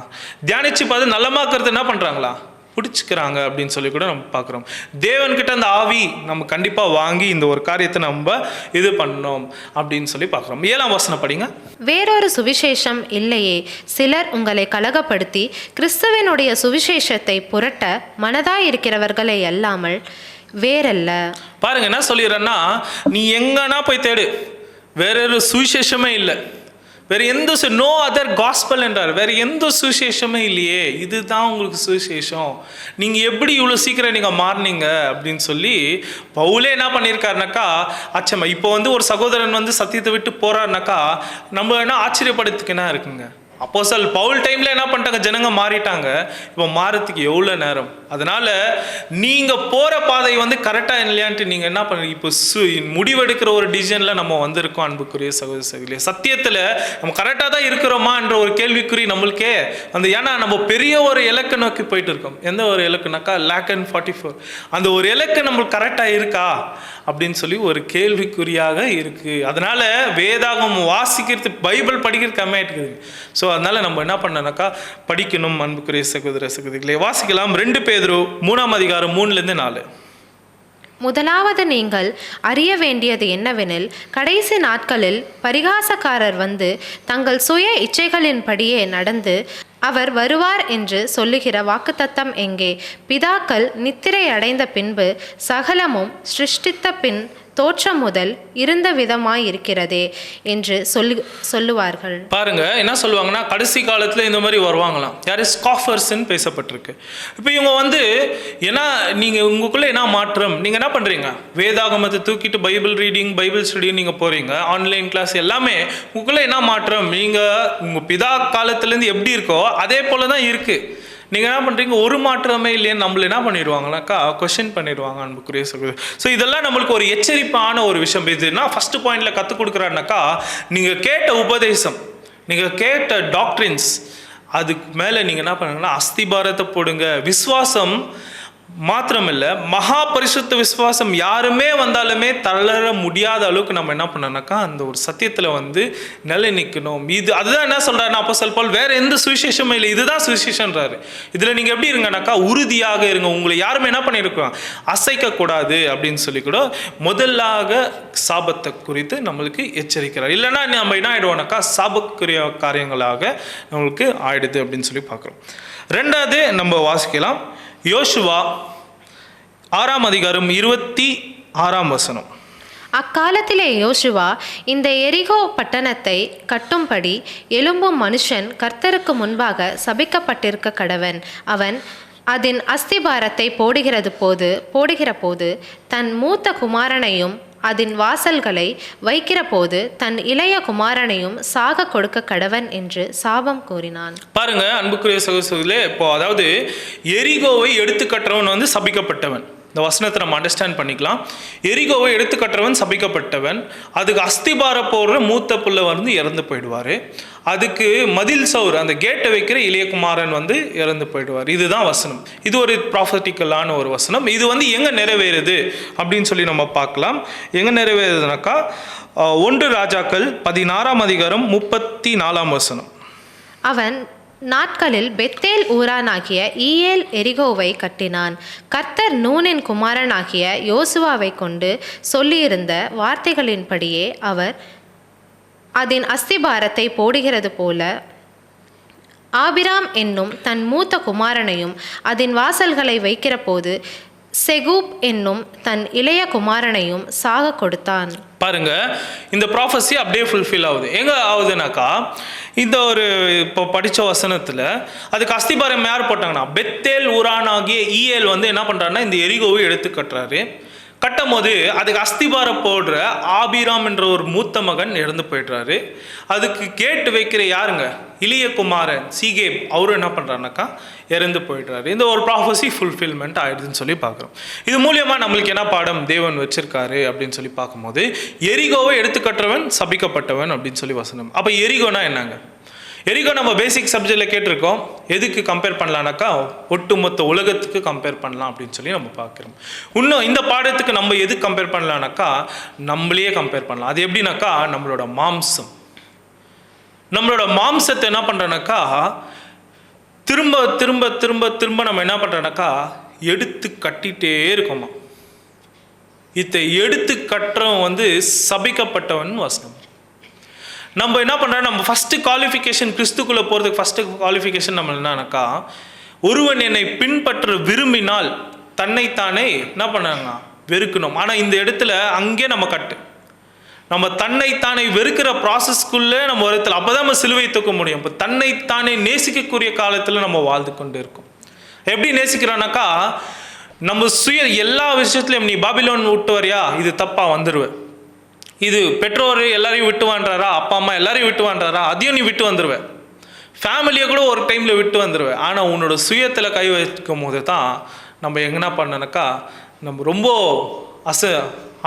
தியானித்து பார்த்து நல்லமாக்குறது என்ன பண்ணுறாங்களா பிடிச்சிக்கிறாங்க அப்படின்னு சொல்லி கூட நம்ம பார்க்குறோம். தேவன்கிட்ட அந்த ஆவி நம்ம கண்டிப்பாக வாங்கி இந்த ஒரு காரியத்தை நம்ம இது பண்ணோம் அப்படின்னு சொல்லி பார்க்குறோம். 7ஆம் வசனம் படிங்க. வேறொரு சுவிசேஷம் இல்லையே, சிலர் உங்களை கலகப்படுத்தி கிறிஸ்துவனுடைய சுவிசேஷத்தை புரட்ட மனதாயிருக்கிறவர்களை அல்லாமல் வேறல்ல. பாருங்க என்ன சொல்லிடுறேன்னா, நீ எங்கன்னா போய் தேடு, வேறொரு சுவிசேஷமே இல்லை, வேறு எந்த நோ அதர் காஸ்பல் என்றார், வேறு எந்த சுவிசேஷமே இல்லையே, இதுதான் உங்களுக்கு சுவிசேஷம், நீங்கள் எப்படி இவ்வளோ சீக்கிரம் நீங்கள் மாறினீங்க அப்படின்னு சொல்லி பவுலே என்ன பண்ணியிருக்காருனாக்கா அச்சமா. இப்போ வந்து ஒரு சகோதரன் வந்து சத்தியத்தை விட்டு போறாருனாக்கா நம்ம என்ன ஆச்சரியப்படுறதுக்கு என்ன இருக்குங்க? அப்போஸ்தலன் பவுல் டைம்ல என்ன பண்ணிட்டாங்க, ஜனங்க மாறிட்டாங்க. இப்போ மாறத்துக்கு எவ்வளோ நேரம்? அதனால நீங்க போற பாதை வந்து கரெக்டா இல்லையான்ட்டு நீங்க என்ன பண்ணுறீங்க, இப்போ முடிவெடுக்கிற ஒரு டிசிஷன்ல நம்ம வந்திருக்கோம். அன்புக்குரிய சகோதர சகோதரிகளே, சத்தியத்துல நம்ம கரெக்டாக தான் இருக்கிறோமா என்ற ஒரு கேள்விக்குறி நம்மளுக்கே அந்த, ஏன்னா நம்ம பெரிய ஒரு இலக்கை நோக்கி போயிட்டு இருக்கோம். எந்த ஒரு இலக்குனாக்கா 1,44. அந்த ஒரு இலக்கு நம்மளுக்கு கரெக்டாக இருக்கா அப்படின்னு சொல்லி ஒரு கேள்விக்குறியாக இருக்கு. அதனால வேதாகம் வாசிக்கிறது, பைபிள் படிக்கிறது கம்மியாயிட்டு இருக்குது. ஸோ அதனால நம்ம என்ன பண்ணனாக்கா படிக்கணும். அன்புக்குரிய சகோதர சகோதரிகளை வாசிக்கலாம். 2 பேதுரு 3:3-4. முதலாவது நீங்கள் அறிய வேண்டியது என்னவெனில், கடைசி நாட்களில் பரிகாசக்காரர் வந்து தங்கள் சுய இச்சைகளின்படியே நடந்து அவர் வருவார் என்று சொல்லுகிற வாக்குத்தத்தம் எங்கே? பிதாக்கள் நித்திரை அடைந்த பின்பு சகலமும் சிருஷ்டித்த பின் தோற்றம் முதல் இருந்த விதமாயிருக்கிறதே என்று சொல்லுவார்கள். பாருங்க என்ன சொல்லுவாங்கன்னா, கடைசி காலத்தில் இந்த மாதிரி வருவாங்களாம். யாரு? ஸ்காஃபர்ஸ்ன்னு பேசப்பட்டிருக்கு. இப்போ இவங்க வந்து ஏன்னா நீங்கள் உங்களுக்குள்ளே என்ன மாற்றம், நீங்கள் என்ன பண்ணுறீங்க? வேதாகமத்தை தூக்கிட்டு பைபிள் ரீடிங், பைபிள் ஸ்டடி நீங்கள் போகிறீங்க, ஆன்லைன் கிளாஸ் எல்லாமே. உங்களுக்குள்ளே என்ன மாற்றம்? நீங்கள் உங்கள் பிதா காலத்துலேருந்து எப்படி இருக்கோ அதே போல தான் இருக்குது. நீங்கள் என்ன பண்ணுறீங்க? ஒரு மாற்றமே இல்லைன்னு நம்மள என்ன பண்ணிடுவாங்கனாக்கா கொஸ்டின் பண்ணிடுவாங்க அன்புக்குரிய சொல்லுது. ஸோ இதெல்லாம் நம்மளுக்கு ஒரு எச்சரிப்பான ஒரு விஷயம். இதுனா ஃபஸ்ட்டு பாயிண்டில் கற்றுக் கொடுக்குறாருனாக்கா, நீங்கள் கேட்ட உபதேசம், நீங்கள் கேட்ட டாக்ட்ரின்ஸ், அதுக்கு மேலே நீங்கள் என்ன பண்ணுங்கன்னா அஸ்திபாரத்தை போடுங்க. விசுவாசம் மாத்திரமில்லை, மகா பரிசுத்த விசுவாசம் யாருமே வந்தாலுமே தளர முடியாத அளவுக்கு நம்ம என்ன பண்ணோம்னாக்கா அந்த ஒரு சத்தியத்தில் வந்து நிலை நிற்கணும். அதுதான் என்ன சொல்கிறாருன்னா அப்போஸ்தலன் பவுல், வேறு எந்த சுவிசேஷமும் இல்லை, இதுதான் சுவிசேஷன்றாரு. இதில் நீங்கள் எப்படி இருங்கனாக்கா உறுதியாக இருங்க, உங்களை யாருமே என்ன பண்ணியிருக்கோம் அசைக்கக்கூடாது அப்படின்னு சொல்லி கூட முதலாக சாபத்தை குறித்து நம்மளுக்கு எச்சரிக்கிறார். இல்லைன்னா நம்ம என்ன ஆகிடுவோம்னாக்கா சாபக்குரிய காரியங்களாக நம்மளுக்கு ஆயிடுது அப்படின்னு சொல்லி பார்க்குறோம். ரெண்டாவது நம்ம வாசிக்கலாம், யோசுவா 6ஆம் அதிகாரம் 26ஆம் வசனம். அக்காலத்திலே யோசுவா இந்த எரிகோ பட்டணத்தை கட்டும்படி எழும்பும் மனுஷன் கர்த்தருக்கு முன்பாக சபிக்கப்பட்டிருக்க கடவன். அவன் அதன் அஸ்திபாரத்தை போடுகிற போது தன் மூத்த குமாரனையும் அதன் வாசல்களை வைக்கிற போது தன் இளைய குமாரனையும் சாக கொடுக்க கடவன் என்று சாபம் கூறினான். பாருங்க அன்புக்குரிய சகோதரர்களே, இப்போ அதாவது எரிகோவை எடுத்து கட்டுறவன் வந்து சபிக்கப்பட்டவன். இந்த வசனத்தை நம்ம அண்டர்ஸ்டாண்ட் பண்ணிக்கலாம். எரிகோவை எடுத்து கட்டுறவன் சபிக்கப்பட்டவன். அதுக்கு அஸ்திபார போடுற மூத்த பிள்ளை வந்து இறந்து போயிடுவார். அதுக்கு மதில் சவுர், அந்த கேட்டை வைக்கிற இளையகுமாரன் வந்து இறந்து போயிடுவார். இதுதான் வசனம். இது ஒரு ப்ராஃபட்டிக்கலான ஒரு வசனம். இது வந்து எங்கே நிறைவேறுது அப்படின்னு சொல்லி நம்ம பார்க்கலாம். எங்கே நிறைவேறுதுனாக்கா 1 ராஜாக்கள் 16ஆம் அதிகாரம் 34ஆம் வசனம். அவன் நாட்களில் பெத்தேல் ஊரானாகிய ஈயேல் எரிகோவை கட்டினான். கர்த்தர் நூனின் குமாரனாகிய யோசுவாவை கொண்டு சொல்லியிருந்த வார்த்தைகளின்படியே அவர் அதன் அஸ்திபாரத்தை போடுகிறது போல ஆபிராம் என்னும் தன் மூத்த குமாரனையும் அதன் வாசல்களை வைக்கிற போது செகூப் என்னும் தன் இளைய குமாரனையும் சாக கொடுத்தான். பாருங்க, இந்த ப்ராஃபஸி அப்படியே ஃபுல்ஃபில் ஆகுது. எங்கே ஆகுதுனாக்கா, இந்த ஒரு இப்போ படித்த வசனத்தில் அதுக்கு அஸ்திபாரம் யார் போட்டாங்கன்னா பெத்தேல் ஊரானாகிய ஈயேல் வந்து என்ன பண்ணுறாருன்னா இந்த எரிகோவை எடுத்து கட்டுறாரு. கட்டும் போது அதுக்கு அஸ்திபாரம் போடுற ஆபிராம் என்ற ஒரு மூத்த மகன் இறந்து போய்ட்றாரு. அதுக்கு கேட்டு வைக்கிற யாருங்க? இளைய குமாரன் சீகேப், அவரும் என்ன பண்ணுறாருனாக்கா இறந்து போயிடுறாரு. இந்த ஒரு ப்ராஃபஸி ஃபுல்ஃபில்மெண்ட் ஆயிடுதுன்னு சொல்லி பார்க்குறோம். இது மூலியமாக நம்மளுக்கு என்ன பாடம் தேவன் வச்சிருக்காரு அப்படின்னு சொல்லி பார்க்கும்போது, எரிகோவை எடுத்துக்கட்டுறவன் சபிக்கப்பட்டவன் அப்படின்னு சொல்லி வசனம். அப்போ எரிகோனா என்னங்க? எரிகோ நம்ம பேசிக் சப்ஜெக்டில் கேட்டிருக்கோம். எதுக்கு கம்பேர் பண்ணலான்னாக்கா ஒட்டுமொத்த உலகத்துக்கு கம்பேர் பண்ணலாம் அப்படின்னு சொல்லி நம்ம பார்க்குறோம். இன்னும் இந்த பாடத்துக்கு நம்ம எதுக்கு கம்பேர் பண்ணலான்னாக்கா நம்மளையே கம்பேர் பண்ணலாம். அது எப்படின்னாக்கா நம்மளோட மாம்சம். நம்மளோட மாம்சத்தை என்ன பண்ணுறோன்னாக்கா திரும்ப திரும்ப திரும்ப திரும்ப நம்ம என்ன பண்ணுறோன்னாக்கா எடுத்து கட்டிகிட்டே இருக்கோமா. இதை எடுத்து கட்டுறவன் வந்து சபிக்கப்பட்டவன் வசனம். நம்ம என்ன பண்ணுறோம், நம்ம ஃபஸ்ட்டு குவாலிஃபிகேஷன் கிறிஸ்துக்குள்ளே போகிறதுக்கு ஃபஸ்ட்டு குவாலிஃபிகேஷன் நம்ம என்னன்னாக்கா, ஒருவன் என்னை பின்பற்ற விரும்பினால் தன்னைத்தானே என்ன பண்ணாங்க வெறுக்கணும். ஆனால் இந்த இடத்துல அங்கே நம்ம நம்ம தன்னைத்தானே வெறுக்கிற ப்ராசஸ்க்குள்ளே நம்ம வருத்தல், அப்போ தான் நம்ம சிலுவை தூக்க முடியும். இப்போ தன்னைத்தானே நேசிக்கக்கூடிய காலத்தில் நம்ம வாழ்ந்து கொண்டு இருக்கோம். எப்படி நேசிக்கிறோன்னாக்கா, நம்ம எல்லா விஷயத்துலையும் நீ பாபிலோன் விட்டு வரியா, இது தப்பாக வந்துடுவேன். இது பெற்றோர் எல்லாரையும் விட்டு வாண்டாரா, அப்பா அம்மா எல்லாரையும் விட்டு வாண்டாரா, அதையும் நீ விட்டு வந்துடுவேன். ஃபேமிலியை கூட ஒரு டைமில் விட்டு வந்துடுவேன். ஆனால் உன்னோட சுயத்தில் கை வைக்கும் போது தான் நம்ம எங்கன்னா பண்ணனாக்கா நம்ம ரொம்ப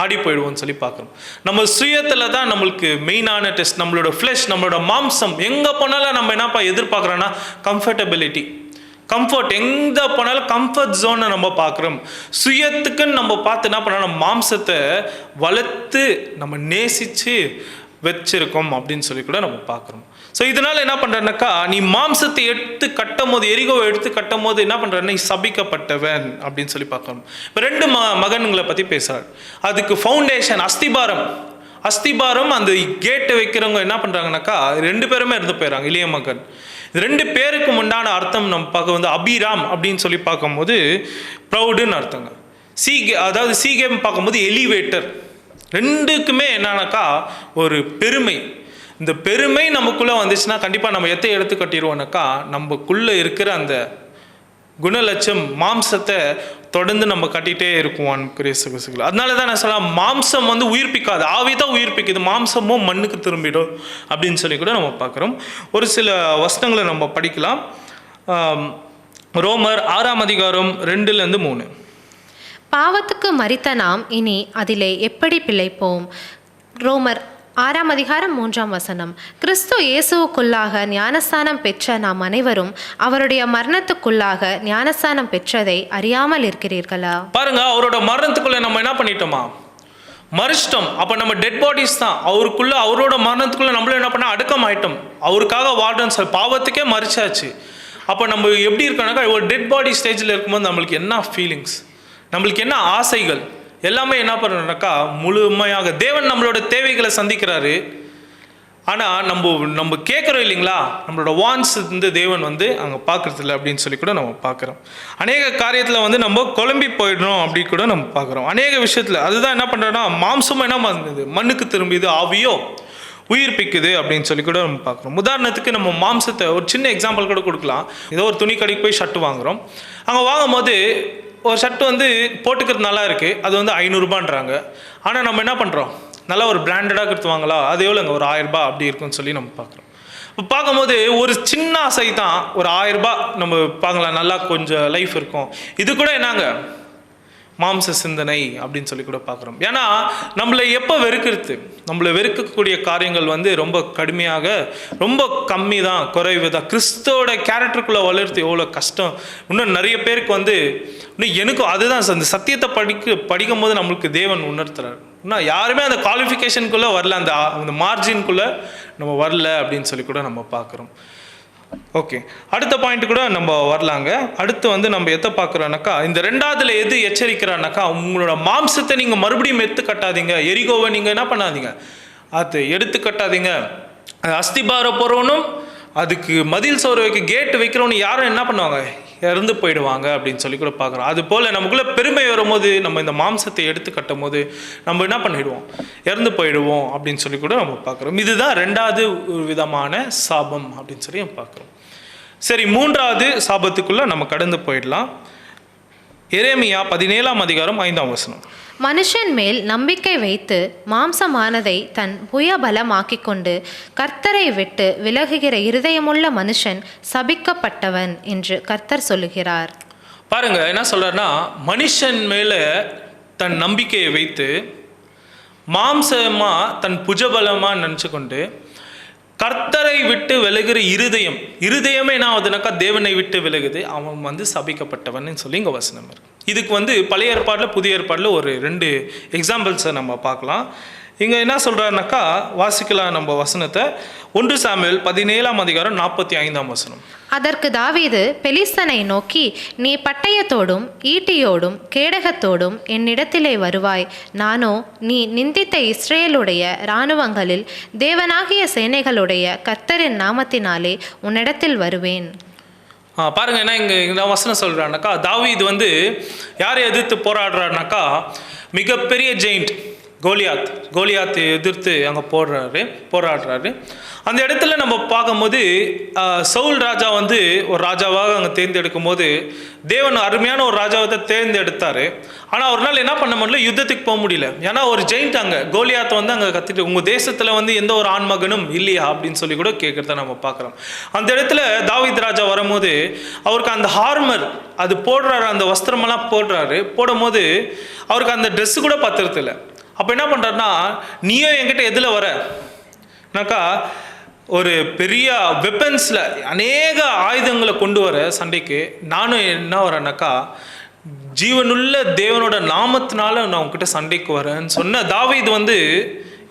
ஆடி போயிடுவோம்னு சொல்லி பார்க்குறோம். நம்ம சுயத்தில் தான் நம்மளுக்கு மெயினான டெஸ்ட். நம்மளோட ஃப்ளஷ், நம்மளோட மாம்சம் எங்கே போனாலும் நம்ம என்னப்பா எதிர்பார்க்குறோன்னா கம்ஃபர்டபிலிட்டி, கம்ஃபர்ட். எங்கே போனாலும் கம்ஃபர்ட் ஜோனை நம்ம பார்க்குறோம். சுயத்துக்குன்னு நம்ம பார்த்து என்ன பண்ணோம், நம்ம மாம்சத்தை வளர்த்து நம்ம நேசித்து வச்சிருக்கோம் அப்படின்னு சொல்லி கூட நம்ம பார்க்குறோம். ஸோ இதனால் என்ன பண்ணுறேன்னாக்கா, நீ மாம்சத்தை எடுத்து கட்டும் போது, எரிகோவை எடுத்து கட்டும் போது என்ன பண்ணுறேன்னா நீ சபிக்கப்பட்டவன் அப்படின்னு சொல்லி பார்க்கணும். இப்போ 2 மகன்களை பற்றி பேசுகிறார். அதுக்கு ஃபவுண்டேஷன் அஸ்திபாரம் அந்த கேட்டை வைக்கிறவங்க என்ன பண்ணுறாங்கனாக்கா 2 பேருமே இருந்து போயிடறாங்க. இளைய மகன் 2 பேருக்கு உண்டான அர்த்தம் நம்ம பார்க்க வந்து அபிராம் அப்படின்னு சொல்லி பார்க்கும்போது ப்ரௌடுன்னு அர்த்தங்க. அதாவது சீகேம் பார்க்கும்போது எலிவேட்டர். ரெண்டுக்குமே என்னன்னாக்கா ஒரு பெருமை. இந்த பெருமை நமக்குள்ளே வந்துச்சுன்னா கண்டிப்பாக நம்ம எத்தை எடுத்து கட்டிடுவோம்னாக்கா நமக்குள்ளே இருக்கிற அந்த குணலட்சம் மாம்சத்தை தொடர்ந்து நம்ம கட்டிகிட்டே இருக்குவான் கிறிஸ்துகள். அதனால தான் நான் சொல்லலாம், மாம்சம் வந்து உயிர்ப்பிக்காது, ஆவி தான் உயிர்ப்பிக்குது, மாம்சமும் மண்ணுக்கு திரும்பிடும் அப்படின்னு சொல்லி கூட நம்ம பார்க்குறோம். ஒரு சில வசனங்களை நம்ம படிக்கலாம். ரோமர் 6ஆம் அதிகாரம் 2-3. பாவத்துக்கு மரித்த நாம் இனி அதிலே எப்படி பிழைப்போம்? ரோமர் 6ஆம் அதிகாரம் 3ஆம் வசனம். கிறிஸ்து இயேசுவுக்குள்ளாக ஞானஸ்தானம் பெற்ற நாம் அனைவரும் அவருடைய மரணத்துக்குள்ளாக ஞானஸ்தானம் பெற்றதை அறியாமல் இருக்கிறீர்களா? பாருங்க, அவரோட மரணத்துக்குள்ள நம்ம என்ன பண்ணிட்டோமா? மறிச்சிட்டோம். அப்ப நம்ம டெட் பாடிஸ் தான். அவரோட மரணத்துக்குள்ள நம்மளும் என்ன பண்ண அடக்கம் ஆயிட்டோம். அவருக்காக வாழ்றோம். பாவத்துக்கே மறிச்சாச்சு. அப்போ நம்ம எப்படி இருக்கோம்னாக்கா, ஒரு டெட் பாடி ஸ்டேஜில் இருக்கும்போது நம்மளுக்கு என்ன ஃபீலிங்ஸ், நம்மளுக்கு என்ன ஆசைகள் எல்லாமே என்ன பண்ணுறோம்னாக்கா, முழுமையாக தேவன் நம்மளோட தேவைகளை சந்திக்கிறாரு. ஆனால் நம்ம கேட்குறோம் இல்லைங்களா, நம்மளோட வான்ஸ் வந்து தேவன் வந்து அங்கே பார்க்குறது இல்லை அப்படின்னு சொல்லி கூட நம்ம பார்க்குறோம். அநேக காரியத்தில் வந்து நம்ம குழம்பி போயிடுறோம் அப்படி கூட நம்ம பார்க்குறோம். அநேக விஷயத்தில் அதுதான் என்ன பண்ணுறோன்னா, மாம்சமும் என்ன பண்ணுது, மண்ணுக்கு திரும்பிது, ஆவியோ உயிர்ப்பிக்குது அப்படின்னு சொல்லி கூட நம்ம பார்க்குறோம். உதாரணத்துக்கு நம்ம மாம்சத்தை ஒரு சின்ன எக்ஸாம்பிள் கூட கொடுக்கலாம். ஏதோ ஒரு துணி கடைக்கு போய் ஷர்ட் வாங்குகிறோம். அங்கே வாங்கும் போது ஒரு ஷர்ட் வந்து போட்டுக்கிறது நல்லா இருக்குது, அது வந்து 500 ரூபான்றாங்க. ஆனால் நம்ம என்ன பண்ணுறோம், நல்லா ஒரு பிராண்டடாக கொடுத்து வாங்கலாம், அது எவ்வளோங்க, ஒரு 1000 ரூபாய் அப்படி இருக்குன்னு சொல்லி நம்ம பார்க்குறோம். இப்போ பார்க்கும்போது ஒரு சின்ன ஆசை தான், ஒரு 1000 ரூபாய் நம்ம பார்க்கலாம், நல்லா கொஞ்சம் லைஃப் இருக்கும். இது கூட என்னங்க, மாம்ச சிந்தனை அப்படின்னு சொல்லி கூட பார்க்குறோம். ஏன்னா நம்மளை எப்போ நம்மளை வெறுக்கக்கூடிய காரியங்கள் வந்து ரொம்ப கடுமையாக, ரொம்ப கம்மி தான், குறைவு தான். கிறிஸ்துவோட கேரக்டருக்குள்ளே வளர்த்து எவ்வளோ கஷ்டம். இன்னும் நிறைய பேருக்கு வந்து இன்னும் எனக்கும் அதுதான் அந்த சத்தியத்தை படிக்கும் போது நம்மளுக்கு தேவன் உணர்த்துறாரு. இன்னும் யாருமே அந்த குவாலிஃபிகேஷனுக்குள்ளே வரல, அந்த மார்ஜின்குள்ளே நம்ம வரல அப்படின்னு சொல்லி கூட நம்ம பார்க்குறோம். ஓகே, அடுத்த பாயிண்ட் கூட நம்ம வரலாங்க. அடுத்து வந்து நம்ம எதை பார்க்குறோம்னாக்கா, இந்த 2வதுல எது எச்சரிக்கிறான்னாக்கா, உங்களோட மாம்சத்தை நீங்கள் மறுபடியும் எடுத்து கட்டாதீங்க. எரிகோவை நீங்கள் என்ன பண்ணாதீங்க, அது எடுத்து கட்டாதீங்க. அஸ்திபார போகிறவனும் அதுக்கு மதில் சோறு வைக்க கேட்டு வைக்கிறவனு யாரும் என்ன பண்ணுவாங்க, இறந்து போயிடுவாங்க அப்படின்னு சொல்லி கூட பார்க்குறோம். அது போல் நமக்குள்ளே பெருமை வரும்போது நம்ம இந்த மாம்சத்தை எடுத்து கட்டும் போது நம்ம என்ன பண்ணிடுவோம், இறந்து போயிடுவோம் அப்படின்னு சொல்லி கூட நம்ம பார்க்குறோம். இதுதான் 2வது ஒரு விதமான சாபம் அப்படின்னு சொல்லி நம்ம பார்க்குறோம். சரி, 3வது சாபத்துக்குள்ளே நம்ம கடந்து போயிடலாம். எரேமியா 17ஆம் அதிகாரம் 5ஆம் வசனம். மனுஷன் மேல் நம்பிக்கை வைத்து மாம்சமானதை தன் புயபலமாக்கிக் கொண்டு கர்த்தரை விட்டு விலகுகிற இருதயமுள்ள மனுஷன் சபிக்கப்பட்டவன் என்று கர்த்தர் சொல்லுகிறார். பாருங்க என்ன சொல்றாருன்னா, மனுஷன் மேல தன் நம்பிக்கையை வைத்து மாம்சமா தன் புஜபலமா நினைச்சு கொண்டு கர்த்தரை விட்டு விலகுற இருதயமே என்ன ஆகுதுனாக்கா, தேவனை விட்டு விலகுது, அவன் வந்து சபிக்கப்பட்டவன் சொல்லி இங்கே வசனம் இருக்கு. இதுக்கு வந்து பழைய ஏற்பாடில் புதிய ஏற்பாடில் ஒரு 2 எக்ஸாம்பிள்ஸை நம்ம பார்க்கலாம். இங்கே என்ன சொல்கிறாருனாக்கா, வாசிக்கலாம் நம்ம வசனத்தை. 1 சாமுவேல் 17ஆம் அதிகாரம் 45ஆம் வசனம். அதற்கு தாவீது பெலிஸ்தனை நோக்கி, நீ பட்டயத்தோடும் ஈட்டியோடும் கேடகத்தோடும் என்னிடத்திலே வருவாய், நானோ நீ நிந்தித்த இஸ்ரேலுடைய இராணுவங்களில் தேவனாகிய சேனைகளுடைய கர்த்தரின் நாமத்தினாலே உன்னிடத்தில் வருவேன். பாருங்க என்ன இங்கே வசனம் சொல்கிறான்னாக்கா, தாவீது வந்து யாரை எதிர்த்து போராடுறாருனாக்கா, மிகப்பெரிய ஜெயிண்ட் கோலியாத்தை எதிர்த்து அங்கே போராடுறாரு. அந்த இடத்துல நம்ம பார்க்கும்போது சவுல் ராஜா வந்து ஒரு ராஜாவாக அங்கே தேர்ந்தெடுக்கும் போது தேவன் அருமையான ஒரு ராஜாவை தேர்ந்தெடுத்தார். ஆனால் ஒரு நாள் என்ன பண்ண முடியல, யுத்தத்துக்கு போக முடியல. ஏன்னா ஒரு ஜெயிண்ட் அங்கே கோலியாத்தை வந்து அங்கே கத்திட்டு, உங்கள் தேசத்தில் வந்து எந்த ஒரு ஆண்மகனும் இல்லையா அப்படின்னு சொல்லி கூட கேட்குறத நம்ம பார்க்குறோம். அந்த இடத்துல தாவீது ராஜா வரும்போது அவருக்கு அந்த ஹார்மர் அது போடுறாரு, அந்த வஸ்திரமெல்லாம் போடும் போது அவருக்கு அந்த ட்ரெஸ்ஸு கூட பத்துறது இல்லை. அப்போ என்ன பண்ணுறாருன்னா, நீயும் என்கிட்ட எதில் வரனாக்கா, ஒரு பெரிய வெப்பன்ஸில் அநேக ஆயுதங்களை கொண்டு வர சண்டைக்கு, நானும் என்ன வரேன்னாக்கா, ஜீவனுள்ள தேவனோட நாமத்தினால நான் உங்ககிட்ட சண்டைக்கு வரேன்னு சொன்ன தாவீது வந்து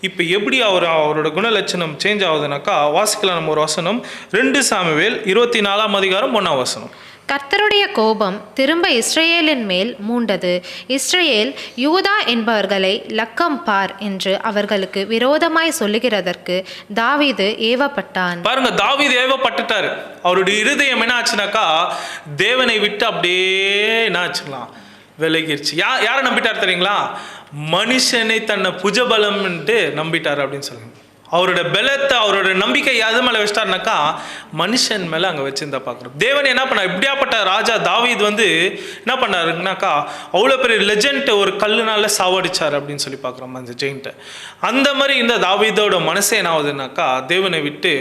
இப்போ எப்படி அவரோட குணலட்சணம் சேஞ்ச் ஆகுதுனாக்கா, வாசிக்கலாம் நம்ம ஒரு வசனம். 2 சாமுவேல் 24ஆம் அதிகாரம் 1ஆம் வசனம். கர்த்தருடைய கோபம் திரும்ப இஸ்ரேலின் மேல் மூண்டது. இஸ்ரேல் யூதா என்பவர்களை லக்கம் பார் என்று அவர்களுக்கு விரோதமாய் சொல்லுகிறதற்கு தாவீது ஏவப்பட்டான். பாருங்க, தாவீது ஏவப்பட்டுட்டாரு. அவருடைய இருதயம் என்ன ஆச்சுனாக்கா, தேவனை விட்டு அப்படியே என்ன ஆச்சுக்கலாம், விலகிருச்சு. யாரை நம்பிட்டார் தெரியுங்களா? மனுஷனை தன்னை புஜபலம்ன்ட்டு நம்பிட்டார் அப்படின்னு சொல்லுங்க. அவரோட பலத்தை, அவரோட நம்பிக்கை எது மேலே வச்சிட்டாருனாக்கா மனுஷன் மேலே அங்கே வச்சிருந்தா பார்க்குறோம். தேவன் என்ன பண்ணார், இப்படியாப்பட்ட ராஜா தாவீது வந்து என்ன பண்ணாருனாக்கா அவ்வளோ பெரிய லெஜண்ட் ஒரு கல்லுனால சாவடிச்சார் அப்படின்னு சொல்லி பார்க்குறோம் அந்த ஜெயிண்ட்டை. அந்த மாதிரி இந்த தாவீதோட மனசே என்ன ஆகுதுனாக்கா தேவனை விட்டு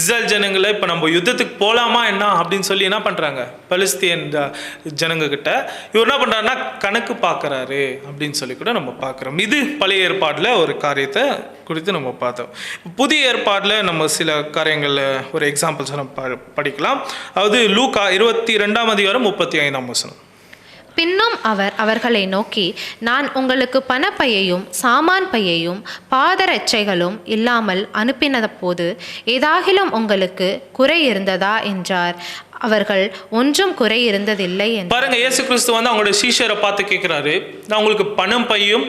இஸ்ரேல் ஜனங்களை இப்போ நம்ம யுத்தத்துக்கு போகலாமா என்ன அப்படின்னு சொல்லி என்ன பண்ணுறாங்க பலஸ்தீன் ஜனங்க கிட்ட இவர் என்ன பண்ணுறாருன்னா கணக்கு பார்க்குறாரு அப்படின்னு சொல்லி கூட நம்ம பார்க்குறோம். இது பழைய ஏற்பாட்டில் ஒரு காரியத்தை குறித்து நம்ம பார்த்தோம். புதிய ஏற்பாட்டில் நம்ம சில காரியங்களில் ஒரு எக்ஸாம்பிள்ஸ் நம்ம படிக்கலாம். அதாவது லூக்கா 22:35. பின்னும் அவர் அவர்களை நோக்கி, நான் உங்களுக்கு பணப்பையையும் சாமான் பையையும் பாதரட்சைகளும் இல்லாமல் அனுப்பினத போது ஏதாகிலும் உங்களுக்கு குறை இருந்ததா என்றார். அவர்கள் ஒன்றும் குறை இருந்ததில்லை என்று. பாருங்க, இயேசு கிறிஸ்து வந்து அவங்களோட சீஷரை பார்த்து கேட்குறாரு, நான் உங்களுக்கு பணம் பையும்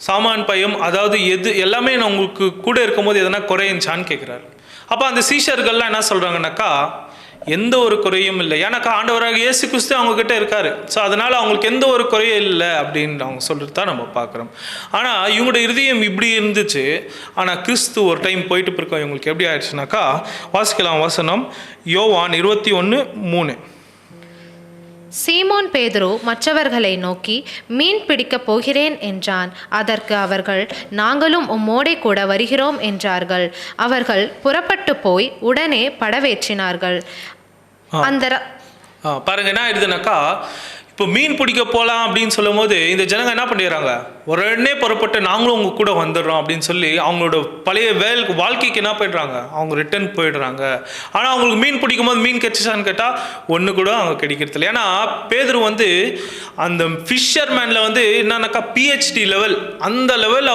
சாமான் பையும், அதாவது எது எல்லாமே நான் உங்களுக்கு கூட இருக்கும்போது எதனா குறைஞ்சான்னு கேட்குறாரு. அப்போ அந்த சீஷர்கள்லாம் என்ன சொல்கிறாங்கன்னாக்கா எந்த ஒரு குறையும் இல்லை, ஏன்னாக்கா ஆண்டவராக இயேசு கிறிஸ்து அவங்க கிட்ட இருக்காரு. ஸோ அதனால் அவங்களுக்கு எந்த ஒரு குறையும் இல்லை அப்படின்னு அவங்க சொல்லிட்டு தான் நம்ம பார்க்குறோம். ஆனால் இவங்களோட இருதயம் இப்படி இருந்துச்சு. ஆனால் கிறிஸ்து ஒரு டைம் போயிட்டு இருக்கோம், இவங்களுக்கு எப்படி ஆயிடுச்சுனாக்கா வாசிக்கலாம் வசனம் யோவான் 21:3. சீமோன் பேதுரு மற்றவர்களை நோக்கி, மீன் பிடிக்கப் போகிறேன் என்றான். அதற்கு அவர்கள், நாங்களும் உம்மோடே கூட வருகிறோம் என்றார்கள். அவர்கள் புறப்பட்டு போய் உடனே படவேற்றினார்கள். அந்த பாருங்க என்ன ஆயிடுதுனாக்கா இப்போ மீன் பிடிக்க போகலாம் அப்படின்னு சொல்லும் போது இந்த ஜனங்க என்ன பண்ணிடுறாங்க, உடனே புறப்பட்டு நாங்களும் உங்க கூட வந்துடுறோம் அப்படின்னு சொல்லி அவங்களோட பழைய வாழ்க்கைக்கு என்ன போயிடுறாங்க, அவங்க ரிட்டர்ன் போயிடுறாங்க. ஆனால் அவங்களுக்கு மீன் பிடிக்கும் போது மீன் கிடைச்சிச்சான்னு கேட்டால் ஒன்று கூட அவங்க கிடைக்கிறது இல்லை. ஏன்னா பேதுரு வந்து அந்த ஃபிஷர்மேனில் வந்து என்னன்னாக்கா பிஹெச்டி லெவல், அந்த லெவல்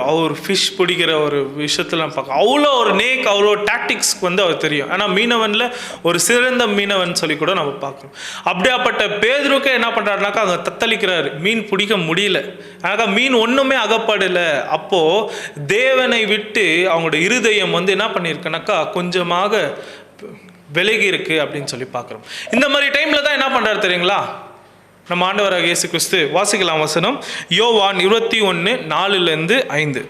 அவர் ஃபிஷ் பிடிக்கிற ஒரு விஷயத்தில் பார்க்க அவ்வளோ ஒரு அவ்வளோ டாக்டிக்ஸ்க்கு வந்து அவர் தெரியும். ஆனால் மீனவனில் ஒரு சிறந்த மீனவன் சொல்லி கூட நம்ம பார்க்குறோம். அப்படியாப்பட்ட பேதுரு என்ன பண்றாருனாக்கா அங்க தத்தளிக்கிறாரு, மீன் பிடிக்க முடியல, மீன் ஒண்ணுமே அகப்படலை. அப்போ தேவனை விட்டு அவங்களோட இருதயம் வந்து என்ன பண்ணிருக்குனாக்கா கொஞ்சமாக விலகி இருக்கு அப்படின்னு சொல்லி பார்க்கிறோம். இந்த மாதிரி டைம்ல தான் என்ன பண்றாரு தெரியுங்களா நம்ம ஆண்டவராக இயேசு கிறிஸ்து. வாசிக்கலாம் வசனம் யோவான் 21:4-5.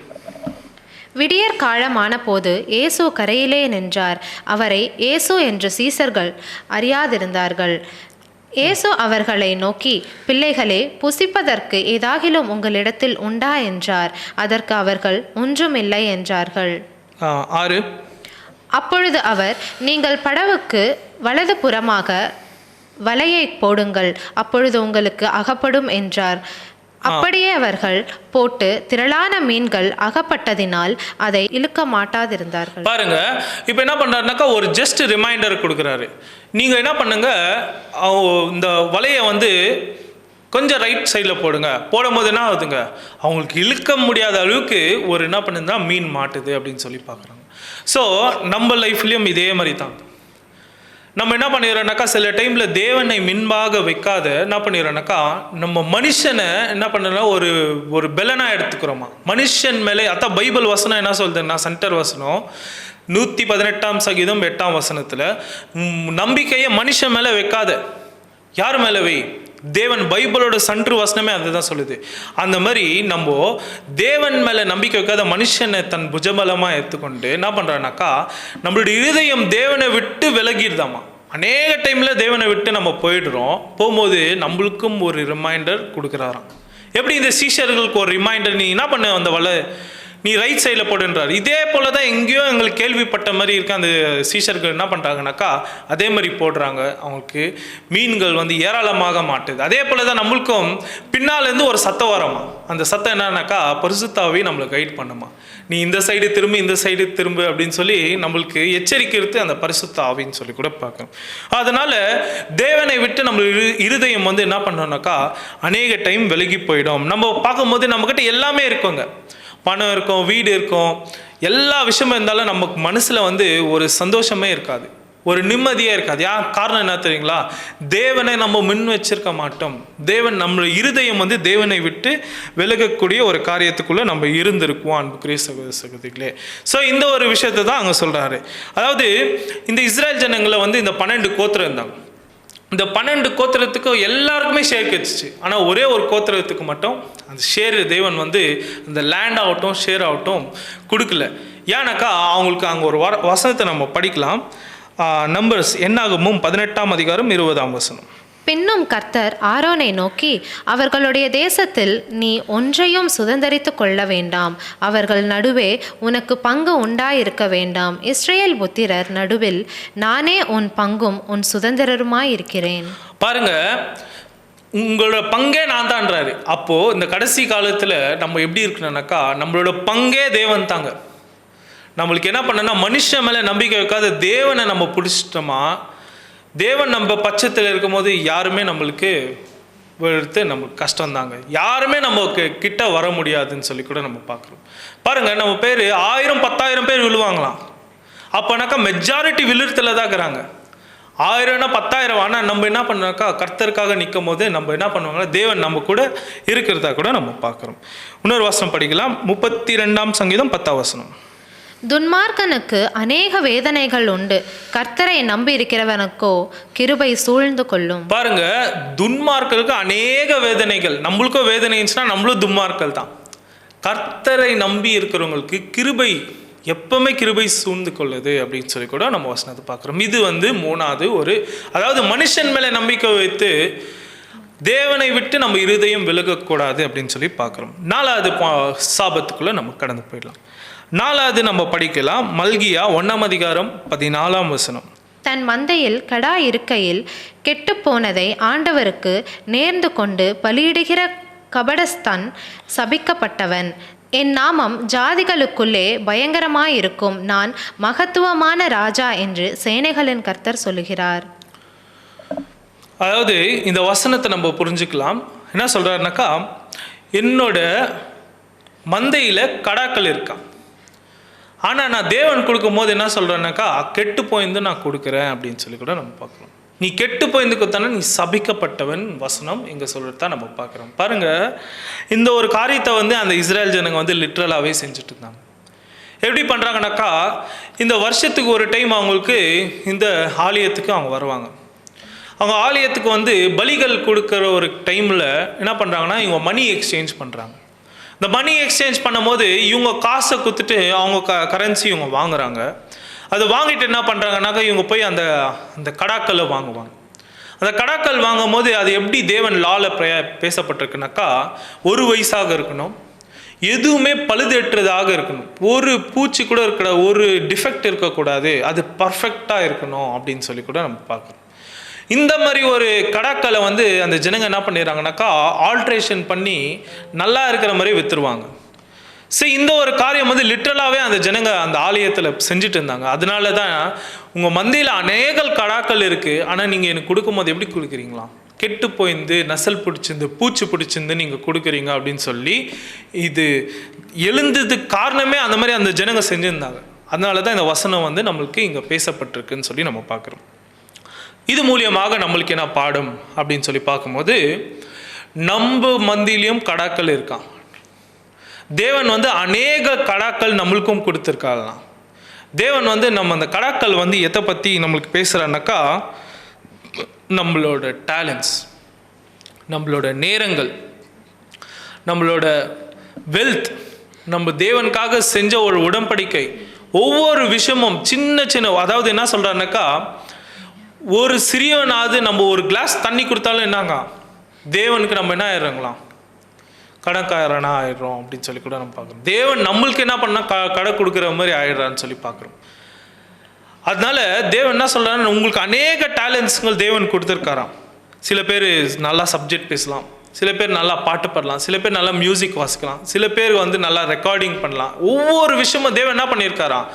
விடியற் காலமான போது இயேசு கரையிலே நின்றார். அவரை இயேசு என்று சீசர்கள் அறியாதிருந்தார்கள். இயேசு அவர்களை நோக்கி, பிள்ளைகளே, புசிப்பதற்கு ஏதாகிலும் உங்களிடத்தில் உண்டா என்றார். அதற்கு அவர்கள் ஒன்றுமில்லை என்றார்கள். 6. அப்பொழுது அவர், நீங்கள் படவுக்கு வலது புறமாக வலையை போடுங்கள், அப்பொழுது உங்களுக்கு அகப்படும் என்றார். அப்படியே அவர்கள் போட்டு திரளான மீன்கள் அகப்பட்டதினால் அதை இழுக்க மாட்டாதிருந்தார்கள். பாருங்க, இப்போ என்ன பண்றாருனாக்கா ஒரு ஜஸ்ட் ரிமைண்டர் கொடுக்குறாரு. நீங்க என்ன பண்ணுங்க, இந்த வலையை வந்து கொஞ்சம் ரைட் சைடில் போடுங்க. போடும்போது என்ன ஆகுதுங்க, அவங்களுக்கு இழுக்க முடியாத அளவுக்கு ஒரு என்ன பண்ணுதுன்னா மீன் மாட்டுது அப்படின்னு சொல்லி பார்க்குறாங்க. ஸோ நம்ம லைஃப்லேயும் இதே மாதிரி தான் நம்ம என்ன பண்ணிடுறோம்னாக்கா சில டைமில் தேவனை மின்பாக வைக்காத என்ன பண்ணிடுறோம்னாக்கா நம்ம மனுஷனை என்ன பண்ணுறோம்னா ஒரு பெலனாக எடுத்துக்கிறோமா மனுஷன் மேலே. அதான் பைபிள் வசனம் என்ன சொல்லுதுன்னா சென்டர் வசனம் 118 8 நம்பிக்கையை மனுஷன் மேலே வைக்காத, யார் மேலே வை, தேவன். பைபிளோட சன்று வசனமே அதுதான் சொல்லுது. அந்த மாதிரி நம்ம தேவன் மேலே நம்பிக்கை வைக்காத மனுஷனை தன் புஜபலமாக எடுத்துக்கொண்டு என்ன பண்ணுறான்னாக்கா நம்மளுடைய இருதயம் தேவனை விட்டு விலகிடுதாமா. அநேக டைமில் தேவனை விட்டு நம்ம போயிடுறோம். போகும்போது நம்மளுக்கும் ஒரு ரிமைண்டர் கொடுக்குறாராம். எப்படி இந்த சீஷர்களுக்கு ஒரு ரிமைண்டர், நீ என்ன பண்ண அந்த வலை நீ ரைட் சைடில் போடுன்றார். இதே போல தான் எங்கேயோ எங்களுக்கு கேள்விப்பட்ட மாதிரி இருக்கு. அந்த சீஷர்கள் என்ன பண்ணுறாங்கனாக்கா அதே மாதிரி போடுறாங்க. அவங்களுக்கு மீன்கள் வந்து ஏராளமாக மாட்டுது. அதே போல தான் நம்மளுக்கும் பின்னாலேருந்து ஒரு சத்தம் வரமா. அந்த சத்தம் என்னன்னாக்கா பரிசுத்தாவே நம்மளை கைட் பண்ணுமா. நீ இந்த சைடு திரும்பு, இந்த சைடு திரும்பு அப்படின்னு சொல்லி நம்மளுக்கு எச்சரிக்கிறது அந்த பரிசுத்த ஆவின்னு சொல்லி கூட பார்க்கணும். அதனால தேவனை விட்டு நம்ம இருதயம் வந்து என்ன பண்ணோம்னாக்கா அநேக டைம் விலகி போயிடும். நம்ம பார்க்கும்போது நம்மக்கிட்ட எல்லாமே இருக்குங்க, பணம் இருக்கும், வீடு இருக்கும், எல்லா விஷயமும் இருந்தாலும் நமக்கு மனசில் வந்து ஒரு சந்தோஷமே இருக்காது, ஒரு நிம்மதியாக இருக்காது. காரணம் என்ன தெரியுங்களா, தேவனை நம்ம முன் வச்சிருக்க மாட்டோம். தேவன் நம்ம இருதயம் வந்து தேவனை விட்டு விலகக்கூடிய ஒரு காரியத்துக்குள்ளே நம்ம இருந்திருக்குவோம் அன்புக்குரிய சகோதர சகோதரிகளே. ஸோ இந்த ஒரு விஷயத்தை தான் அங்கே சொல்கிறாரு. அதாவது இந்த இஸ்ரேல் ஜனங்களை வந்து இந்த 12 கோத்திரம் இருந்தாங்க. இந்த 12 கோத்திரத்துக்கு எல்லாருக்குமே ஷேர் கிடைச்சிச்சு. ஆனால் ஒரே ஒரு கோத்திரத்துக்கு மட்டும் அந்த ஷேர் தேவன் வந்து அந்த லேண்ட் ஆகட்டும் ஷேர் ஆகட்டும் கொடுக்கல. ஏன்னாக்கா அவங்களுக்கு அங்கே ஒரு வசனத்தை நம்ம படிக்கலாம். நம்பர்ஸ் என்னாகமும் 18ஆம் அதிகாரம் 20ஆம் வசனம். பின்னும் கர்த்தர் ஆரோனை நோக்கி, அவர்களுடைய தேசத்தில் நீ ஒன்றையும் சுதந்தரித்து கொள்ள வேண்டாம், அவர்கள் நடுவே உனக்கு பங்கு உண்டாயிருக்க வேண்டாம். இஸ்ரவேல் புத்திரர் நடுவில் நானே உன் பங்கும் உன் சுதந்திரருமாயிருக்கிறேன். பாருங்க, உங்களோட பங்கே நான் தான்றாரு. அப்போ இந்த கடைசி காலத்துல நம்ம எப்படி இருக்கணும்னாக்கா, நம்மளோட பங்கே தேவன் தாங்க. நம்மளுக்கு என்ன பண்ணனா, மனுஷன் மேல நம்பிக்கை வைக்காத தேவனை நம்ம பிடிச்சிட்டோமா, தேவன் நம்ம பட்சத்தில் இருக்கும் போது யாருமே நம்மளுக்கு எடுத்து நமக்கு கஷ்டம் தாங்க. யாருமே நமக்கு கிட்ட வர முடியாதுன்னு சொல்லி கூட நம்ம பார்க்குறோம். பாருங்கள், நம்ம பேர் 1000-10,000 பேர் விழுவாங்களாம். அப்போனாக்கா மெஜாரிட்டி விழுறதுல தான் இருக்கிறாங்க. 1000னா 10,000. ஆனால் நம்ம என்ன பண்ணாக்கா, கர்த்தருக்காக நிற்கும் போது நம்ம என்ன பண்ணுவாங்கன்னா, தேவன் நம்ம கூட இருக்கிறதா கூட நம்ம பார்க்குறோம். இன்னொரு வசனம் படிக்கலாம். 32ஆம் சங்கீதம் 10ஆம் வசனம். துன்மார்க்கனுக்கு அநேக வேதனைகள் உண்டு, கர்த்தரை நம்பி இருக்கிறவனுக்கோ கிருபை சூழ்ந்து கொள்ளும். பாருங்க, துன்மார்க்கருக்கு அநேக வேதனைகள். நம்மளுக்கும் வேதனை இருந்துச்சுன்னா நம்மளும் துன்மார்க்கல் தான். கர்த்தரை நம்பி இருக்கிறவங்களுக்கு கிருபை எப்பவுமே கிருபை சூழ்ந்து கொள்ளுது அப்படின்னு சொல்லி கூட நம்ம வசனத்தை பார்க்குறோம். இது வந்து 3வது ஒரு, அதாவது மனுஷன் மேலே நம்பிக்கை வைத்து தேவனை விட்டு நம்ம இருதயம் விலகக்கூடாது அப்படின்னு சொல்லி பார்க்குறோம். 4வது சாபத்துக்குள்ளே நம்ம கடந்து போயிடலாம். 4வது நம்ம படிக்கலாம். மல்கியா 1ஆம் அதிகாரம் 14ஆம் வசனம். தன் மந்தையில் கடா இருக்கையில் கெட்டுப்போனதை ஆண்டவருக்கு நேர்ந்து கொண்டு பலியிடுகிற கபடஸ்தான் சபிக்கப்பட்டவன். என் நாமம் ஜாதிகளுக்குள்ளே பயங்கரமாயிருக்கும், நான் மகத்துவமான ராஜா என்று சேனைகளின் கர்த்தர் சொல்லுகிறார். அதாவது இந்த வசனத்தை நம்ம புரிஞ்சுக்கலாம். என்ன சொல்றாருனாக்கா, என்னோட மந்தையில் கடாக்கள் இருக்கான், ஆனால் நான் தேவன் கொடுக்கும் போது என்ன சொல்கிறேன்னாக்கா, கெட்டு போயிருந்து நான் கொடுக்குறேன் அப்படின்னு சொல்லி கூட நம்ம பார்க்குறோம். நீ கெட்டு போயிருந்து கொடுத்தானா நீ சபிக்கப்பட்டவன் வசனம் இங்கே சொல்கிறது தான் நம்ம பார்க்குறோம். பாருங்கள், இந்த ஒரு காரியத்தை வந்து அந்த இஸ்ரேல் ஜனங்க வந்து லிட்ரலாகவே செஞ்சுட்டு இருந்தாங்க. எப்படி பண்ணுறாங்கனாக்கா, இந்த வருஷத்துக்கு ஒரு டைம் அவங்களுக்கு இந்த ஆலயத்துக்கு அவங்க வருவாங்க. அவங்க ஆலயத்துக்கு வந்து பலிகள் கொடுக்குற ஒரு டைமில் என்ன பண்ணுறாங்கன்னா, இவங்க மணி எக்ஸ்சேஞ்ச் பண்ணுறாங்க. இந்த மணி எக்ஸ்சேஞ்ச் பண்ணும்போது இவங்க காசை கொடுத்துட்டு அவங்க கரன்சி இவங்க வாங்குறாங்க. அதை வாங்கிட்டு என்ன பண்ணுறாங்கனாக்கா, இவங்க போய் அந்த அந்த கடாக்களை வாங்குவாங்க. அந்த கடாக்கள் வாங்கும் போது அது எப்படி தேவன் லால பேசப்பட்டிருக்குனாக்கா, 1 வயசாக இருக்கணும், எதுவுமே பழுதற்றதாக இருக்கணும், ஒரு பூச்சி கூட இருக்கிற ஒரு டிஃபெக்ட் இருக்கக்கூடாது, அது பர்ஃபெக்டாக இருக்கணும் அப்படின்னு சொல்லி கூட நம்ம பார்க்குறோம். இந்த மாதிரி ஒரு கடாக்களை வந்து அந்த ஜனங்க என்ன பண்ணிடுறாங்கனாக்கா, ஆல்ட்ரேஷன் பண்ணி நல்லா இருக்கிற மாதிரி விற்றுருவாங்க. சரி, இந்த ஒரு காரியம் வந்து லிட்ரலாகவே அந்த ஜனங்க அந்த ஆலயத்தில் செஞ்சுட்டு இருந்தாங்க. அதனால தான் உங்கள் மந்தையில் அநேக கடாக்கள் இருக்குது, ஆனால் நீங்கள் எனக்கு கொடுக்கும்போது எப்படி கொடுக்குறீங்களா, கெட்டு போயிருந்து நசல் பிடிச்சிருந்து பூச்சி பிடிச்சிருந்து நீங்கள் கொடுக்குறீங்க அப்படின்னு சொல்லி இது எழுந்ததுக்கு காரணமே அந்த மாதிரி அந்த ஜனங்க செஞ்சுருந்தாங்க. அதனால தான் இந்த வசனம் வந்து நம்மளுக்கு இங்கே பேசப்பட்டிருக்குன்னு சொல்லி நம்ம பார்க்குறோம். இது மூலியமாக நம்மளுக்கு என்ன பாடம் அப்படின்னு சொல்லி பார்க்கும்போது, நம்ம மந்தியிலையும் கடாக்கள் இருக்கான். தேவன் வந்து அநேக கடாக்கள் நம்மளுக்கும் கொடுத்துருக்காங்களாம். தேவன் வந்து நம்ம அந்த கடாக்கள் வந்து எதை பற்றி நம்மளுக்கு பேசுகிறான்னாக்கா, நம்மளோட டேலண்ட்ஸ், நம்மளோட நேரங்கள், நம்மளோட வெல்த், நம்ம தேவனுக்காக செஞ்ச ஒரு உடன்படிக்கை, ஒவ்வொரு விஷயமும் சின்ன சின்ன, அதாவது என்ன சொல்கிறாருனாக்கா, ஒரு சிறியவனாவது நம்ம ஒரு கிளாஸ் தண்ணி கொடுத்தாலும் என்னங்க, தேவனுக்கு நம்ம என்ன ஆயிடுறாங்களாம், கடன்காரனா ஆயிடுறோம் அப்படின்னு சொல்லி கூட நம்ம பார்க்குறோம். தேவன் நம்மளுக்கு என்ன பண்ணால் கடை கொடுக்குற மாதிரி ஆயிடுறான்னு சொல்லி பார்க்குறோம். அதனால தேவன் என்ன சொல்கிறாரு, உங்களுக்கு அநேக டேலண்ட்ஸுங்கள் தேவன் கொடுத்துருக்காராம். சில பேர் நல்லா சப்ஜெக்ட் பேசலாம், சில பேர் நல்லா பாட்டு பாடலாம், சில பேர் நல்லா மியூசிக் வாசிக்கலாம், சில பேர் வந்து நல்லா ரெக்கார்டிங் பண்ணலாம். ஒவ்வொரு விஷயமும் தேவன் என்ன பண்ணியிருக்காராம்,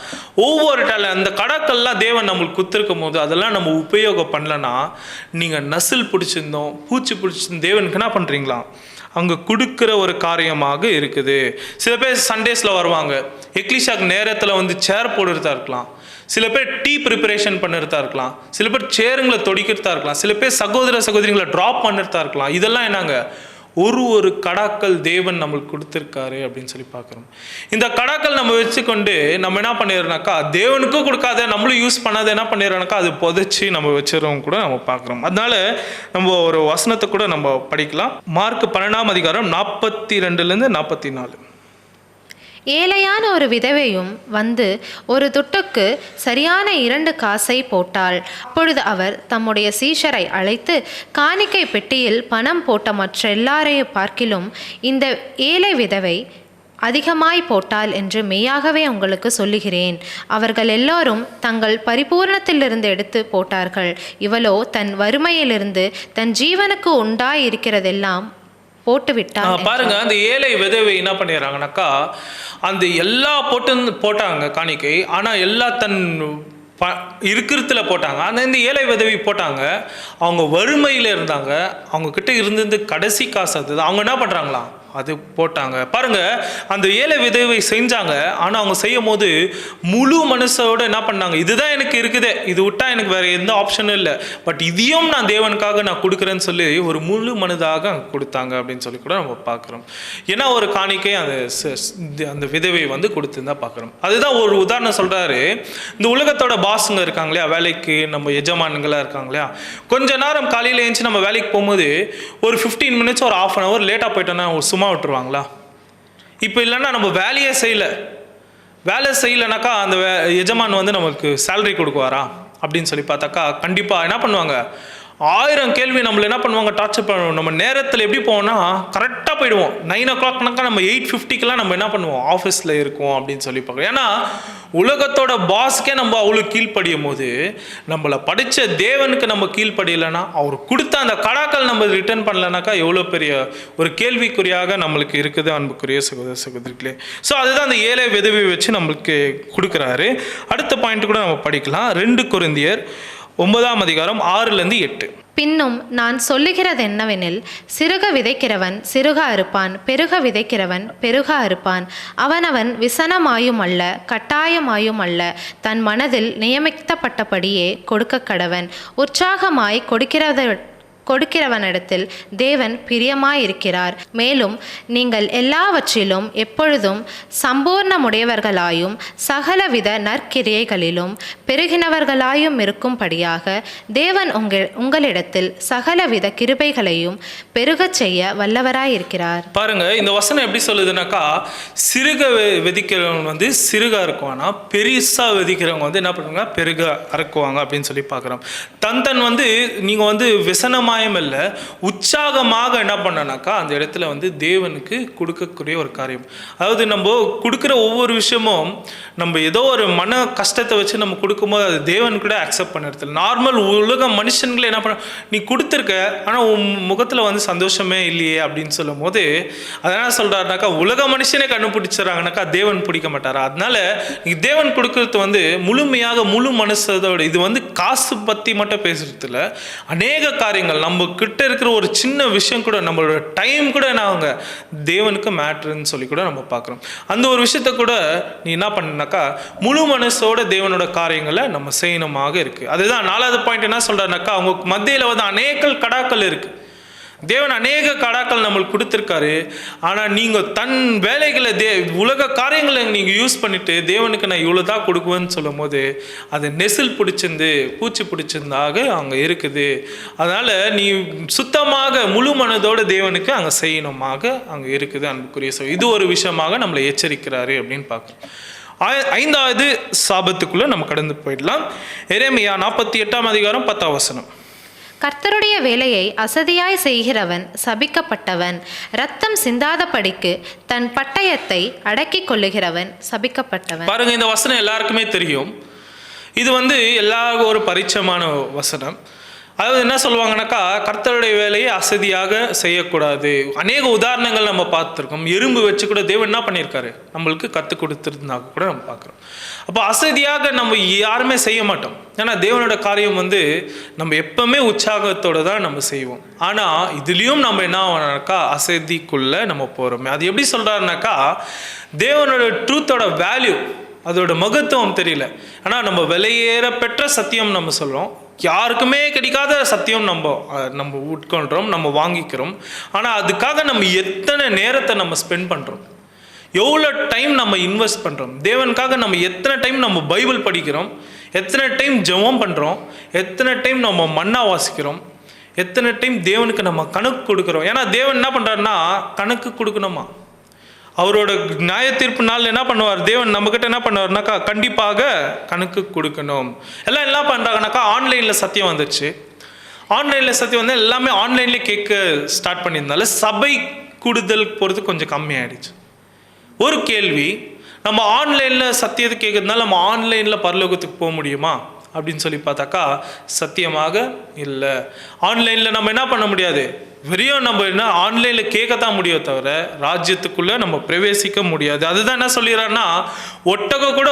ஒவ்வொரு டேலண்ட் அந்த கடாக்கள்லாம் தேவன் நம்மளுக்கு கொடுத்துருக்கும் போது அதெல்லாம் நம்ம உபயோகம் பண்ணலன்னா, நீங்கள் நசில் பிடிச்சிருந்தோம் பூச்சி பிடிச்சிருந்தோம் தேவனுக்கு என்ன பண்ணுறீங்களா, அங்கே கொடுக்குற ஒரு காரியமாக இருக்குது. சில பேர் சண்டேஸில் வருவாங்க, எக்லிஷாக்கு நேரத்தில் வந்து சேர் போடுறதா இருக்கலாம், சில பேர் டீ ப்ரிப்பரேஷன் பண்ணுறதா இருக்கலாம், சில பேர் சேருங்களை தொடிக்கிறதா இருக்கலாம், சில பேர் சகோதர சகோதரிகளை ட்ராப் பண்ணுறதா இருக்கலாம். இதெல்லாம் என்னங்க, ஒரு கடாக்கள் தேவன் நம்மளுக்கு கொடுத்துருக்காரு அப்படின்னு சொல்லி பார்க்குறோம். இந்த கடாக்கள் நம்ம வச்சுக்கொண்டு நம்ம என்ன பண்ணிடுறோம்னாக்கா, தேவனுக்கும் கொடுக்காத நம்மளும் யூஸ் பண்ணாத என்ன பண்ணிடுறோம்னாக்கா, அது புதைச்சி நம்ம வச்சிடறோம் கூட நம்ம பார்க்குறோம். அதனால நம்ம ஒரு வசனத்தை கூட நம்ம படிக்கலாம். மார்க் 12ஆம் அதிகாரம் 42லேருந்து 44. ஏழையான ஒரு விதவையும் வந்து ஒரு துட்டுக்கு சரியான 2 காசை போட்டாள். அப்பொழுது அவர் தம்முடைய சீஷரை அழைத்து, காணிக்கை பெட்டியில் பணம் போட்ட மற்ற எல்லாரையும் பார்க்கிலும் இந்த ஏழை விதவை அதிகமாய் போட்டாள் என்று மெய்யாகவே உங்களுக்கு சொல்லுகிறேன். அவர்கள் எல்லோரும் தங்கள் பரிபூரணத்திலிருந்து எடுத்து போட்டார்கள். இவளோ தன் வறுமையிலிருந்து தன் ஜீவனுக்கு உண்டாய் இருக்கிறதெல்லாம் போட்டுவிட்டாள். பாருங்க, அந்த ஏழை விதவை என்ன பண்ணிடுறாங்கனாக்கா, அந்த எல்லா போட்டாங்க காணிக்கை. ஆனால் எல்லா தன் இருக்கிறதுல போட்டாங்க. ஆனால் இந்த ஏழை விதவி போட்டாங்க, அவங்க வறுமையில் இருந்தாங்க, அவங்க கிட்ட இருந்து கடைசி காசு அது அவங்க என்ன பண்ணுறாங்களாம், அது போட்டாங்க. பாருங்க, அந்த ஏழை விதவை செஞ்சாங்க. ஆனால் அவங்க செய்யும் போது முழு மனசோட என்ன பண்ணாங்க, இதுதான் எனக்கு இருக்குது, இது விட்டா எனக்கு வேற எந்த ஆப்ஷனும் இல்லை, பட் இதையும் நான் தேவனுக்காக நான் கொடுக்குறேன்னு சொல்லி ஒரு முழு மனதாக கொடுத்தாங்க அப்படின்னு சொல்லி கூட நம்ம பார்க்குறோம். ஏன்னா ஒரு காணிக்கை அந்த விதவை வந்து கொடுத்துருந்தா பார்க்குறோம். அதுதான் ஒரு உதாரணம் சொல்றாரு. இந்த உலகத்தோட பாஸுங்க இருக்காங்க இல்லையா, வேலைக்கு நம்ம எஜமானுங்களாக இருக்காங்க இல்லையா, கொஞ்ச நேரம் காலையில் எழுந்துச்சு நம்ம வேலைக்கு போகும்போது ஒரு 15 மினிட்ஸ் ஒரு 1/2 hour லேட்டாக போயிட்டோன்னா ஒரு சும்மா விட்டுருவாங்களா? இப்போ இல்லைன்னா நம்ம வேலையே வேலை செய்யலைனாக்கா அந்த எஜமான் வந்து நமக்கு சேலரி கொடுக்குவாரா அப்படின்னு சொல்லி பார்த்தாக்கா கண்டிப்பாக என்ன பண்ணுவாங்க, 1000 கேள்வி நம்மளை என்ன பண்ணுவாங்க, டார்ச்சர் பண்ணுவோம். நம்ம நேரத்தில் எப்படி போவோம்னா கரெக்டாக போயிடுவோம். 9 o'clockனாக்கா நம்ம 8:50க்கெல்லாம் நம்ம என்ன பண்ணுவோம், ஆஃபீஸில் இருக்கோம் அப்படின்னு சொல்லி பார்க்குறோம். ஏன்னா உலகத்தோட பாஸ்க்கே நம்ம அவ்வளோ கீழ்ப்படியும் போது நம்மளை படித்த தேவனுக்கு நம்ம கீழ்ப்படியலைன்னா, அவர் கொடுத்த அந்த கடாக்கள் நம்ம ரிட்டர்ன் பண்ணலனாக்கா எவ்வளோ பெரிய ஒரு கேள்விக்குறியாக நம்மளுக்கு இருக்குது அன்புக்குரிய சகோதர சகோதரிகளே. ஸோ அதுதான் அந்த ஏழை விதவை வச்சு நம்மளுக்கு கொடுக்குறாரு. அடுத்த பாயிண்ட் கூட நம்ம படிக்கலாம். 2 கொரிந்தியர் 9ஆம் அதிகாரம் 6லேருந்து 8. பின்னும் நான் சொல்லுகிறது என்னவெனில், சிறுக விதைக்கிறவன் சிறுக அறுப்பான், பெருக விதைக்கிறவன் பெருக அறுப்பான். அவனவன் விசனமாயும் அல்ல கட்டாயமாயும் அல்ல, தன் மனதில் நியமிக்கப்பட்டபடியே கொடுக்க கடவன். உற்சாகமாய் கொடுக்கிறவனிடத்தில் தேவன் பிரியமாயிருக்கிறார். மேலும் நீங்கள் எல்லாவற்றிலும் எப்பொழுதும் சம்பூர்ணமுடையவர்களாயும் சகலவித நற்கிரியைகளிலும் பெருகினவர்களாயும் இருக்கும்படியாக தேவன் உங்களிடத்தில் சகலவித கிருபைகளையும் பெருகச் செய்ய வல்லவராயிருக்கிறார். பாருங்க, இந்த வசனம் எப்படி சொல்லுதுனாக்கா, சிறுக விதிக்கிறவங்க வந்து சிறுக அறுக்குவானா, பெருசா விதிக்கிறவங்க வந்து என்ன பண்ணுவாங்க, பெருக அறுக்குவாங்க அப்படின்னு சொல்லி பார்க்குறோம். தன் வந்து நீங்கள் வந்து விசனமாக இல்லை உற்சாகமாக என்ன பண்ணனாக்கா அந்த இடத்துல வந்து தேவனுக்கு கொடுக்கக்கூடிய ஒரு காரியம். அதாவது நம்ம கொடுக்குற ஒவ்வொரு விஷயமும் நம்ம ஏதோ ஒரு மன கஷ்டத்தை வச்சு நம்ம கொடுக்கும்போது அது தேவன் கூட அக்செப்ட் பண்ணுறது. நார்மல் உலக மனுஷன்களை என்ன பண்ண, நீ கொடுத்துருக்க ஆனால் உன் முகத்தில் வந்து சந்தோஷமே இல்லையே அப்படின்னு சொல்லும் போது அதனால் சொல்கிறாருனாக்கா, உலக மனுஷனே கண்டுபிடிச்சிடறாங்கனாக்கா தேவன் பிடிக்க மாட்டாரா? அதனால நீ தேவன் கொடுக்கறது வந்து முழுமையாக முழு மனசோட, இது வந்து காசு பற்றி மட்டும் பேசுறது இல்லை, அநேக காரியங்கள் நம்ம கிட்ட இருக்கிற ஒரு சின்ன விஷயம் கூட, நம்மளோட டைம் கூட என்ன ஆகுங்க தேவனுக்கு மேட்ருன்னு சொல்லி கூட நம்ம பார்க்குறோம். அந்த ஒரு விஷயத்த கூட நீ என்ன பண்ணாக்கா முழு மனசோட தேவனோட காரியங்களை நம்ம செய்யணுமாக இருக்கு. அதுதான் 4வது பாயிண்ட் என்ன சொல்றாருனாக்கா, அவங்க மத்தியில் வந்து அநேக கடாக்கள் இருக்கு. தேவன் அநேக கடாக்கள் நம்மளுக்கு கொடுத்துருக்காரு. ஆனால் நீங்கள் தன் வேலைகளை உலக காரியங்களை நீங்கள் யூஸ் பண்ணிட்டு தேவனுக்கு நான் இவ்வளோ தான் கொடுக்குவேன்னு சொல்லும் போது அது நெசில் பிடிச்சிருந்து பூச்சி பிடிச்சிருந்தாக அங்கே இருக்குது. அதனால் நீ சுத்தமாக முழு மனதோட தேவனுக்கு அங்கே செய்யணுமாக அங்கே இருக்குது அன்புக்குரிய. இது ஒரு விஷயமாக நம்மளை எச்சரிக்கிறாரு அப்படின்னு பார்க்குறோம். 5வது சாபத்துக்குள்ளே நம்ம கடந்து போயிடலாம். எரேமியா 48ஆம் அதிகாரம் 10ஆம் வசனம். கர்த்தருடைய வேலையை அசதியாய் செய்கிறவன் சபிக்கப்பட்டவன், இரத்தம் சிந்தாதபடிக்கு தன் பட்டயத்தை அடக்கிக் கொள்ளுகிறவன் சபிக்கப்பட்டவன். பாருங்க, இந்த வசனம் எல்லாருக்குமே தெரியும். இது வந்து எல்லாருக்கும் ஒரு பரிச்சயமான வசனம். அதாவது என்ன சொல்லுவாங்கன்னாக்கா, கர்த்தருடைய வேலையை அசதியாக செய்யக்கூடாது. அநேக உதாரணங்கள் நம்ம பார்த்துருக்கோம். எறும்பு வச்சு கூட தேவன் என்ன பண்ணியிருக்காரு, நம்மளுக்கு கற்றுக் கொடுத்துருந்தாங்க கூட நம்ம பார்க்குறோம். அப்போ அசதியாக நம்ம யாருமே செய்ய மாட்டோம். ஏன்னா தேவனோட காரியம் வந்து நம்ம எப்பவுமே உற்சாகத்தோடு தான் நம்ம செய்வோம். ஆனால் இதுலேயும் நம்ம என்ன ஆகணும்னாக்கா அசதிக்குள்ளே நம்ம போகிறோமே. அது எப்படி சொல்கிறாருனாக்கா, தேவனோட ட்ரூத்தோட வேல்யூ, அதோட மகத்துவம் தெரியல. ஆனால் நம்ம விலையேற பெற்ற சத்தியம் நம்ம சொல்கிறோம், யாருக்குமே கிடைக்காத சத்தியம் நம்ம உட்கொள்கிறோம், நம்ம வாங்கிக்கிறோம். ஆனால் அதுக்காக நம்ம எத்தனை நேரத்தை நம்ம ஸ்பெண்ட் பண்ணுறோம், எவ்வளோ டைம் நம்ம இன்வெஸ்ட் பண்ணுறோம், தேவனுக்காக நம்ம எத்தனை டைம் நம்ம பைபிள் படிக்கிறோம், எத்தனை டைம் ஜெபம் பண்ணுறோம், எத்தனை டைம் நம்ம மன்னா வாசிக்கிறோம், எத்தனை டைம் தேவனுக்கு நம்ம கணக்கு கொடுக்குறோம். ஏன்னா தேவன் என்ன பண்ணுறாருன்னா கணக்கு கொடுக்கணுமா. அவரோட நியாய தீர்ப்பு நாள் என்ன பண்ணுவார், தேவன் நம்மக்கிட்ட என்ன பண்ணுவார்னாக்கா கண்டிப்பாக கணக்கு கொடுக்கணும். எல்லாம் என்ன பண்ணுறாங்கனாக்கா ஆன்லைனில் சத்தியம் வந்துச்சு. ஆன்லைனில் சத்தியம் வந்து எல்லாமே ஆன்லைன்லேயே கேட்க ஸ்டார்ட் பண்ணியிருந்தால சபை கூடுதல் போகிறது கொஞ்சம் கம்மியாயிடுச்சு. ஒரு கேள்வி, நம்ம ஆன்லைனில் சத்தியத்தை கேட்கறதுனால நம்ம ஆன்லைனில் பரலோகத்துக்கு போக முடியுமா அப்படின்னு சொல்லி பார்த்தாக்கா சத்தியமாக இல்லை. ஆன்லைனில் நம்ம என்ன பண்ண முடியாது, வெறியும் நம்ம என்ன ஆன்லைனில் கேட்கத்தான் முடியும் தவிர ராஜ்யத்துக்குள்ளே நம்ம பிரவேசிக்க முடியாது. அதுதான் என்ன சொல்லிடுறாருன்னா, ஒட்டகம் கூட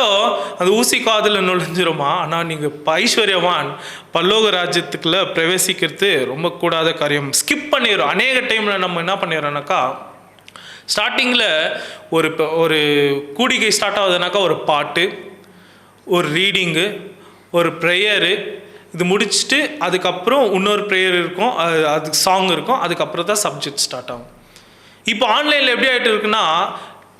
அது ஊசி காதில் நுழைஞ்சிருமா, ஆனால் நீங்கள் ஐஸ்வர்யவான் பரலோக ராஜ்யத்துக்குள்ளே பிரவேசிக்கிறது ரொம்ப கூடாத காரியம். ஸ்கிப் பண்ணிடுறோம். அநேக டைமில் நம்ம என்ன பண்ணிடுறோம்னாக்கா, ஸ்டார்டிங்கில் ஒரு கூடிகை ஸ்டார்ட் ஆகுதுனாக்கா ஒரு பாட்டு, ஒரு ரீடிங்கு, ஒரு ப்ரேயரு, இது முடிச்சுட்டு அதுக்கப்புறம் இன்னொரு ப்ரேயர் இருக்கும், அதுக்கு சாங் இருக்கும், அதுக்கப்புறம் தான் சப்ஜெக்ட் ஸ்டார்ட் ஆகும். இப்போ ஆன்லைனில் எப்படி ஆகிட்டு இருக்குன்னா,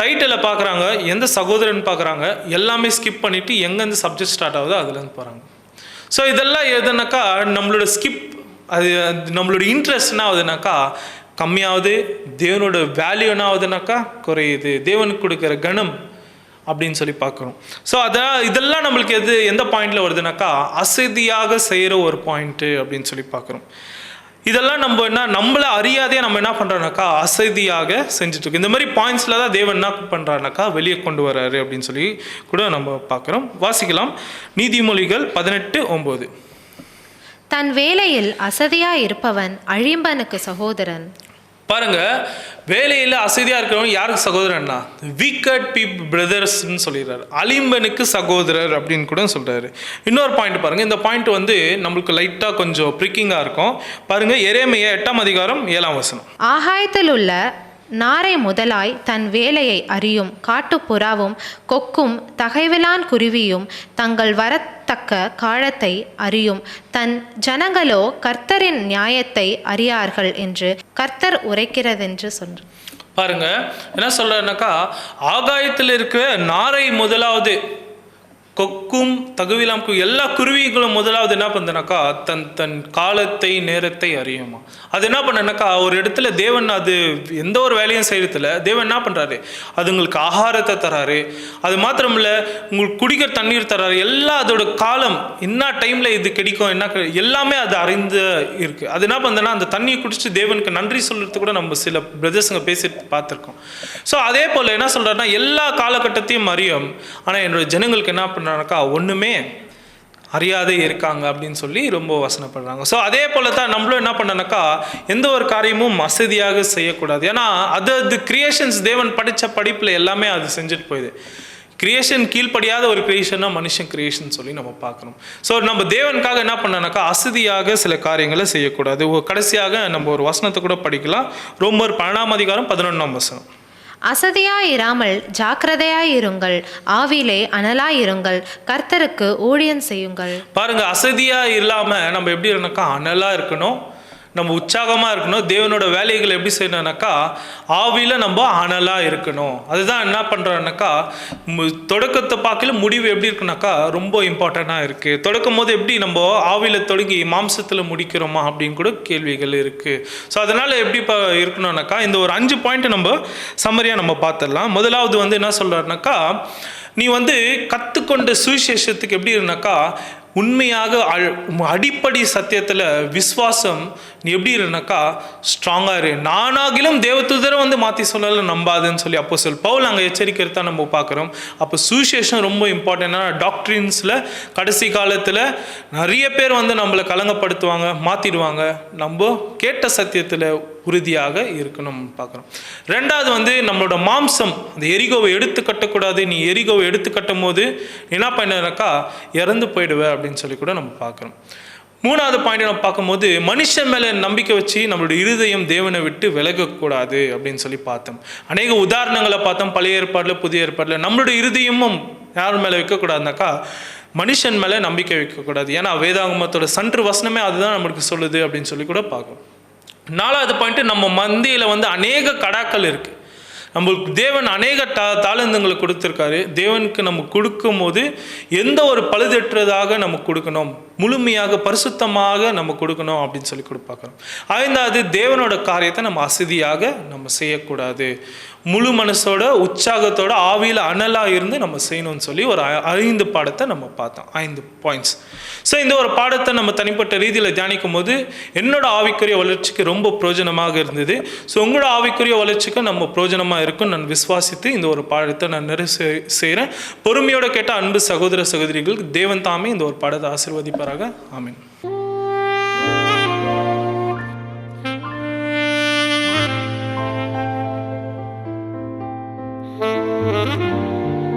டைட்டிலை பார்க்குறாங்க, எந்த சகோதரன் பார்க்குறாங்க, எல்லாமே ஸ்கிப் பண்ணிவிட்டு எங்கேருந்து சப்ஜெக்ட் ஸ்டார்ட் ஆகுதோ அதுலேருந்து போகிறாங்க. ஸோ இதெல்லாம் எதுனாக்கா நம்மளோட ஸ்கிப், அது நம்மளோட இன்ட்ரெஸ்ட் என்ன ஆகுதுனாக்கா கம்மியாகுது, தேவனோட வேல்யூ என்ன ஆகுதுனாக்கா குறையுது, தேவனுக்கு கொடுக்குற கணம் அப்படின்னு சொல்லி பார்க்குறோம். ஸோ இதெல்லாம் நம்மளுக்கு எந்த பாயிண்டில் வருதுனாக்கா அசதியாக செய்கிற ஒரு பாயிண்ட்டு அப்படின்னு சொல்லி பார்க்குறோம். இதெல்லாம் நம்மளை அறியாதையே நம்ம என்ன பண்ணுறோம்னாக்கா அசதியாக செஞ்சுட்ருக்கோம். இந்த மாதிரி பாயிண்ட்ஸில் தான் தேவன் என்ன பண்ணுறாருனாக்கா வெளியே கொண்டு வர்றாரு அப்படின்னு சொல்லி கூட நம்ம பார்க்குறோம். வாசிக்கலாம், நீதிமொழிகள் 18:9. தன் வேலையில் அசதியாய் இருப்பவன் அழிம்பனுக்கு சகோதரன். பாருங்க, வேலையில் அசதியாக இருக்கிறவங்க யாருக்கு சகோதரன்னா வீக்கட் பீப்புள் பிரதர்ஸ்ன்னு சொல்லிடுறாரு. அலிம்பனுக்கு சகோதரர் அப்படின்னு கூட சொல்கிறாரு. இன்னொரு பாயிண்ட் பாருங்கள், இந்த பாயிண்ட் வந்து நம்மளுக்கு லைட்டாக கொஞ்சம் ப்ரிக்கிங்காக இருக்கும். பாருங்கள், எரேமியா 8:7. ஆகாயத்தில் உள்ள நாரை முதலாய் தன் வேலையை அறியும் காட்டுப்புறாவும் கொக்கும் தகைவிலான் குருவியும் தங்கள் வரத்தக்க காலத்தை அறியும். தன் ஜனங்களோ கர்த்தரின் நியாயத்தை அறியார்கள் என்று கர்த்தர் உரைக்கிறதென்று சொன்னார். பாருங்க என்ன சொல்றாருனாக்கா, ஆகாயத்தில் இருக்கிற நாரை முதலாவது, கொக்கும் தகுவிலாம் எல்லா குருவிகளும் முதலாவது என்ன பண்ணுதுனாக்கா தன் காலத்தை நேரத்தை அறியுமா. அது என்ன பண்ணனாக்கா ஒரு இடத்துல தேவன் அது எந்த ஒரு வேலையும் செய்யறதில்ல, தேவன் என்ன பண்ணுறாரு, அது உங்களுக்கு ஆகாரத்தை தராரு, அது மாத்திரமில்ல உங்களுக்கு குடிக்கிற தண்ணீர் தராரு, எல்லாம் அதோட காலம் என்ன டைமில் இது கிடைக்கும் என்ன எல்லாமே அது அறிந்து இருக்குது. அது என்ன பண்ணுதுன்னா அந்த தண்ணியை குடிச்சிட்டு தேவனுக்கு நன்றி சொல்கிறது கூட நம்ம சில பிரதர்ஸுங்க பேசி பார்த்துருக்கோம். ஸோ அதே போல் என்ன சொல்கிறாருன்னா எல்லா காலகட்டத்தையும் அறியும், ஆனால் என்னோட ஜனங்களுக்கு என்ன பண்ணுறாங்கக்கா ஒன்றுமே அறியாதே இருக்காங்க அப்படின்னு சொல்லி ரொம்ப வசனப்படுறாங்க. ஸோ அதே போல தான் நம்மளும் என்ன பண்ணனாக்கா எந்த ஒரு காரியமும் அசதியாக செய்யக்கூடாது. ஏன்னா அது கிரியேஷன்ஸ் தேவன் படித்த படிப்பில் எல்லாமே அது செஞ்சுட்டு போயிடுது. கிரியேஷன் கீழ்ப்படியாத ஒரு கிரியேஷன்னா மனுஷன் கிரியேஷன் சொல்லி நம்ம பார்க்கணும். ஸோ நம்ம தேவனுக்காக என்ன பண்ணனாக்கா அசதியாக சில காரியங்களை செய்யக்கூடாது. கடைசியாக நம்ம ஒரு வசனத்தை கூட படிக்கலாம். ரோமர் 12:11. அசதியாயிராமல் ஜாக்கிரதையாயிருங்கள், ஆவிலே அனலாயிருங்கள், கர்த்தருக்கு ஊழியம் செய்யுங்கள். பாருங்க, அசதியா இல்லாம நம்ம எப்படி இருக்கணும்னாக்கா அனலா இருக்கணும், நம்ம உற்சாகமாக இருக்கணும். தேவனோட வேலைகளை எப்படி செய்யணும்னாக்கா ஆவியில் நம்ம அனலாக இருக்கணும். அதுதான் என்ன பண்ணுறோன்னாக்கா தொடக்கத்தை பார்க்கல முடிவு எப்படி இருக்குனாக்கா ரொம்ப இம்பார்ட்டண்ட்டாக இருக்குது. தொடக்கும் போது எப்படி நம்ம ஆவியில் தொடங்கி மாம்சத்தில் முடிக்கிறோமா அப்படின்னு கூட கேள்விகள் இருக்குது. ஸோ அதனால் எப்படி இருக்கணும்னாக்கா இந்த ஒரு 5 பாயிண்ட்டை நம்ம சம்மரியாக நம்ம பார்த்துடலாம். முதலாவது வந்து என்ன சொல்கிறாருனாக்கா, நீ வந்து கற்றுக்கொண்ட சுவிசேஷத்துக்கு எப்படி இருந்தாக்கா உண்மையாக அடிப்படை சத்தியத்தில் விசுவாசம் நீ எப்படி இருந்தாக்கா ஸ்ட்ராங்காக இரு. நானாகிலும் தேவதூதரை வந்து மாற்றி சொல்லலை நம்பாதுன்னு சொல்லி அப்போஸ்தலன் பவுல் அங்கே எச்சரிக்கிறதா நம்ம பார்க்குறோம். அப்போ சுவிசேஷம் ரொம்ப இம்பார்ட்டன்டான டாக்ட்ரின்ஸில் கடைசி காலத்தில் நிறைய பேர் வந்து நம்மளை கலங்கப்படுத்துவாங்க, மாற்றிடுவாங்க. நம்ம கேட்ட சத்தியத்தில் உறுதியாக இருக்கணும் பார்க்குறோம். ரெண்டாவது வந்து நம்மளோட மாம்சம் அந்த எரிகோவை எடுத்து கட்டக்கூடாது. நீ எரிகோவை எடுத்து கட்டும் போது என்ன பண்ணனாக்கா இறந்து போயிடுவேன் அப்படின்னு சொல்லி கூட நம்ம பார்க்குறோம். மூணாவது பாயிண்ட் நம்ம பார்க்கும்போது மனுஷன் மேலே நம்பிக்கை வச்சு நம்மளுடைய இருதயம் தேவனை விட்டு விலகக்கூடாது அப்படின்னு சொல்லி பார்த்தோம். அநேக உதாரணங்களை பார்த்தோம் பழைய ஏற்பாடில் புதிய ஏற்பாடில். நம்மளுடைய இருதயமும் யார் மேலே வைக்கக்கூடாதுனாக்கா மனுஷன் மேலே நம்பிக்கை வைக்கக்கூடாது. ஏன்னா வேதாகமத்தோட சன்று வசனமே அதுதான் நம்மளுக்கு சொல்லுது அப்படின்னு சொல்லி கூட பார்க்கணும். 4வது பாயிண்ட்டு, நம்ம மந்தியில் வந்து அநேக கடாக்கள் இருக்குது. நம்மளுக்கு தேவன் அநேக தாளந்துங்களை கொடுத்துருக்காரு. தேவனுக்கு நம்ம கொடுக்கும் போது எந்த ஒரு பழுதற்றதாக நம்ம கொடுக்கணும், முழுமையாக பரிசுத்தமாக நம்ம கொடுக்கணும் அப்படின்னு சொல்லி பார்க்குறோம். 5வது, தேவனோட காரியத்தை நம்ம அசதியாக நம்ம செய்யக்கூடாது. முழு மனசோட உற்சாகத்தோட ஆவியில் அனலாக இருந்து நம்ம செய்யணும்னு சொல்லி ஒரு 5 பாடத்தை நம்ம பார்த்தோம், 5 பாயிண்ட்ஸ். ஸோ இந்த ஒரு பாடத்தை நம்ம தனிப்பட்ட ரீதியில் தியானிக்கும் போது என்னோட ஆவிக்குரிய வளர்ச்சிக்கு ரொம்ப பிரயோஜனமாக இருந்தது. ஸோ உங்களோட ஆவிக்குரிய வளர்ச்சிக்கு நம்ம பிரயோஜனமாக இருக்கும் நான் விசுவாசித்து இந்த ஒரு பாடத்தை நான் நிறைவு செய்கிறேன். பொறுமையோட கேட்ட அன்பு சகோதர சகோதரிகள், தேவன் தாமே இந்த ஒரு பாடத்தை ஆசீர்வதிப்பாராக. ஆமென்.